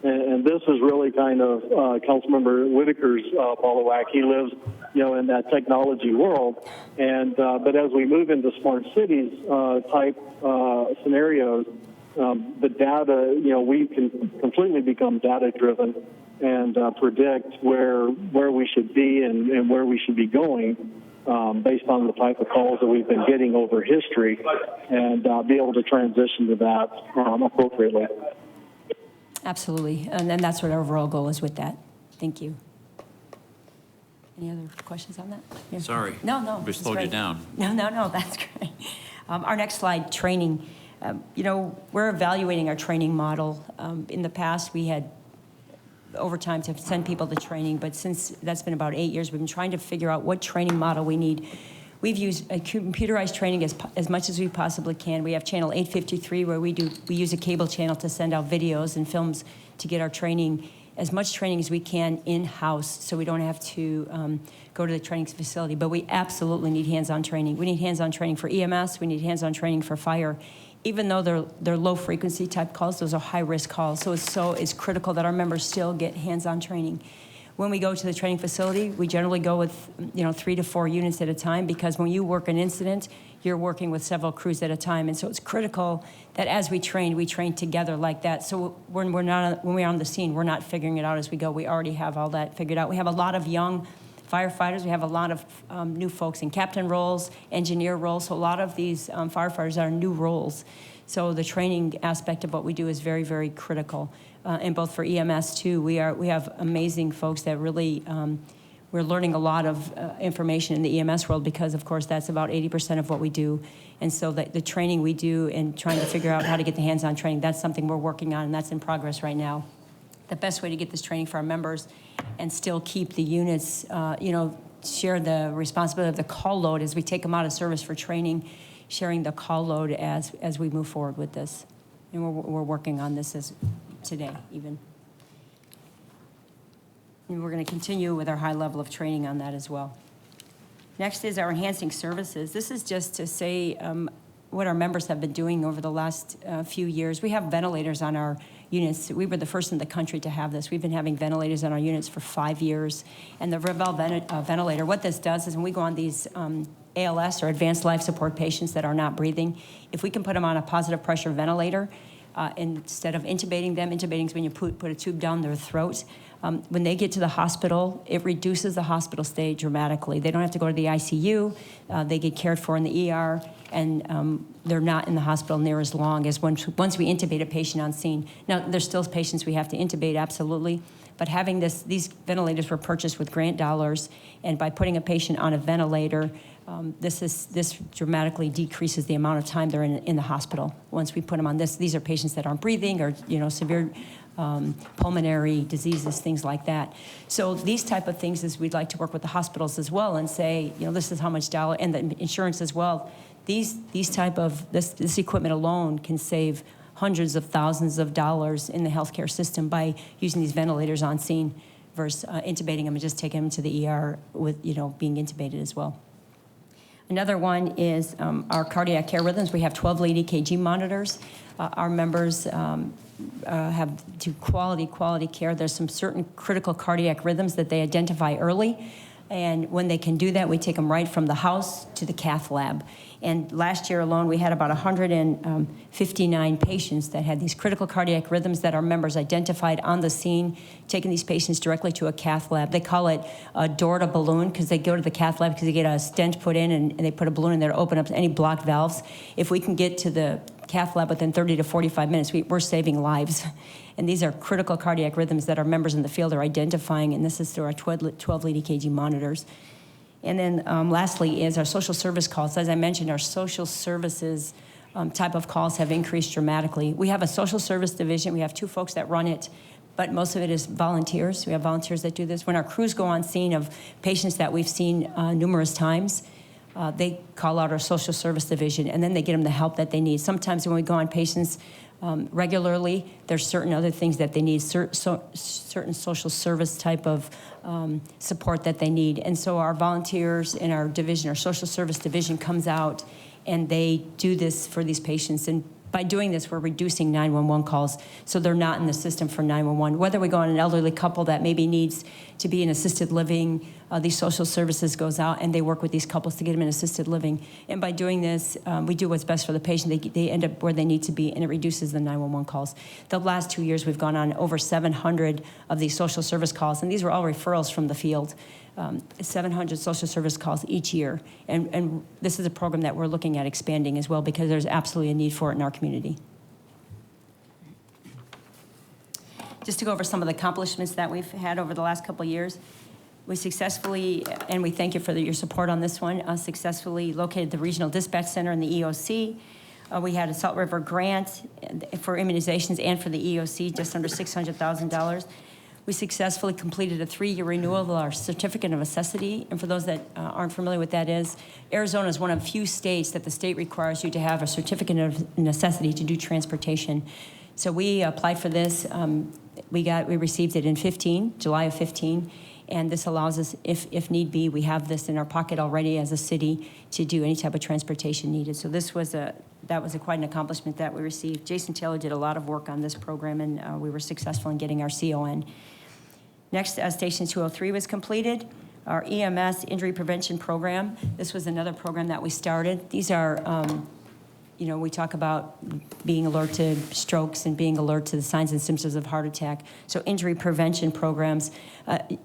B: And this is really kind of Councilmember Whitaker's ball of wax. He lives, in that technology world. And but as we move into smart cities type scenarios, the data, we can completely become data driven and predict where we should be and where we should be going based on the type of calls that we've been getting over history, and be able to transition to that appropriately.
M: Absolutely, and then that's what our overall goal is with that. Thank you. Any other questions on that? Yeah.
A: Sorry.
M: No.
A: We slowed you down.
M: No, that's great. Our next slide, training. We're evaluating our training model. In the past, we had overtime to send people to training, but since that's been about 8 years, we've been trying to figure out what training model we need. We've used a computerized training as much as we possibly can. We have channel 853 where we use a cable channel to send out videos and films to get our training, as much training as we can in-house, so we don't have to go to the training facility. But we absolutely need hands-on training. We need hands-on training for EMS. We need hands-on training for fire. Even though they're low-frequency type calls, those are high-risk calls. So it's critical that our members still get hands-on training. When we go to the training facility, we generally go with 3 to 4 units at a time, because when you work an incident, you're working with several crews at a time, and so it's critical that as we train together like that. So when we're on the scene, we're not figuring it out as we go. We already have all that figured out. We have a lot of young firefighters. We have a lot of new folks in captain roles, engineer roles. So a lot of these firefighters are new roles. So the training aspect of what we do is very, very critical. And both for EMS too, we have amazing folks that really, we're learning a lot of information in the EMS world, because of course that's about 80% of what we do. And so the training we do and trying to figure out how to get the hands-on training, that's something we're working on, and that's in progress right now. The best way to get this training for our members and still keep the units, share the responsibility of the call load as we take them out of service for training, sharing the call load as we move forward with this. And we're working on this today even. And we're going to continue with our high level of training on that as well. Next is our enhancing services. This is just to say what our members have been doing over the last few years. We have ventilators on our units. We were the first in the country to have this. We've been having ventilators on our units for 5 years. And the Revel ventilator, what this does is when we go on these ALS or advanced life support patients that are not breathing, if we can put them on a positive pressure ventilator, instead of intubating them, intubating is when you put a tube down their throat. When they get to the hospital, it reduces the hospital stay dramatically. They don't have to go to the ICU. They get cared for in the ER, and they're not in the hospital near as long as once we intubate a patient on scene. Now, there's still patients we have to intubate, absolutely, but having these ventilators were purchased with grant dollars, and by putting a patient on a ventilator, this dramatically decreases the amount of time they're in the hospital. Once we put them on this, these are patients that aren't breathing or severe pulmonary diseases, things like that. So these type of things is we'd like to work with the hospitals as well and say, this is how much dollar, and the insurance as well. This equipment alone can save hundreds of thousands of dollars in the healthcare system by using these ventilators on scene versus intubating them and just taking them to the ER with being intubated as well. Another one is our cardiac care rhythms. We have 12 lead EKG monitors. Our members have to quality care. There's some certain critical cardiac rhythms that they identify early. And when they can do that, we take them right from the house to the cath lab. And last year alone, we had about 159 patients that had these critical cardiac rhythms that our members identified on the scene, taking these patients directly to a cath lab. They call it a door to balloon, because they go to the cath lab because they get a stent put in, and they put a balloon in there to open up any blocked valves. If we can get to the cath lab within 30 to 45 minutes, we're saving lives. And these are critical cardiac rhythms that our members in the field are identifying, and this is through our 12 lead EKG monitors. And then lastly is our social service calls. As I mentioned, our social services type of calls have increased dramatically. We have a social service division. We have 2 folks that run it, but most of it is volunteers. We have volunteers that do this. When our crews go on scene of patients that we've seen numerous times, they call out our social service division, and then they get them the help that they need. Sometimes when we go on patients regularly, there's certain other things that they need, certain social service type of support that they need. And so our volunteers in our division, our social service division, comes out and they do this for these patients. And by doing this, we're reducing 911 calls, so they're not in the system for 911. Whether we go on an elderly couple that maybe needs to be in assisted living, these social services goes out and they work with these couples to get them in assisted living. And by doing this, we do what's best for the patient. They end up where they need to be, and it reduces the 911 calls. The last 2 years, we've gone on over 700 of these social service calls, and these were all referrals from the field. 700 social service calls each year. And this is a program that we're looking at expanding as well, because there's absolutely a need for it in our community. Just to go over some of the accomplishments that we've had over the last couple of years, we successfully, and we thank you for your support on this one, successfully located the Regional Dispatch Center in the EOC. We had a Salt River grant for immunizations and for the EOC, just under $600,000. We successfully completed a 3-year renewal of our Certificate of Necessity. And for those that aren't familiar with that is, Arizona is one of few states that the state requires you to have a Certificate of Necessity to do transportation. So we applied for this. We received it in July of 15. And this allows us, if need be, we have this in our pocket already as a city to do any type of transportation needed. So that was quite an accomplishment that we received. Jason Taylor did a lot of work on this program, and we were successful in getting our CON. Next, Station 203 was completed. Our EMS Injury Prevention Program. This was another program that we started. These are, we talk about being alert to strokes and being alert to the signs and symptoms of heart attack. So injury prevention programs,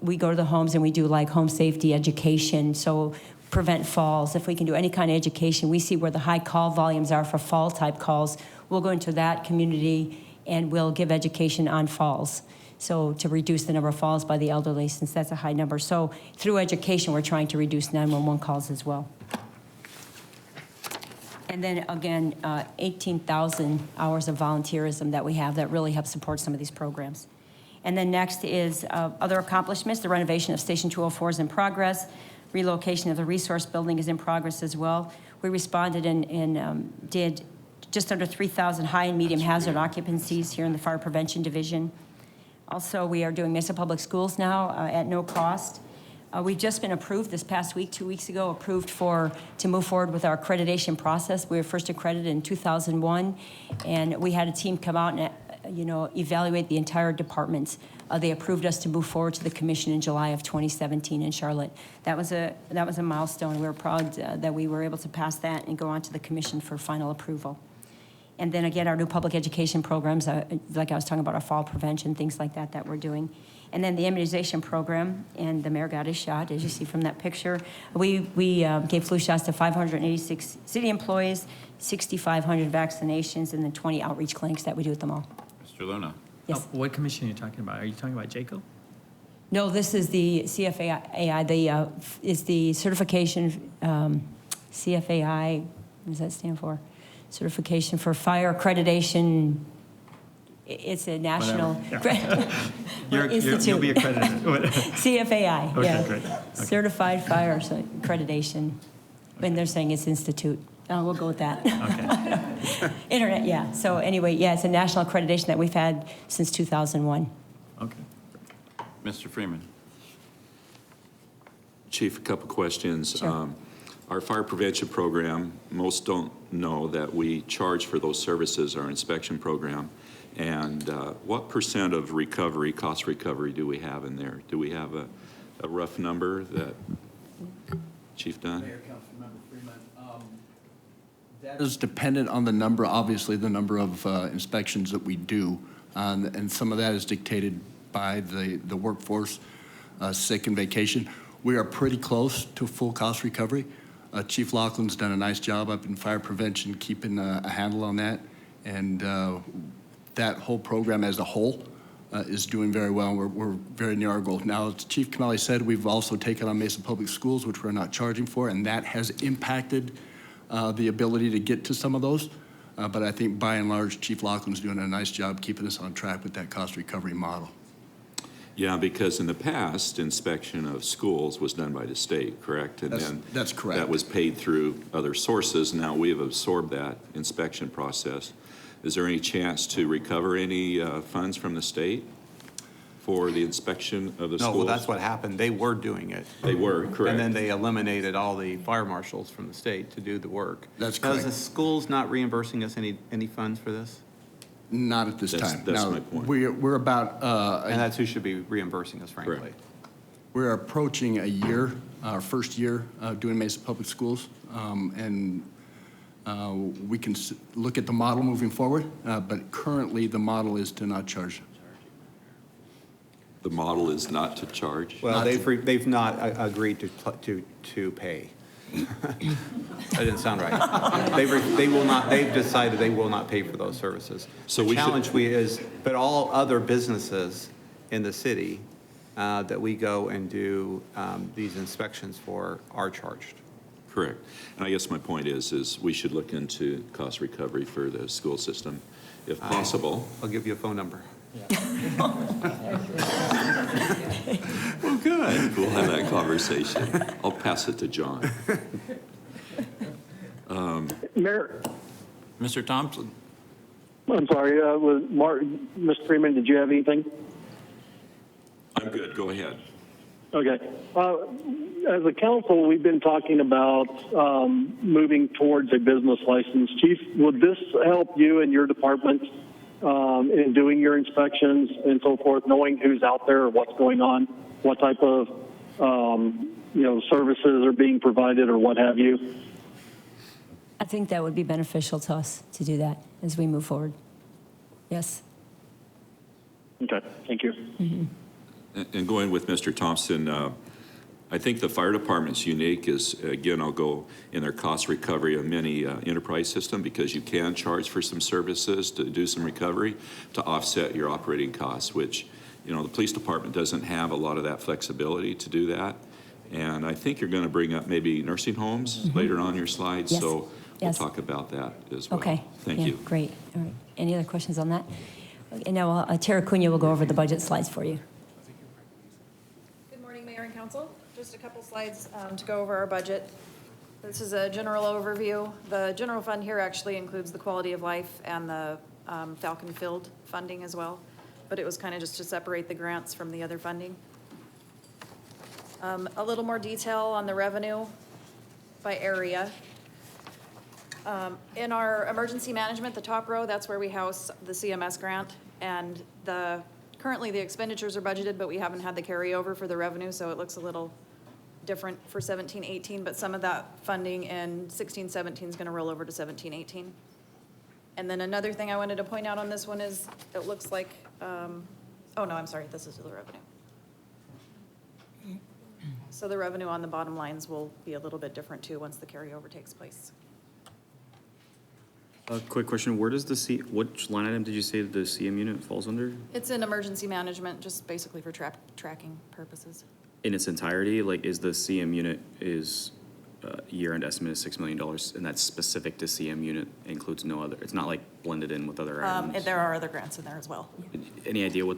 M: we go to the homes and we do like home safety education. So prevent falls. If we can do any kind of education, we see where the high call volumes are for fall type calls. We'll go into that community and we'll give education on falls. So to reduce the number of falls by the elderly, since that's a high number. So through education, we're trying to reduce 911 calls as well. And then again, 18,000 hours of volunteerism that we have that really help support some of these programs. And then next is other accomplishments. The renovation of Station 204 is in progress. Relocation of the resource building is in progress as well. We responded and did just under 3,000 high and medium hazard occupancies here in the Fire Prevention Division. Also, we are doing Mesa Public Schools now at no cost. We've just been approved this past week, 2 weeks ago, approved to move forward with our accreditation process. We were first accredited in 2001, and we had a team come out and evaluate the entire department. They approved us to move forward to the commission in July of 2017 in Charlotte. That was a milestone. We were proud that we were able to pass that and go on to the commission for final approval. And then again, our new public education programs, like I was talking about, our fall prevention, things like that we're doing. And then the immunization program, and the mayor got his shot, as you see from that picture. We gave flu shots to 586 city employees, 6,500 vaccinations, and then 20 outreach clinics that we do at the mall.
A: Mr. Luna.
M: Yes.
H: What commission are you talking about? Are you talking about JACO?
M: No, this is the CFAI, is the certification, CFAI, what does that stand for? Certification for Fire Accreditation. It's a national institute.
H: You'll be accredited.
M: CFAI,
H: Okay,
M: yeah.
H: great. Okay.
M: Certified Fire Accreditation. And they're saying it's institute. We'll go with that.
H: Okay.
M: Internet, yeah. So anyway, yeah, it's a national accreditation that we've had since 2001.
H: Okay.
A: Mr. Freeman.
L: Chief, a couple questions.
M: Sure.
L: Our fire prevention program, most don't know that we charge for those services, our inspection program. And what percent of recovery, cost recovery, do we have in there? Do we have a rough number that Chief Dunn?
N: Mayor, Councilmember Freeman, that is dependent on the number, obviously, the number of inspections that we do. And some of that is dictated by the workforce, sick and vacation. We are pretty close to full cost recovery. Chief Laughlin's done a nice job up in fire prevention, keeping a handle on that. And that whole program as a whole is doing very well. We're very near our goal. Now, as Chief Canale said, we've also taken on Mesa Public Schools, which we're not charging for, and that has impacted the ability to get to some of those. But I think by and large, Chief Laughlin's doing a nice job keeping us on track with that cost recovery model.
L: Yeah, because in the past, inspection of schools was done by the state, correct? And
N: That's correct.
L: that was paid through other sources. Now we have absorbed that inspection process. Is there any chance to recover any funds from the state for the inspection of the
J: No,
L: schools?
J: well, that's what happened. They were doing it.
L: They were, correct.
J: And then they eliminated all the fire marshals from the state to do the work.
N: That's
J: Now, is
N: correct.
J: the schools not reimbursing us any funds for this?
N: Not at this
L: That's-
N: time.
L: that's
N: Now,
L: my point.
N: We're about,
J: And that's who should be reimbursing us, frankly.
L: Correct.
N: we're approaching a year, our first year doing Mesa Public Schools. And we can look at the model moving forward, but currently the model is to not charge.
L: The model is not to charge?
J: Well, they've not agreed to pay. That didn't sound right. They will not, they've decided they will not pay for those services.
L: So
J: The
L: we should-
J: challenge is, but all other businesses in the city that we go and do these inspections for are charged.
L: Correct. And I guess my point is we should look into cost recovery for the school system, if possible.
J: I'll give you a phone number.
L: Well, good. We'll have that conversation. I'll pass it to John.
B: Mayor,
A: Mr. Thompson?
B: I'm sorry, Mr. Freeman, did you have anything?
L: I'm good. Go ahead.
B: Okay. As a council, we've been talking about moving towards a business license. Chief, would this help you and your department in doing your inspections and so forth, knowing who's out there or what's going on, what type of services are being provided or what have you?
M: I think that would be beneficial to us to do that as we move forward. Yes.
B: Okay, thank you.
L: And going with Mr. Thompson, I think the fire department's unique is, again, I'll go in their cost recovery of many enterprise system because you can charge for some services to do some recovery to offset your operating costs, which, the police department doesn't have a lot of that flexibility to do that. And I think you're going to bring up maybe nursing homes later on your slides.
M: Yes.
L: So we'll
M: Yes.
L: talk about that as well.
M: Okay.
L: Thank
M: Yeah,
L: you.
M: Great. All right. Any other questions on that? And now Tara Cunha will go over the budget slides for you.
O: Good morning, Mayor and Council. Just a couple slides to go over our budget. This is a general overview. The general fund here actually includes the quality of life and the Falcon Field funding as well, but it was kind of just to separate the grants from the other funding. A little more detail on the revenue by area. In our emergency management, the top row, that's where we house the CMS grant, and currently the expenditures are budgeted, but we haven't had the carryover for the revenue, so it looks a little different for 17-18, but some of that funding in 16-17 is going to roll over to 17-18. And then another thing I wanted to point out on this one is it looks like, oh no, I'm sorry, this is the revenue. So the revenue on the bottom lines will be a little bit different too once the carryover takes place.
F: A quick question, where does which line item did you say the CM unit falls under?
O: It's in emergency management, just basically for tracking purposes.
F: In its entirety, is the CM unit year-end estimate is $6 million, and that's specific to CM unit, includes no other, it's not blended in with other items?
O: And there are other grants in there as well.
F: Any idea what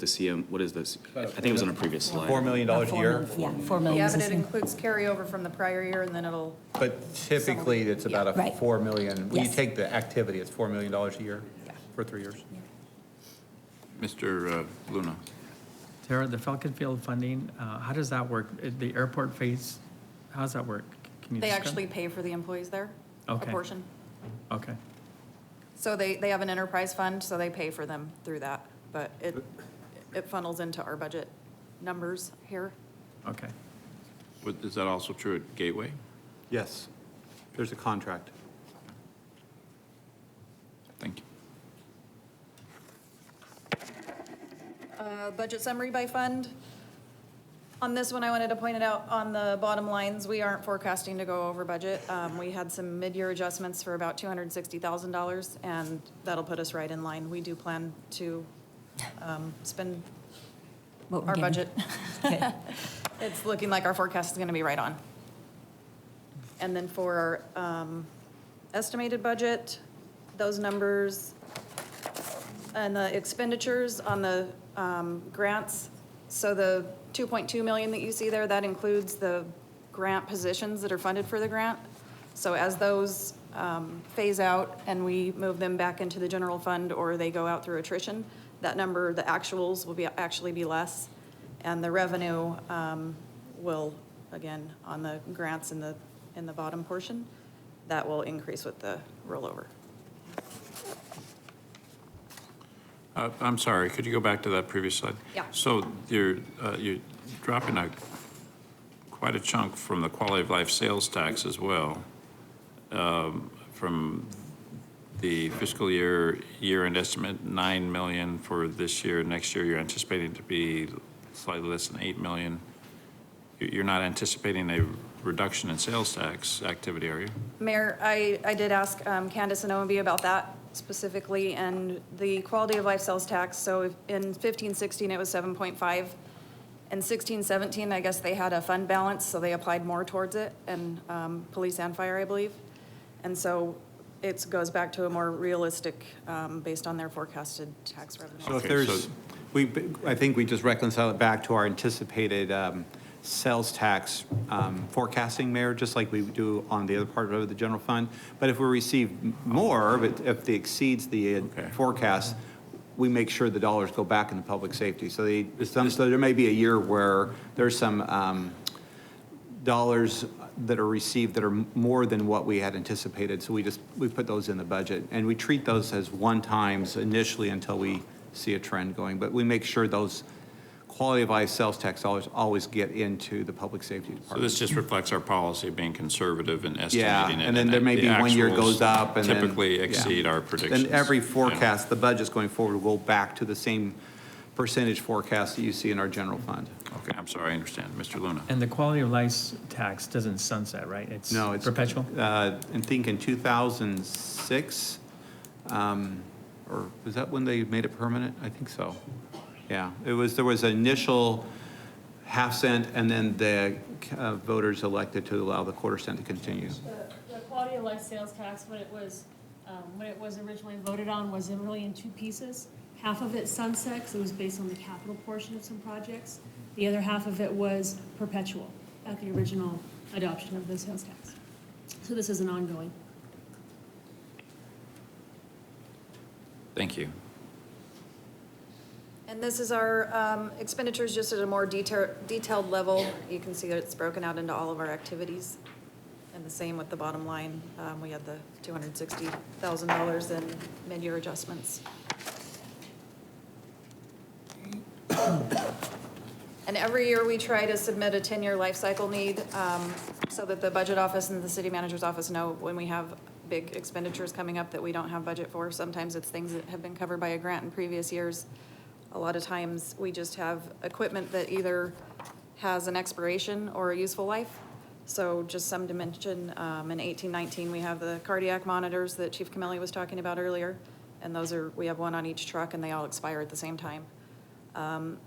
F: what is this? I think it was on a previous slide.
J: $4 million a year?
M: Yeah, 4 million.
O: Yeah,
M: is
O: but
M: this
O: it
M: one.
O: includes carryover from the prior year, and then it'll,
J: But typically, it's about a
M: Right.
J: $4 million. When you
M: Yes.
J: take the activity, it's $4 million a year
O: Yeah.
J: for 3 years.
A: Mr. Luna?
H: Tara, the Falcon Field funding, how does that work? The airport phase, how does that work? Can you
O: they
H: describe?
O: actually pay for the employees there, a
H: Okay.
O: portion.
H: Okay.
O: So they have an enterprise fund, so they pay for them through that, but it funnels into our budget numbers here.
H: Okay.
A: Is that also true at Gateway?
J: Yes, there's a contract.
A: Thank you.
O: Budget summary by fund. On this one, I wanted to point it out on the bottom lines, we aren't forecasting to go over budget. We had some mid-year adjustments for about $260,000, and that'll put us right in line. We do plan to spend
M: What we're
O: our
M: given.
O: budget.
M: Okay.
O: It's looking like our forecast is going to be right on. And then for our estimated budget, those numbers and the expenditures on the grants. So the 2.2 million that you see there, that includes the grant positions that are funded for the grant. So as those phase out and we move them back into the general fund or they go out through attrition, that number, the actuals will actually be less. And the revenue will, again, on the grants in the bottom portion, that will increase with the rollover.
A: I'm sorry, could you go back to that previous slide?
O: Yeah.
A: So you're dropping quite a chunk from the quality of life sales tax as well. From the fiscal year-end estimate, 9 million for this year. Next year, you're anticipating to be slightly less than 8 million. You're not anticipating a reduction in sales tax activity, are you?
O: Mayor, I did ask Candace and OMB about that specifically, and the quality of life sales tax, so in 15-16, it was 7.5. In 16-17, I guess they had a fund balance, so they applied more towards it, and police and fire, I believe. And so it goes back to a more realistic, based on their forecasted tax revenue.
J: So if there's, I think we just reconcile it back to our anticipated sales tax forecasting, Mayor, just like we do on the other part of the general fund. But if we receive more, but if it exceeds the forecast, we make sure the dollars go back into public safety. So so there may be a year where there's some dollars that are received that are more than what we had anticipated. So we put those in the budget, and we treat those as one-times initially until we see a trend going. But we make sure those quality of life sales tax dollars always get into the public safety department.
A: So this just reflects our policy of being conservative and estimating it.
J: Yeah, and then there may be one year goes up and then
A: typically exceed our predictions.
J: And every forecast, the budgets going forward will go back to the same percentage forecast that you see in our general fund.
A: Okay, I'm sorry, I understand. Mr. Luna.
H: And the quality of life tax doesn't sunset, right? It's perpetual?
J: I think in 2006, or was that when they made it permanent? I think so. Yeah, there was an initial half cent, and then the voters elected to allow the quarter cent to continue.
P: The quality of life sales tax, when it was originally voted on, was really in two pieces. Half of it sunset, because it was based on the capital portion of some projects. The other half of it was perpetual at the original adoption of the sales tax. So this is an ongoing.
A: Thank you.
O: And this is our expenditures just at a more detailed level. You can see that it's broken out into all of our activities. And the same with the bottom line. We had the $260,000 in mid-year adjustments. And every year we try to submit a 10-year life cycle need so that the budget office and the city manager's office know when we have big expenditures coming up that we don't have budget for. Sometimes it's things that have been covered by a grant in previous years. A lot of times we just have equipment that either has an expiration or a useful life. So just some dimension, in 18-19 we have the cardiac monitors that Chief Camilli was talking about earlier. And those we have one on each truck and they all expire at the same time.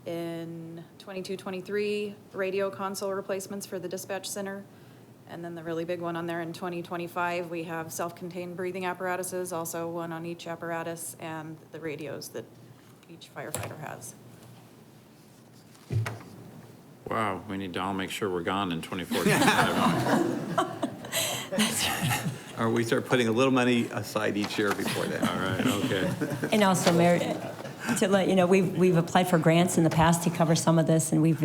O: In 22-23, radio console replacements for the dispatch center. And then the really big one on there in 2025, we have self-contained breathing apparatuses, also one on each apparatus, and the radios that each firefighter has.
A: Wow, we need to all make sure we're gone in 24
J: Or we start putting a little money aside each year before that.
A: All right, okay.
M: And also, Mayor, to let you know, we've applied for grants in the past to cover some of this, and we've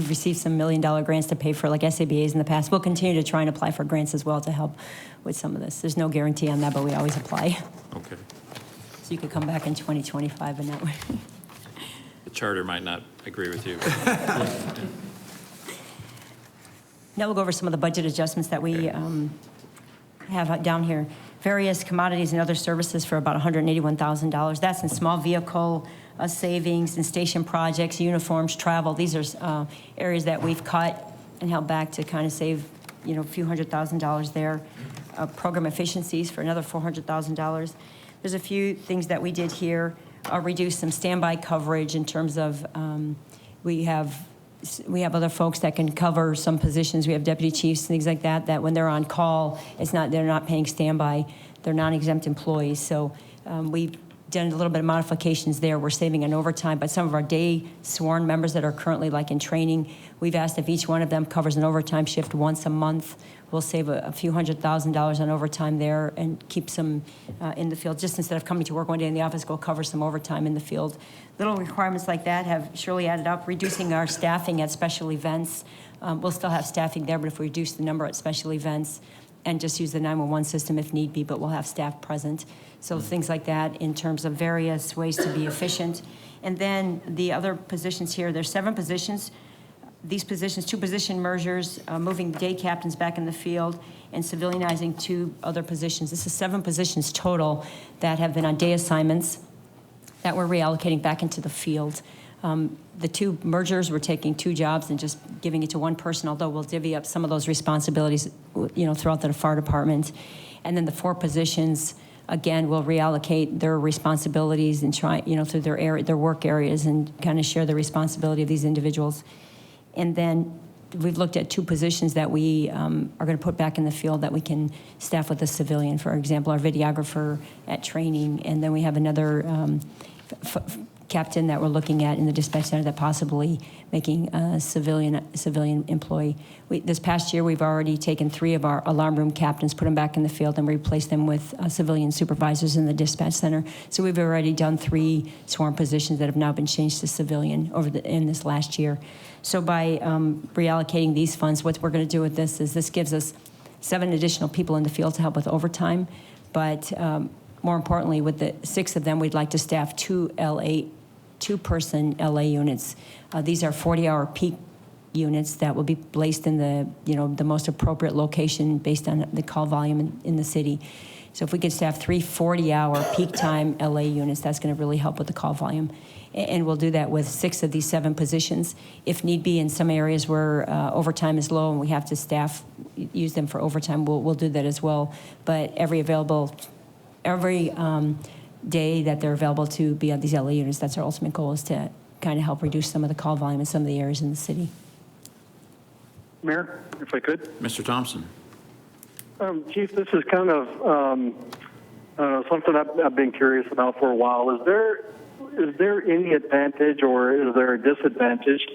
M: received some $1 million grants to pay for like SABAs in the past. We'll continue to try and apply for grants as well to help with some of this. There's no guarantee on that, but we always apply.
A: Okay.
M: So you could come back in 2025 and that way.
A: The charter might not agree with you.
M: Now we'll go over some of the budget adjustments that we have down here. Various commodities and other services for about $181,000. That's in small vehicle savings and station projects, uniforms, travel. These are areas that we've cut and held back to kind of save, a few $100,000 there. Program efficiencies for another $400,000. There's a few things that we did here. Reduce some standby coverage in terms of we have we have other folks that can cover some positions. We have deputy chiefs and things like that, that when they're on call, they're not paying standby. They're non-exempt employees. So we've done a little bit of modifications there. We're saving on overtime, but some of our day sworn members that are currently like in training, we've asked if each one of them covers an overtime shift once a month. We'll save a few $100,000 on overtime there and keep some in the field. Just instead of coming to work one day in the office, go cover some overtime in the field. Little requirements like that have surely added up. Reducing our staffing at special events. We'll still have staffing there, but if we reduce the number at special events and just use the 911 system if need be, but we'll have staff present. So things like that in terms of various ways to be efficient. And then the other positions here, there's 7 positions. These positions, 2 position mergers, moving day captains back in the field, and civilianizing 2 other positions. This is 7 positions total that have been on day assignments that we're reallocating back into the field. The 2 mergers, we're taking 2 jobs and just giving it to 1 person, although we'll divvy up some of those responsibilities, throughout the fire department. And then the 4 positions, again, we'll reallocate their responsibilities and try, through their work areas and kind of share the responsibility of these individuals. And then we've looked at 2 positions that we are going to put back in the field that we can staff with a civilian. For example, our videographer at training, and then we have another captain that we're looking at in the dispatch center that possibly making a civilian employee. This past year, we've already taken 3 of our alarm room captains, put them back in the field, and replaced them with civilian supervisors in the dispatch center. So we've already done 3 sworn positions that have now been changed to civilian in this last year. So by reallocating these funds, what we're going to do with this is this gives us 7 additional people in the field to help with overtime, but more importantly, with the 6 of them, we'd like to staff 2-person LA units. These are 40-hour peak units that will be placed in the most appropriate location based on the call volume in the city. So if we could staff 3 40-hour peak time LA units, that's going to really help with the call volume. And we'll do that with 6 of these 7 positions. If need be, in some areas where overtime is low and we have to use them for overtime, we'll do that as well. But every day that they're available to be on these LA units, that's our ultimate goal, is to kind of help reduce some of the call volume in some of the areas in the city.
B: Mayor, if I could.
A: Mr. Thompson.
B: Chief, this is kind of something I've been curious about for a while. Is there any advantage or is there a disadvantage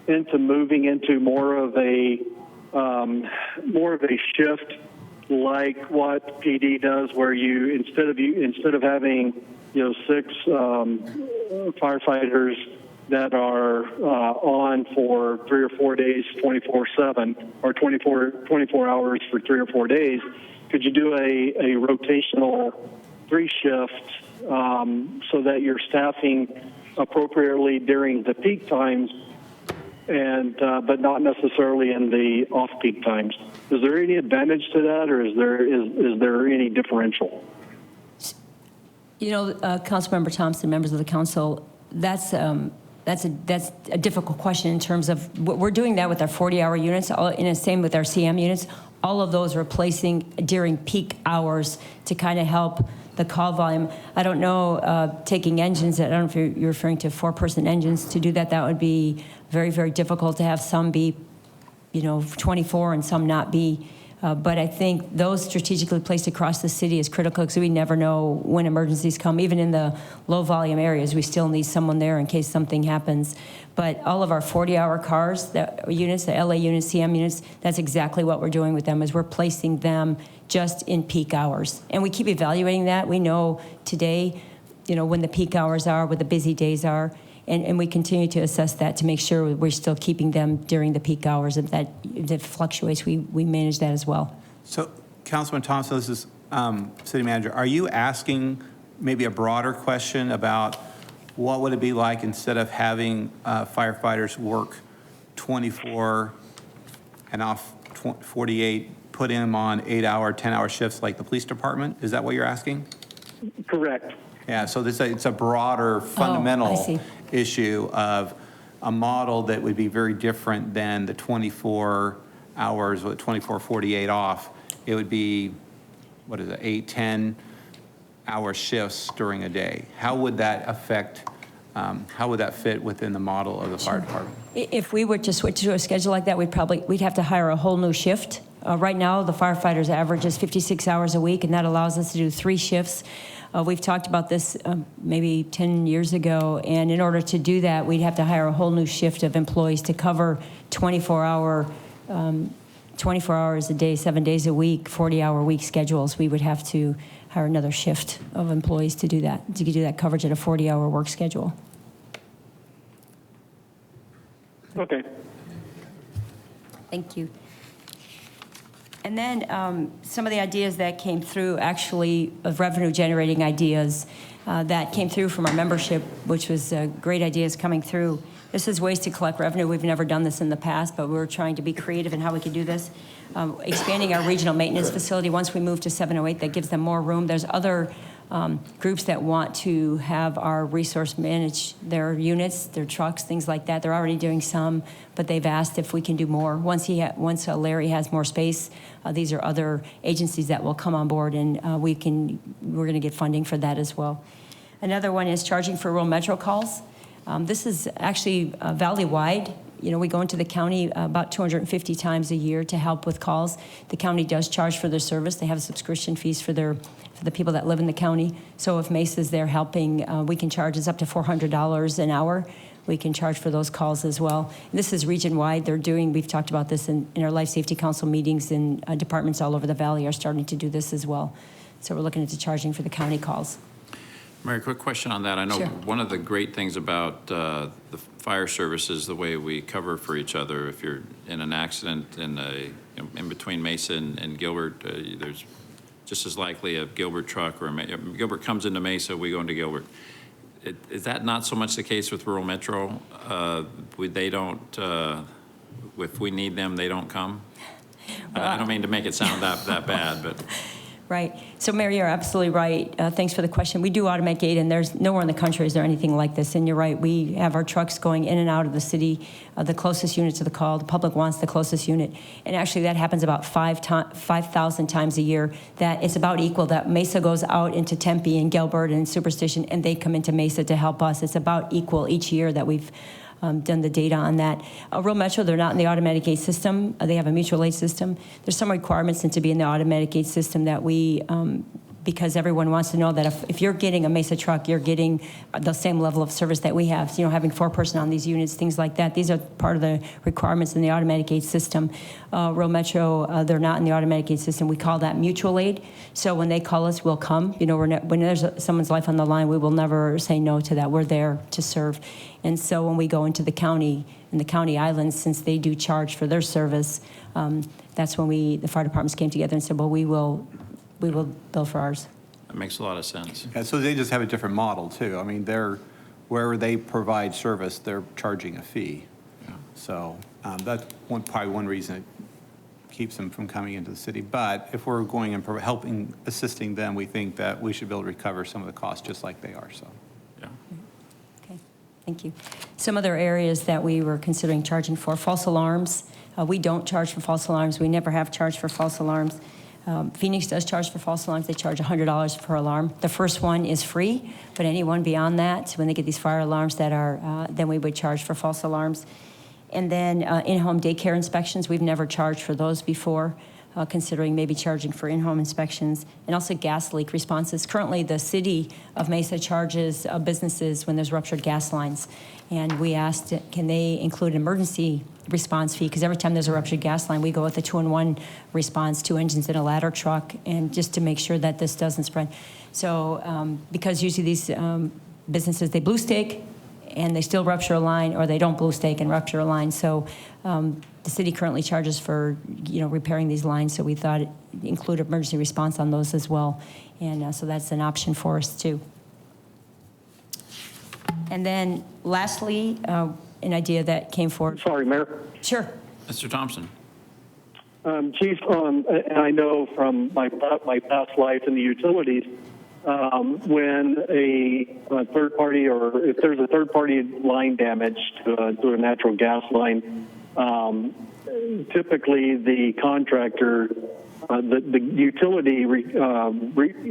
B: into moving into more of a shift like what PD does, where you instead of having 6 firefighters that are on for 3 or 4 days, 24/7, or 24 hours for 3 or 4 days, could you do a rotational 3 shift so that you're staffing appropriately during the peak times, and but not necessarily in the off-peak times? Is there any advantage to that, or is there any differential?
M: Councilmember Thompson, members of the council, that's a difficult question in terms of we're doing that with our 40-hour units, and the same with our CM units. All of those are placing during peak hours to kind of help the call volume. I don't know, taking engines, I don't know if you're referring to 4-person engines. To do that would be very, very difficult to have some be 24 and some not be. But I think those strategically placed across the city is critical, because we never know when emergencies come. Even in the low volume areas, we still need someone there in case something happens. But all of our 40-hour cars, units, the LA units, CM units, that's exactly what we're doing with them, is we're placing them just in peak hours. And we keep evaluating that. We know today, when the peak hours are, what the busy days are. And we continue to assess that to make sure we're still keeping them during the peak hours. If that fluctuates, we manage that as well.
J: So, Councilman Thompson, this is City Manager. Are you asking maybe a broader question about what would it be like instead of having firefighters work 24 and off 48, put them on 8-hour, 10-hour shifts like the police department? Is that what you're asking?
B: Correct.
J: Yeah, so it's a broader fundamental issue of a model that would be very different than the 24 hours or 24, 48 off. It would be, 8, 10-hour shifts during a day. How would that affect how would that fit within the model of the fire department?
M: If we were to switch to a schedule like that, we'd have to hire a whole new shift. Right now, the firefighters average is 56 hours a week, and that allows us to do 3 shifts. We've talked about this maybe 10 years ago, and in order to do that, we'd have to hire a whole new shift of employees to cover 24 hours a day, 7 days a week, 40-hour week schedules. We would have to hire another shift of employees to do that coverage at a 40-hour work schedule.
B: Okay.
M: Thank you. And then some of the ideas that came through, actually, of revenue-generating ideas that came through from our membership, which was great ideas coming through. This is ways to collect revenue. We've never done this in the past, but we're trying to be creative in how we can do this. Expanding our regional maintenance facility, once we move to 708, that gives them more room. There's other groups that want to have our resource manage their units, their trucks, things like that. They're already doing some, but they've asked if we can do more. Once Larry has more space, these are other agencies that will come on board, and we're going to get funding for that as well. Another one is charging for rural metro calls. This is actually valley-wide. You know, we go into the county about 250 times a year to help with calls. The county does charge for their service. They have subscription fees for the people that live in the county. So if Mesa's there helping, we can charge us up to $400 an hour. We can charge for those calls as well. And this is region-wide. We've talked about this in our Life Safety Council meetings, and departments all over the valley are starting to do this as well. So we're looking into charging for the county calls.
A: Mary, quick question on that. I know
M: Sure.
A: one of the great things about the fire service is the way we cover for each other. If you're in an accident in between Mesa and Gilbert, there's just as likely a Gilbert truck or Gilbert comes into Mesa, we go into Gilbert. Is that not so much the case with rural metro? They don't, if we need them, they don't come? I don't mean to make it sound that bad, but.
M: Right. So, Mary, you're absolutely right. Thanks for the question. We do automatic gate, and there's nowhere in the country is there anything like this. And you're right. We have our trucks going in and out of the city, the closest unit to the call. The public wants the closest unit. And actually, that happens about 5,000 times a year. That it's about equal. That Mesa goes out into Tempe and Gilbert and Superstition, and they come into Mesa to help us. It's about equal each year that we've done the data on that. Rural Metro, they're not in the automatic gate system. They have a mutual aid system. There's some requirements to be in the automatic gate system that we, because everyone wants to know that if you're getting a Mesa truck, you're getting the same level of service that we have. You know, having 4-person on these units, things like that. These are part of the requirements in the automatic gate system. Rural Metro, they're not in the automatic gate system. We call that mutual aid. So when they call us, we'll come. You know, when there's someone's life on the line, we will never say no to that. We're there to serve. And so when we go into the county, in the county islands, since they do charge for their service, that's when the fire departments came together and said, well, we will bill for ours.
A: That makes a lot of sense.
J: Yeah, so they just have a different model too. I mean, wherever they provide service, they're charging a fee.
A: Yeah.
J: So that's probably one reason it keeps them from coming into the city. But if we're going and assisting them, we think that we should be able to recover some of the costs just like they are. So.
A: Yeah.
M: Okay, thank you. Some other areas that we were considering charging for, false alarms. We don't charge for false alarms. We never have charged for false alarms. Phoenix does charge for false alarms. They charge $100 per alarm. The first one is free, but anyone beyond that, when they get these fire alarms that are, then we would charge for false alarms. And then in-home daycare inspections, we've never charged for those before, considering maybe charging for in-home inspections, and also gas leak responses. Currently, the city of Mesa charges businesses when there's ruptured gas lines. And we asked, can they include an emergency response fee? Because every time there's a ruptured gas line, we go with a 2-in-1 response, 2 engines in a ladder truck, and just to make sure that this doesn't spread. So because usually these businesses, they blue stake and they still rupture a line, or they don't blue stake and rupture a line. So the city currently charges for repairing these lines, so we thought it include emergency response on those as well. And so that's an option for us too. And then lastly, an idea that came forward.
B: Sorry, Mayor.
M: Sure.
A: Mr. Thompson.
B: Chief, and I know from my past life in the utilities, when a third party, or if there's a third party line damage to a natural gas line, typically the contractor, the utility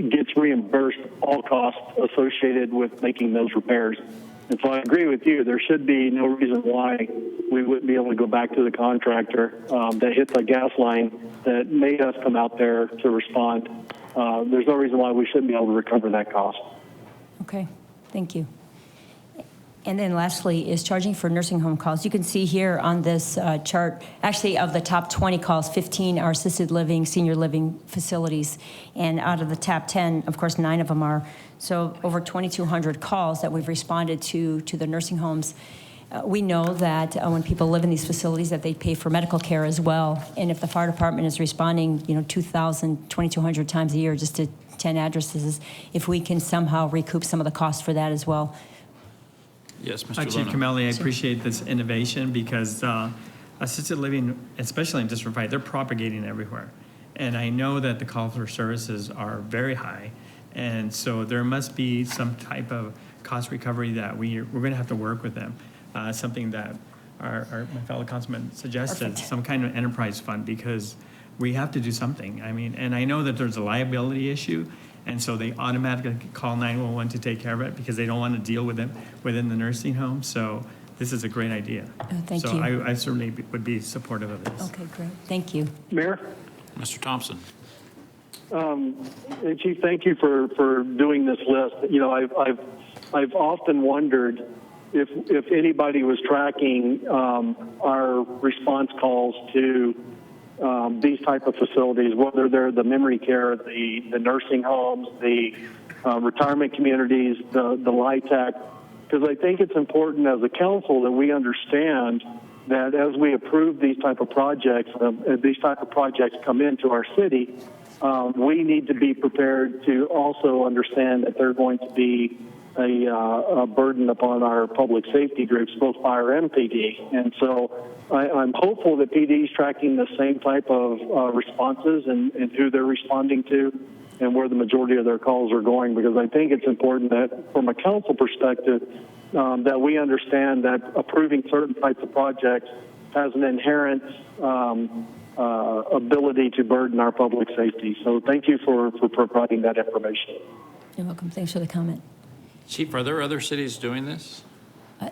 B: gets reimbursed all costs associated with making those repairs. And so I agree with you. There should be no reason why we wouldn't be able to go back to the contractor that hit the gas line that made us come out there to respond. There's no reason why we shouldn't be able to recover that cost.
M: Okay, thank you. And then lastly is charging for nursing home calls. You can see here on this chart, actually of the top 20 calls, 15 are assisted living, senior living facilities. And out of the top 10, of course, 9 of them are. So over 2,200 calls that we've responded to the nursing homes. We know that when people live in these facilities that they pay for medical care as well. And if the fire department is responding, 2,000, 2,200 times a year just to 10 addresses, if we can somehow recoup some of the costs for that as well.
A: Yes, Mr.
H: Chief
A: Luna.
H: Kameli, I appreciate this innovation because assisted living, especially in District 5, they're propagating everywhere. And I know that the call for services are very high. And so there must be some type of cost recovery that we're going to have to work with them. Something that my fellow councilman suggested,
M: Perfect.
H: some kind of enterprise fund, because we have to do something. I mean, and I know that there's a liability issue, and so they automatically call 911 to take care of it because they don't want to deal with it within the nursing home. So this is a great idea.
M: Thank
H: so
M: you.
H: I certainly would be supportive of this.
M: Okay, great. Thank you.
B: Mayor?
A: Mr. Thompson.
B: Chief, thank you for doing this list. I've often wondered if anybody was tracking our response calls to these type of facilities, whether they're the memory care, the nursing homes, the retirement communities, the LIHTC, because I think it's important as a council that we understand that as we approve these type of projects, these type of projects come into our city, we need to be prepared to also understand that they're going to be a burden upon our public safety groups, both fire and PD. And so I'm hopeful that PD is tracking the same type of responses and who they're responding to and where the majority of their calls are going, because I think it's important that from a council perspective that we understand that approving certain types of projects has an inherent ability to burden our public safety. So thank you for providing that information.
M: You're welcome. Thanks for the comment.
A: Chief, are there other cities doing this?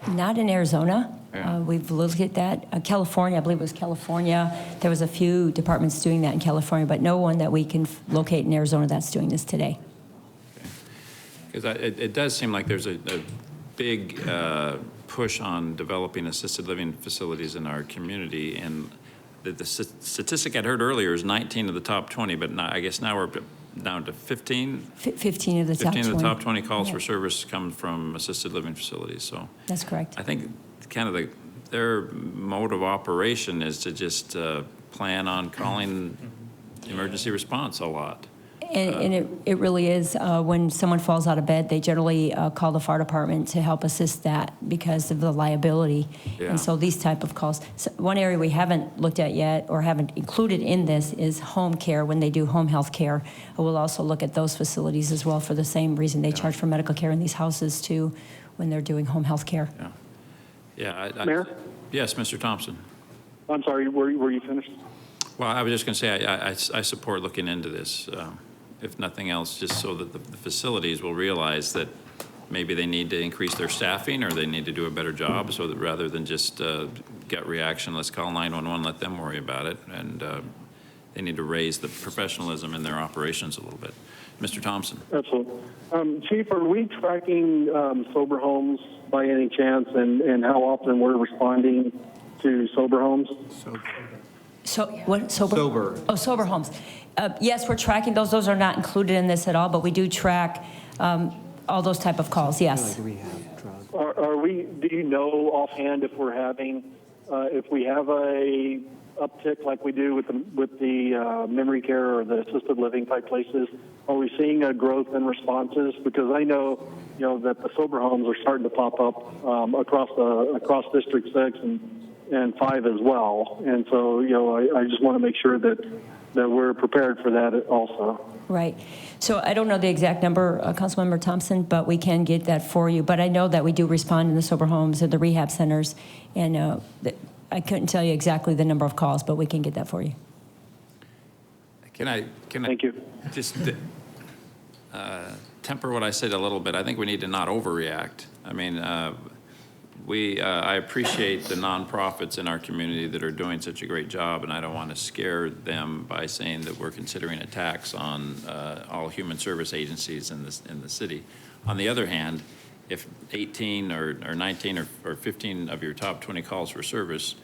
M: Not in Arizona.
A: Yeah.
M: We've looked at that. California, I believe it was California. There was a few departments doing that in California, but no one that we can locate in Arizona that's doing this today.
A: Because it does seem like there's a big push on developing assisted living facilities in our community. And the statistic I'd heard earlier is 19 of the top 20, but now, I guess now we're down to 15?
M: 15 of the top 20.
A: 15 of the top 20 calls
M: Yeah.
A: for service come from assisted living facilities. So
M: That's correct.
A: I think kind of their mode of operation is to just plan on calling emergency response a lot.
M: And it really is, when someone falls out of bed, they generally call the fire department to help assist that because of the liability.
A: Yeah.
M: And so these type of calls. So one area we haven't looked at yet or haven't included in this is home care when they do home health care. We'll also look at those facilities as well for the same reason they charge for medical care in these houses too when they're doing home health care.
A: Yeah.
B: Mayor?
A: Yes, Mr. Thompson.
B: I'm sorry, were you finished?
A: Well, I was just going to say I support looking into this, if nothing else, just so that the facilities will realize that maybe they need to increase their staffing or they need to do a better job, so that rather than just gut reaction, let's call 911, let them worry about it. And they need to raise the professionalism in their operations a little bit. Mr. Thompson.
B: Absolutely. Chief, are we tracking sober homes by any chance, and how often we're responding to sober homes?
M: So what? Sober? Oh, sober homes. Yes, we're tracking those. Those are not included in this at all, but we do track all those type of calls. Yes.
B: Are we? Do you know offhand if we're having, if we have a uptick like we do with the memory care or the assisted living type places? Are we seeing a growth in responses? Because I know, that the sober homes are starting to pop up across District 6 and 5 as well. And so, I just want to make sure that we're prepared for that also.
M: Right. So I don't know the exact number, Councilmember Thompson, but we can get that for you. But I know that we do respond in the sober homes and the rehab centers, and I couldn't tell you exactly the number of calls, but we can get that for you.
A: Can I
B: Thank you.
A: just temper what I said a little bit? I think we need to not overreact. I mean, I appreciate the nonprofits in our community that are doing such a great job, and I don't want to scare them by saying that we're considering a tax on all human service agencies in the city. On the other hand, if 18 or 19 or 15 of your top 20 calls for service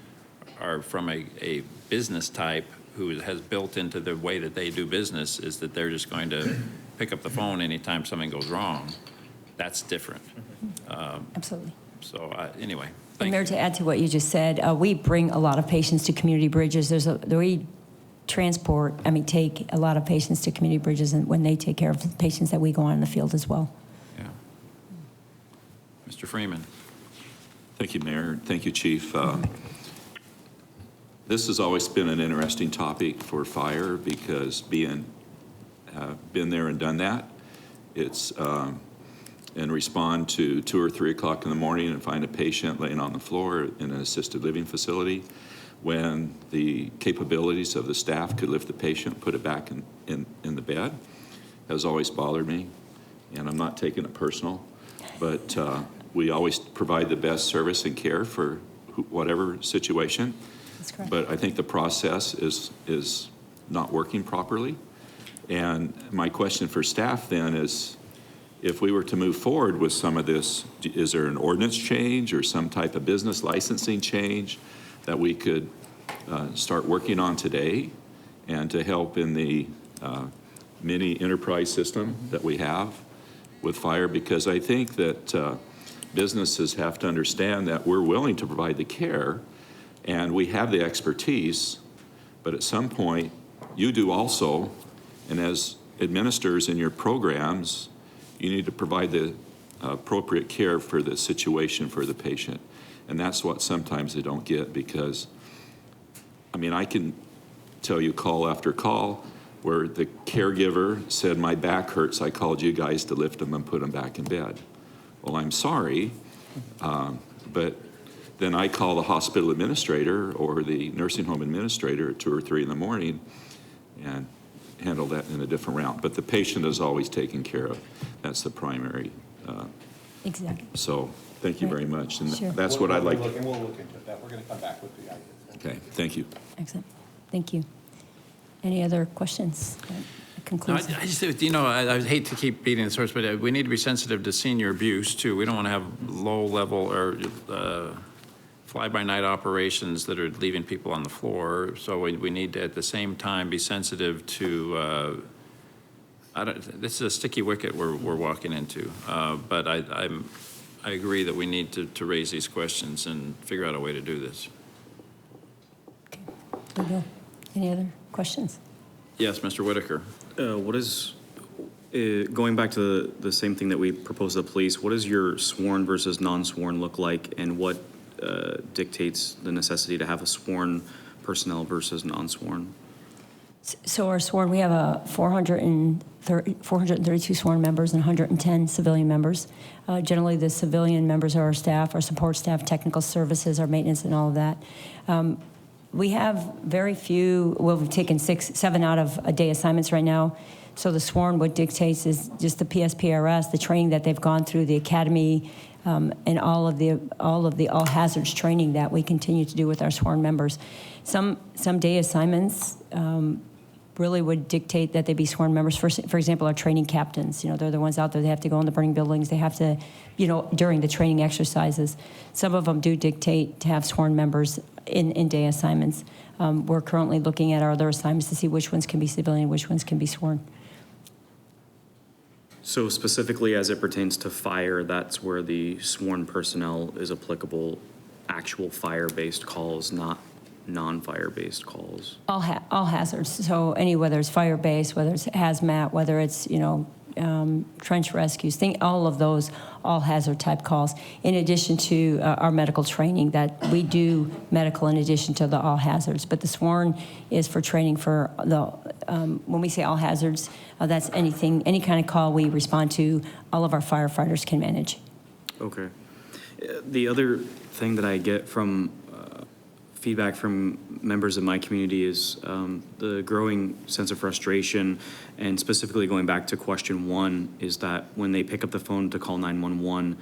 A: are from a business type who has built into the way that they do business is that they're just going to pick up the phone anytime something goes wrong, that's different.
M: Absolutely.
A: So anyway,
M: And
A: thank
M: Mayor,
A: you.
M: to add to what you just said, we bring a lot of patients to community bridges. We take a lot of patients to community bridges and when they take care of the patients that we go on in the field as well.
A: Yeah. Mr. Freeman.
L: Thank you, Mayor. Thank you, Chief. This has always been an interesting topic for fire because been there and done that. It's and respond to 2 or 3 o'clock in the morning and find a patient laying on the floor in an assisted living facility when the capabilities of the staff could lift the patient, put it back in the bed, has always bothered me. And I'm not taking it personal, but we always provide the best service and care for whatever situation.
M: That's correct.
L: But I think the process is not working properly. And my question for staff then is, if we were to move forward with some of this, is there an ordinance change or some type of business licensing change that we could start working on today and to help in the mini enterprise system that we have with fire? Because I think that businesses have to understand that we're willing to provide the care and we have the expertise, but at some point you do also, and as administrators in your programs, you need to provide the appropriate care for the situation for the patient. And that's what sometimes they don't get because, I mean, I can tell you call after call where the caregiver said, my back hurts, I called you guys to lift them and put them back in bed. Well, I'm sorry, but then I call the hospital administrator or the nursing home administrator at 2 or 3 in the morning and handle that in a different route. But the patient is always taken care of. That's the primary.
M: Exactly.
L: So thank you very much. And
M: Sure.
L: that's what I'd like.
G: We'll look into that. We're going to come back with the ideas.
L: Okay, thank you.
M: Excellent. Thank you. Any other questions? That
A: No,
M: concludes.
A: I just, I hate to keep beating this horse, but we need to be sensitive to senior abuse too. We don't want to have low-level or fly-by-night operations that are leaving people on the floor. So we need to, at the same time, be sensitive to, this is a sticky wicket we're walking into. But I agree that we need to raise these questions and figure out a way to do this.
M: Okay. Bill, any other questions?
A: Yes, Mr. Whitaker.
F: What is, going back to the same thing that we proposed to the police, what does your sworn versus non-sworn look like, and what dictates the necessity to have a sworn personnel versus non-sworn?
M: So our sworn, we have 432 sworn members and 110 civilian members. Generally, the civilian members are our staff, our support staff, technical services, our maintenance, and all of that. We have very few, well, we've taken 7 out of a day assignments right now. So the sworn, what dictates is just the PSPRS, the training that they've gone through, the academy, and all of the all hazards training that we continue to do with our sworn members. Some day assignments really would dictate that they be sworn members. For example, our training captains, they're the ones out there. They have to go in the burning buildings. They have to, during the training exercises. Some of them do dictate to have sworn members in day assignments. We're currently looking at our other assignments to see which ones can be civilian, which ones can be sworn.
F: So specifically as it pertains to fire, that's where the sworn personnel is applicable, actual fire-based calls, not non-fire-based calls.
M: All hazards. So whether it's fire-based, whether it's hazmat, whether it's trench rescues, all of those all hazard type calls. In addition to our medical training, that we do medical in addition to the all hazards. But the sworn is for training for the. When we say all hazards, that's anything, any kind of call we respond to. All of our firefighters can manage.
F: Okay. The other thing that I get from feedback from members of my community is the growing sense of frustration, and specifically going back to question 1, is that when they pick up the phone to call 911,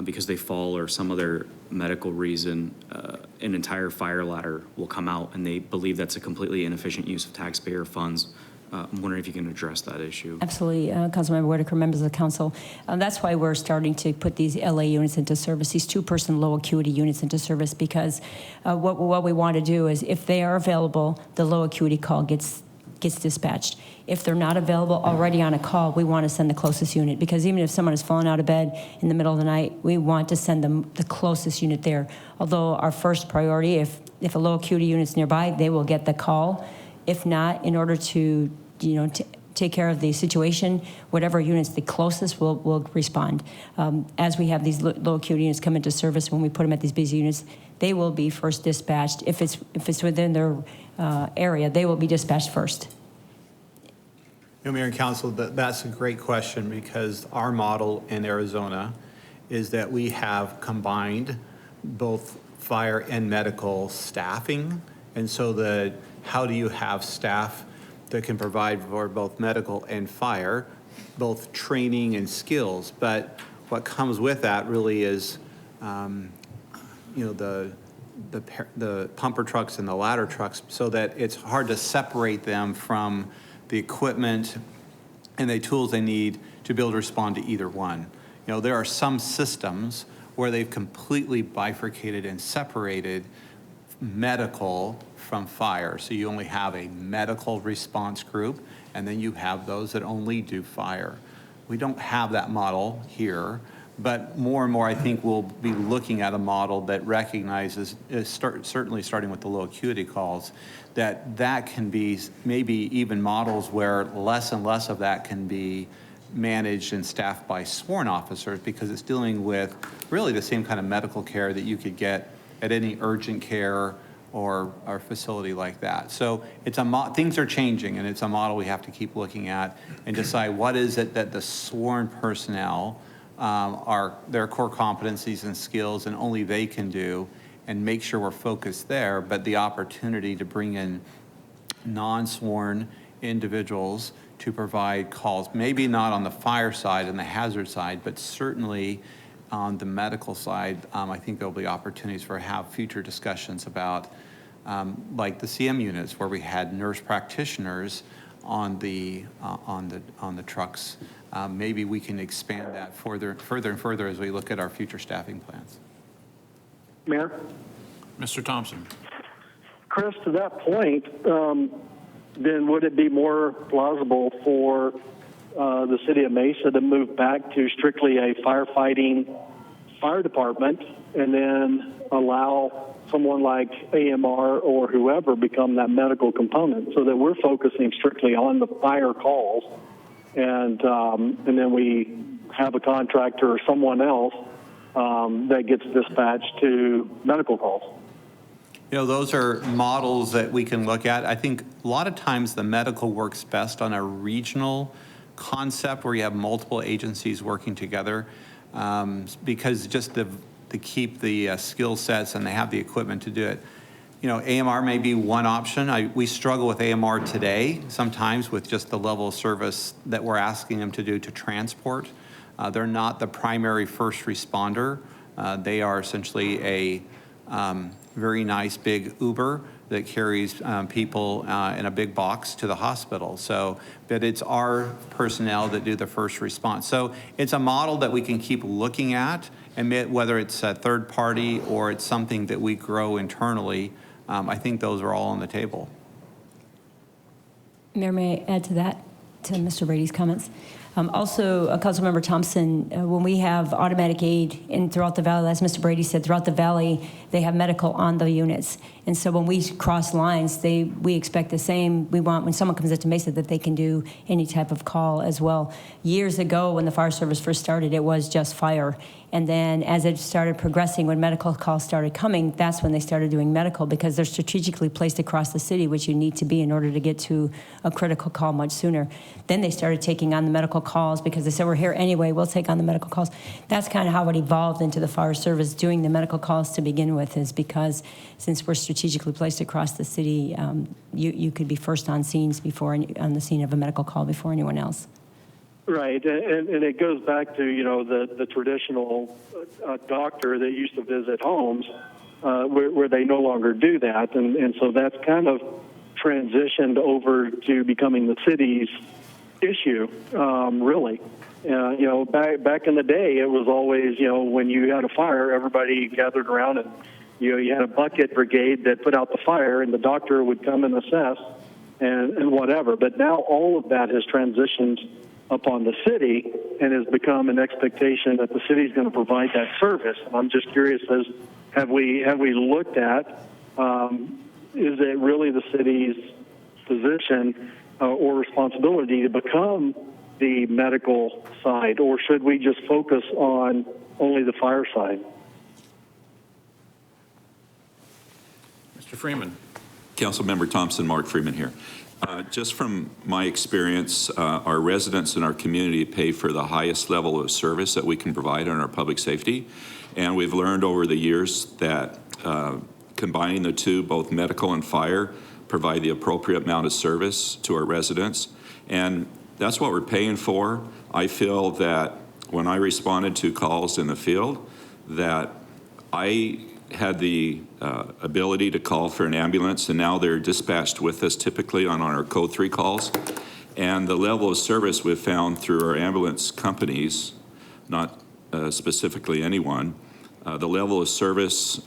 F: because they fall or some other medical reason, an entire fire ladder will come out, and they believe that's a completely inefficient use of taxpayer funds. I'm wondering if you can address that issue.
M: Absolutely, Councilmember Whitaker, members of the council. That's why we're starting to put these LA units into service, these two-person low acuity units into service, because what we want to do is, if they are available, the low acuity call gets dispatched. If they're not available already on a call, we want to send the closest unit, because even if someone has fallen out of bed in the middle of the night, we want to send them the closest unit there. Although our first priority, if a low acuity unit's nearby, they will get the call. If not, in order to take care of the situation, whatever unit's the closest will respond. As we have these low acuity units come into service, when we put them at these busy units, they will be first dispatched. If it's within their area, they will be dispatched first.
J: Mayor and Council, that's a great question, because our model in Arizona is that we have combined both fire and medical staffing. And so how do you have staff that can provide for both medical and fire, both training and skills? But what comes with that really is, the pumper trucks and the ladder trucks, so that it's hard to separate them from the equipment and the tools they need to be able to respond to either one. There are some systems where they've completely bifurcated and separated medical from fire. So you only have a medical response group, and then you have those that only do fire. We don't have that model here, but more and more I think we'll be looking at a model that recognizes, certainly starting with the low acuity calls, that can be maybe even models where less and less of that can be managed and staffed by sworn officers, because it's dealing with really the same kind of medical care that you could get at any urgent care or facility like that. So things are changing, and it's a model we have to keep looking at and decide what is it that the sworn personnel are their core competencies and skills, and only they can do, and make sure we're focused there. But the opportunity to bring in non-sworn individuals to provide calls, maybe not on the fire side and the hazard side, but certainly on the medical side, I think there'll be opportunities for future discussions about like the CM units, where we had nurse practitioners on the trucks. Maybe we can expand that further and further as we look at our future staffing plans.
B: Mayor?
A: Mr. Thompson.
B: Chris, to that point, then would it be more plausible for the city of Mesa to move back to strictly a firefighting fire department, and then allow someone like AMR or whoever become that medical component, so that we're focusing strictly on the fire calls, and then we have a contractor or someone else that gets dispatched to medical calls?
J: Those are models that we can look at. I think a lot of times the medical works best on a regional concept where you have multiple agencies working together, because just to keep the skill sets, and they have the equipment to do it. AMR may be one option. We struggle with AMR today sometimes with just the level of service that we're asking them to do to transport. They're not the primary first responder. They are essentially a very nice big Uber that carries people in a big box to the hospital. But it's our personnel that do the first response. So it's a model that we can keep looking at, and whether it's a third party or it's something that we grow internally, I think those are all on the table.
M: Mayor, may I add to that, to Mr. Brady's comments? Also, Councilmember Thompson, when we have automatic aid throughout the valley, as Mr. Brady said, throughout the valley, they have medical on the units. And so when we cross lines, we expect the same. We want, when someone comes into Mesa, that they can do any type of call as well. Years ago, when the fire service first started, it was just fire. And then as it started progressing, when medical calls started coming, that's when they started doing medical, because they're strategically placed across the city, which you need to be in order to get to a critical call much sooner. Then they started taking on the medical calls because they said, we're here anyway, we'll take on the medical calls. That's kind of how it evolved into the fire service doing the medical calls to begin with, is because since we're strategically placed across the city, you could be first on the scene of a medical call before anyone else.
B: Right, and it goes back to, the traditional doctor that used to visit homes where they no longer do that. And so that's kind of transitioned over to becoming the city's issue, really. Back in the day, it was always, when you had a fire, everybody gathered around and, you had a bucket brigade that put out the fire and the doctor would come and assess and whatever. But now all of that has transitioned upon the city and has become an expectation that the city is going to provide that service. And I'm just curious, have we looked at, is it really the city's position or responsibility to become the medical side, or should we just focus on only the fire side?
A: Mr. Freeman.
L: Councilmember Thompson, Mark Freeman here. Just from my experience, our residents in our community pay for the highest level of service that we can provide on our public safety. And we've learned over the years that combining the two, both medical and fire, provide the appropriate amount of service to our residents. And that's what we're paying for. I feel that when I responded to calls in the field, that I had the ability to call for an ambulance, and now they're dispatched with us typically on our Code 3 calls. And the level of service we've found through our ambulance companies, not specifically anyone, the level of service,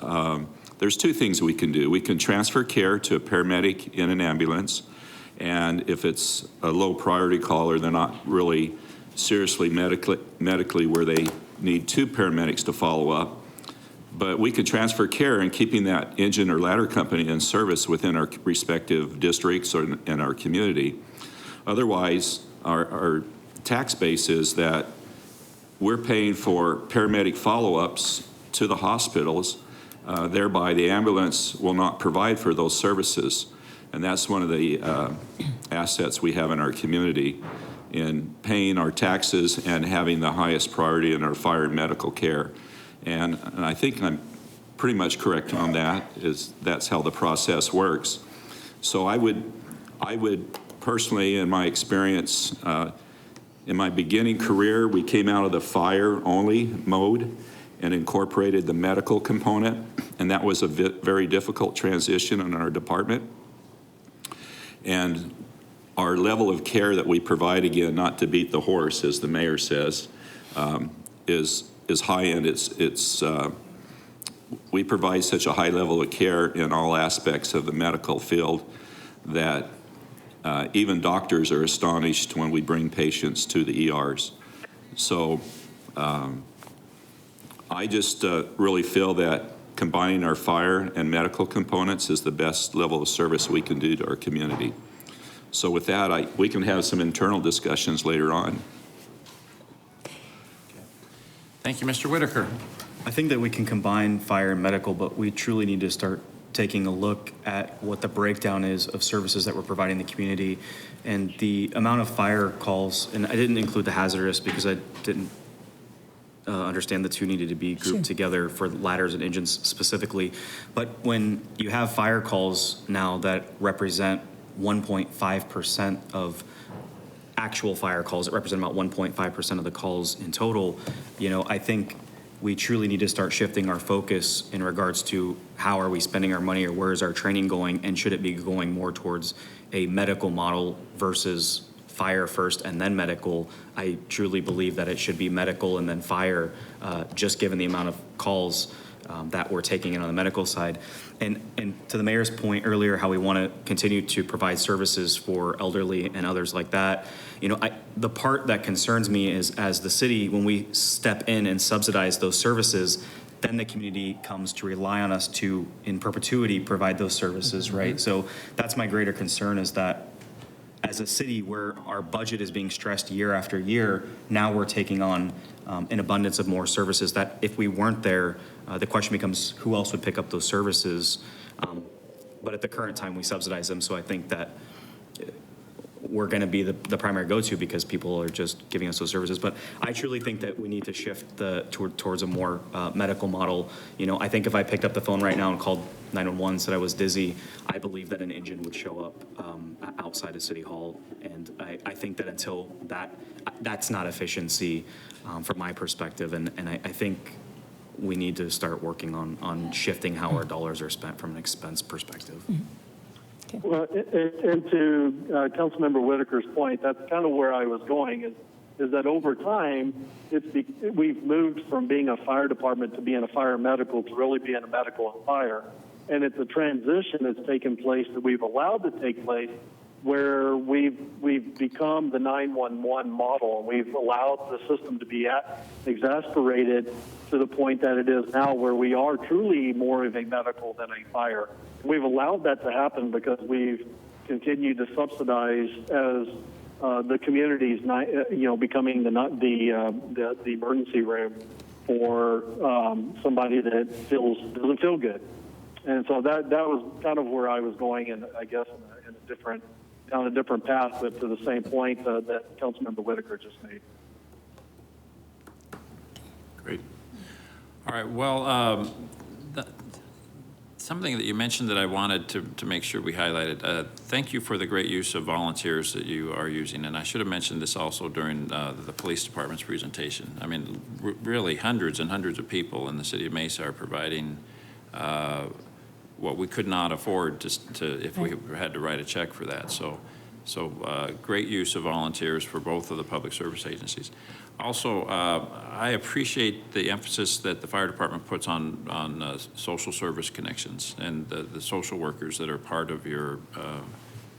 L: there's two things we can do. We can transfer care to a paramedic in an ambulance, and if it's a low priority call or they're not really seriously medically where they need two paramedics to follow up, but we could transfer care and keeping that engine or ladder company in service within our respective districts or in our community. Otherwise, our tax base is that we're paying for paramedic follow-ups to the hospitals, thereby the ambulance will not provide for those services. And that's one of the assets we have in our community in paying our taxes and having the highest priority in our fire and medical care. And I think I'm pretty much correct on that, is that's how the process works. So I would personally, in my experience, in my beginning career, we came out of the fire-only mode and incorporated the medical component, and that was a very difficult transition in our department. And our level of care that we provide, again, not to beat the horse, as the mayor says, is high, and we provide such a high level of care in all aspects of the medical field that even doctors are astonished when we bring patients to the ERs. So I just really feel that combining our fire and medical components is the best level of service we can do to our community. So with that, we can have some internal discussions later on.
A: Thank you, Mr. Whitaker.
F: I think that we can combine fire and medical, but we truly need to start taking a look at what the breakdown is of services that we're providing the community and the amount of fire calls. And I didn't include the hazardous because I didn't understand the two needed to be grouped together for ladders and engines specifically. But when you have fire calls now that represent 1.5% of actual fire calls, that represent about 1.5% of the calls in total, I think we truly need to start shifting our focus in regards to how are we spending our money, or where is our training going, and should it be going more towards a medical model versus fire first and then medical. I truly believe that it should be medical and then fire, just given the amount of calls that we're taking in on the medical side. And to the mayor's point earlier, how we want to continue to provide services for elderly and others like that, the part that concerns me is, as the city, when we step in and subsidize those services, then the community comes to rely on us to, in perpetuity, provide those services, right? So that's my greater concern, is that as a city where our budget is being stressed year after year, now we're taking on an abundance of more services that if we weren't there, the question becomes who else would pick up those services? But at the current time, we subsidize them. So I think that we're going to be the primary go-to because people are just giving us those services. But I truly think that we need to shift towards a more medical model. You know, I think if I picked up the phone right now and called 911, said I was dizzy, I believe that an engine would show up outside of City Hall. And I think that until that's not efficiency from my perspective. And I think we need to start working on shifting how our dollars are spent from an expense perspective.
B: Well, and to Councilmember Whitaker's point, that's kind of where I was going, is that over time, we've moved from being a fire department to being a fire medical to really being a medical and fire. And it's a transition that's taken place that we've allowed to take place where we've become the 911 model. We've allowed the system to be exasperated to the point that it is now where we are truly more of a medical than a fire. We've allowed that to happen because we've continued to subsidize as the community's, becoming the emergency room for somebody that doesn't feel good. And so that was kind of where I was going, and I guess down a different path, but to the same point that Councilmember Whitaker just made.
A: Great. All right, well, something that you mentioned that I wanted to make sure we highlighted. Thank you for the great use of volunteers that you are using, and I should have mentioned this also during the police department's presentation. I mean, really hundreds and hundreds of people in the city of Mesa are providing what we could not afford to if we had to write a check for that. So great use of volunteers for both of the public service agencies. Also, I appreciate the emphasis that the fire department puts on social service connections and the social workers that are part of your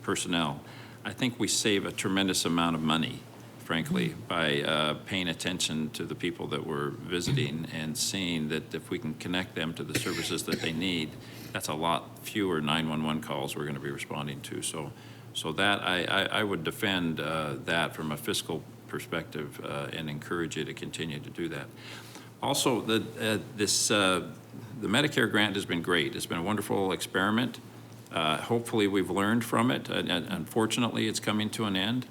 A: personnel. I think we save a tremendous amount of money, frankly, by paying attention to the people that we're visiting and seeing that if we can connect them to the services that they need, that's a lot fewer 911 calls we're going to be responding to. So that I would defend that from a fiscal perspective and encourage you to continue to do that. Also, the Medicare grant has been great. It's been a wonderful experiment. Hopefully, we've learned from it. Unfortunately, it's coming to an end.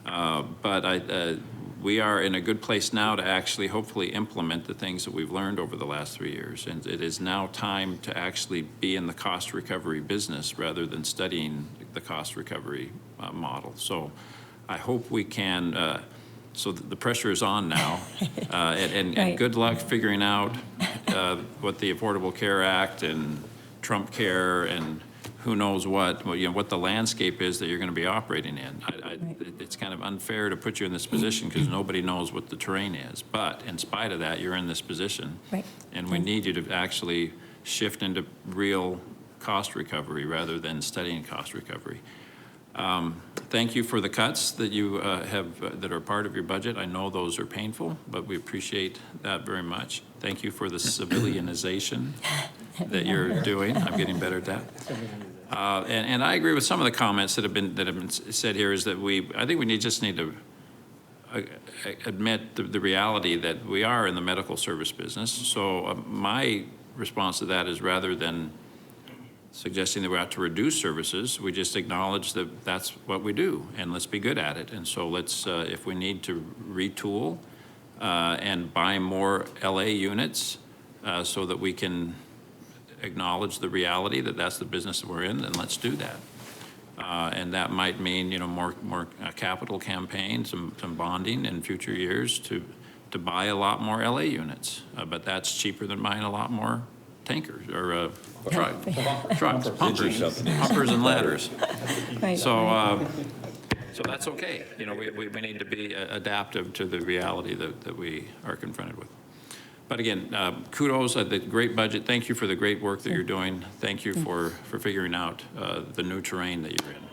A: But we are in a good place now to actually hopefully implement the things that we've learned over the last 3 years. And it is now time to actually be in the cost recovery business rather than studying the cost recovery model. So I hope we can, so the pressure is on now. And good luck figuring out what the Affordable Care Act and Trump Care and who knows what the landscape is that you're going to be operating in. It's kind of unfair to put you in this position because nobody knows what the terrain is. But in spite of that, you're in this position. Right. And we need you to actually shift into real cost recovery rather than studying cost recovery. Thank you for the cuts that you have that are part of your budget. I know those are painful, but we appreciate that very much. Thank you for the civilianization that you're doing. I'm getting better at that. And I agree with some of the comments that have been said here. Is that I think we just need to admit the reality that we are in the medical service business. So my response to that is rather than suggesting that we ought to reduce services, we just acknowledge that that's what we do, and let's be good at it. And so let's, if we need to retool and buy more LA units so that we can acknowledge the reality that that's the business that we're in, then let's do that. And that might mean, more capital campaign, some bonding in future years to buy a lot more LA units. But that's cheaper than buying a lot more tankers or trucks, pumpers and ladders. So that's okay. We need to be adaptive to the reality that we are confronted with. But again, kudos at the great budget. Thank you for the great work that you're doing. Thank you for figuring out the new terrain that you're in.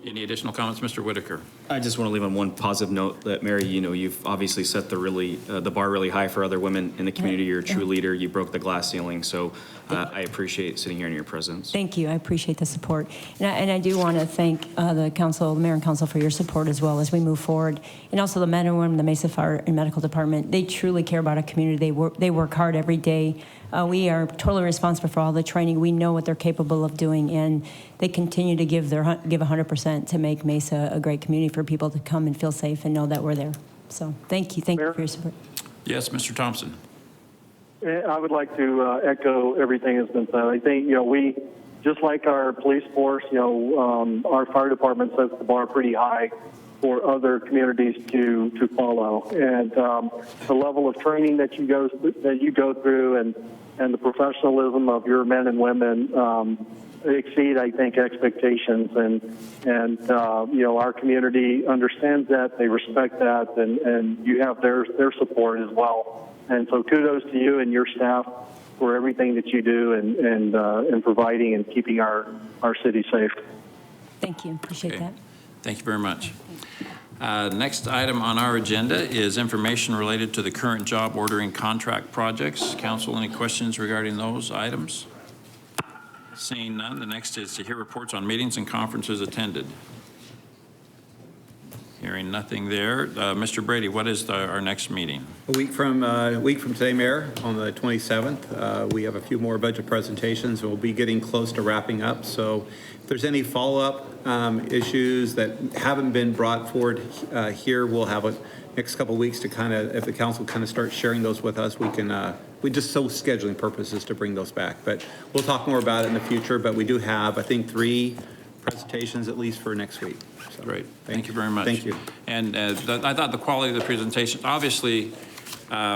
A: Any additional comments, Mr. Whitaker?
F: I just want to leave on one positive note that, Mary, you've obviously set the bar really high for other women in the community. You're a true leader. You broke the glass ceiling. So I appreciate sitting here in your presence.
M: Thank you. I appreciate the support. And I do want to thank the council, the mayor and council for your support as well as we move forward. And also the men and women, the Mesa Fire and Medical Department. They truly care about our community. They work hard every day We are totally responsible for all the training. We know what they're capable of doing, and they continue to give 100% to make Mesa a great community for people to come and feel safe and know that we're there. So thank you for your support.
A: Yes, Mr. Thompson.
B: I would like to echo everything that's been said. I think, we, just like our police force, our fire department sets the bar pretty high for other communities to follow. And the level of training that you go through and the professionalism of your men and women exceed, I think, expectations. And our community understands that, they respect that, and you have their support as well. And so kudos to you and your staff for everything that you do and providing and keeping our city safe.
M: Thank you. Appreciate that.
A: Thank you very much. Next item on our agenda is information related to the current job ordering contract projects. Council, any questions regarding those items? Seeing none, the next is to hear reports on meetings and conferences attended. Hearing nothing there. Mr. Brady, what is our next meeting?
J: A week from today, Mayor, on the 27th, we have a few more budget presentations. We'll be getting close to wrapping up. So if there's any follow-up issues that haven't been brought forward here, we'll have a next couple of weeks to kind of, if the council kind of starts sharing those with us, we can, we just so scheduling purposes to bring those back. But we'll talk more about it in the future. But we do have, I think, 3 presentations at least for next week. So,
A: great. Thank you very much.
J: Thank you.
A: And I thought the quality of the presentation, obviously,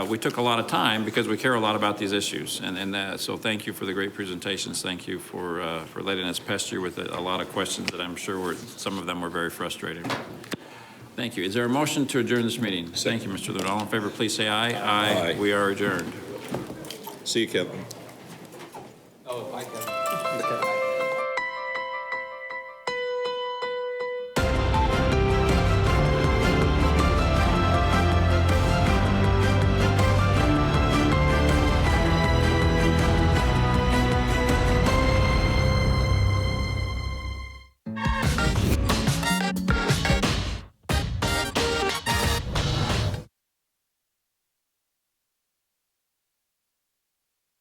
A: we took a lot of time because we care a lot about these issues. And so thank you for the great presentations. Thank you for letting us pester you with a lot of questions that I'm sure some of them were very frustrating. Thank you. Is there a motion to adjourn this meeting? Thank you, Mr. Lewin. All in favor, please say aye. Aye. We are adjourned.
L: See you, Kevin.
J: Oh, bye, Kevin.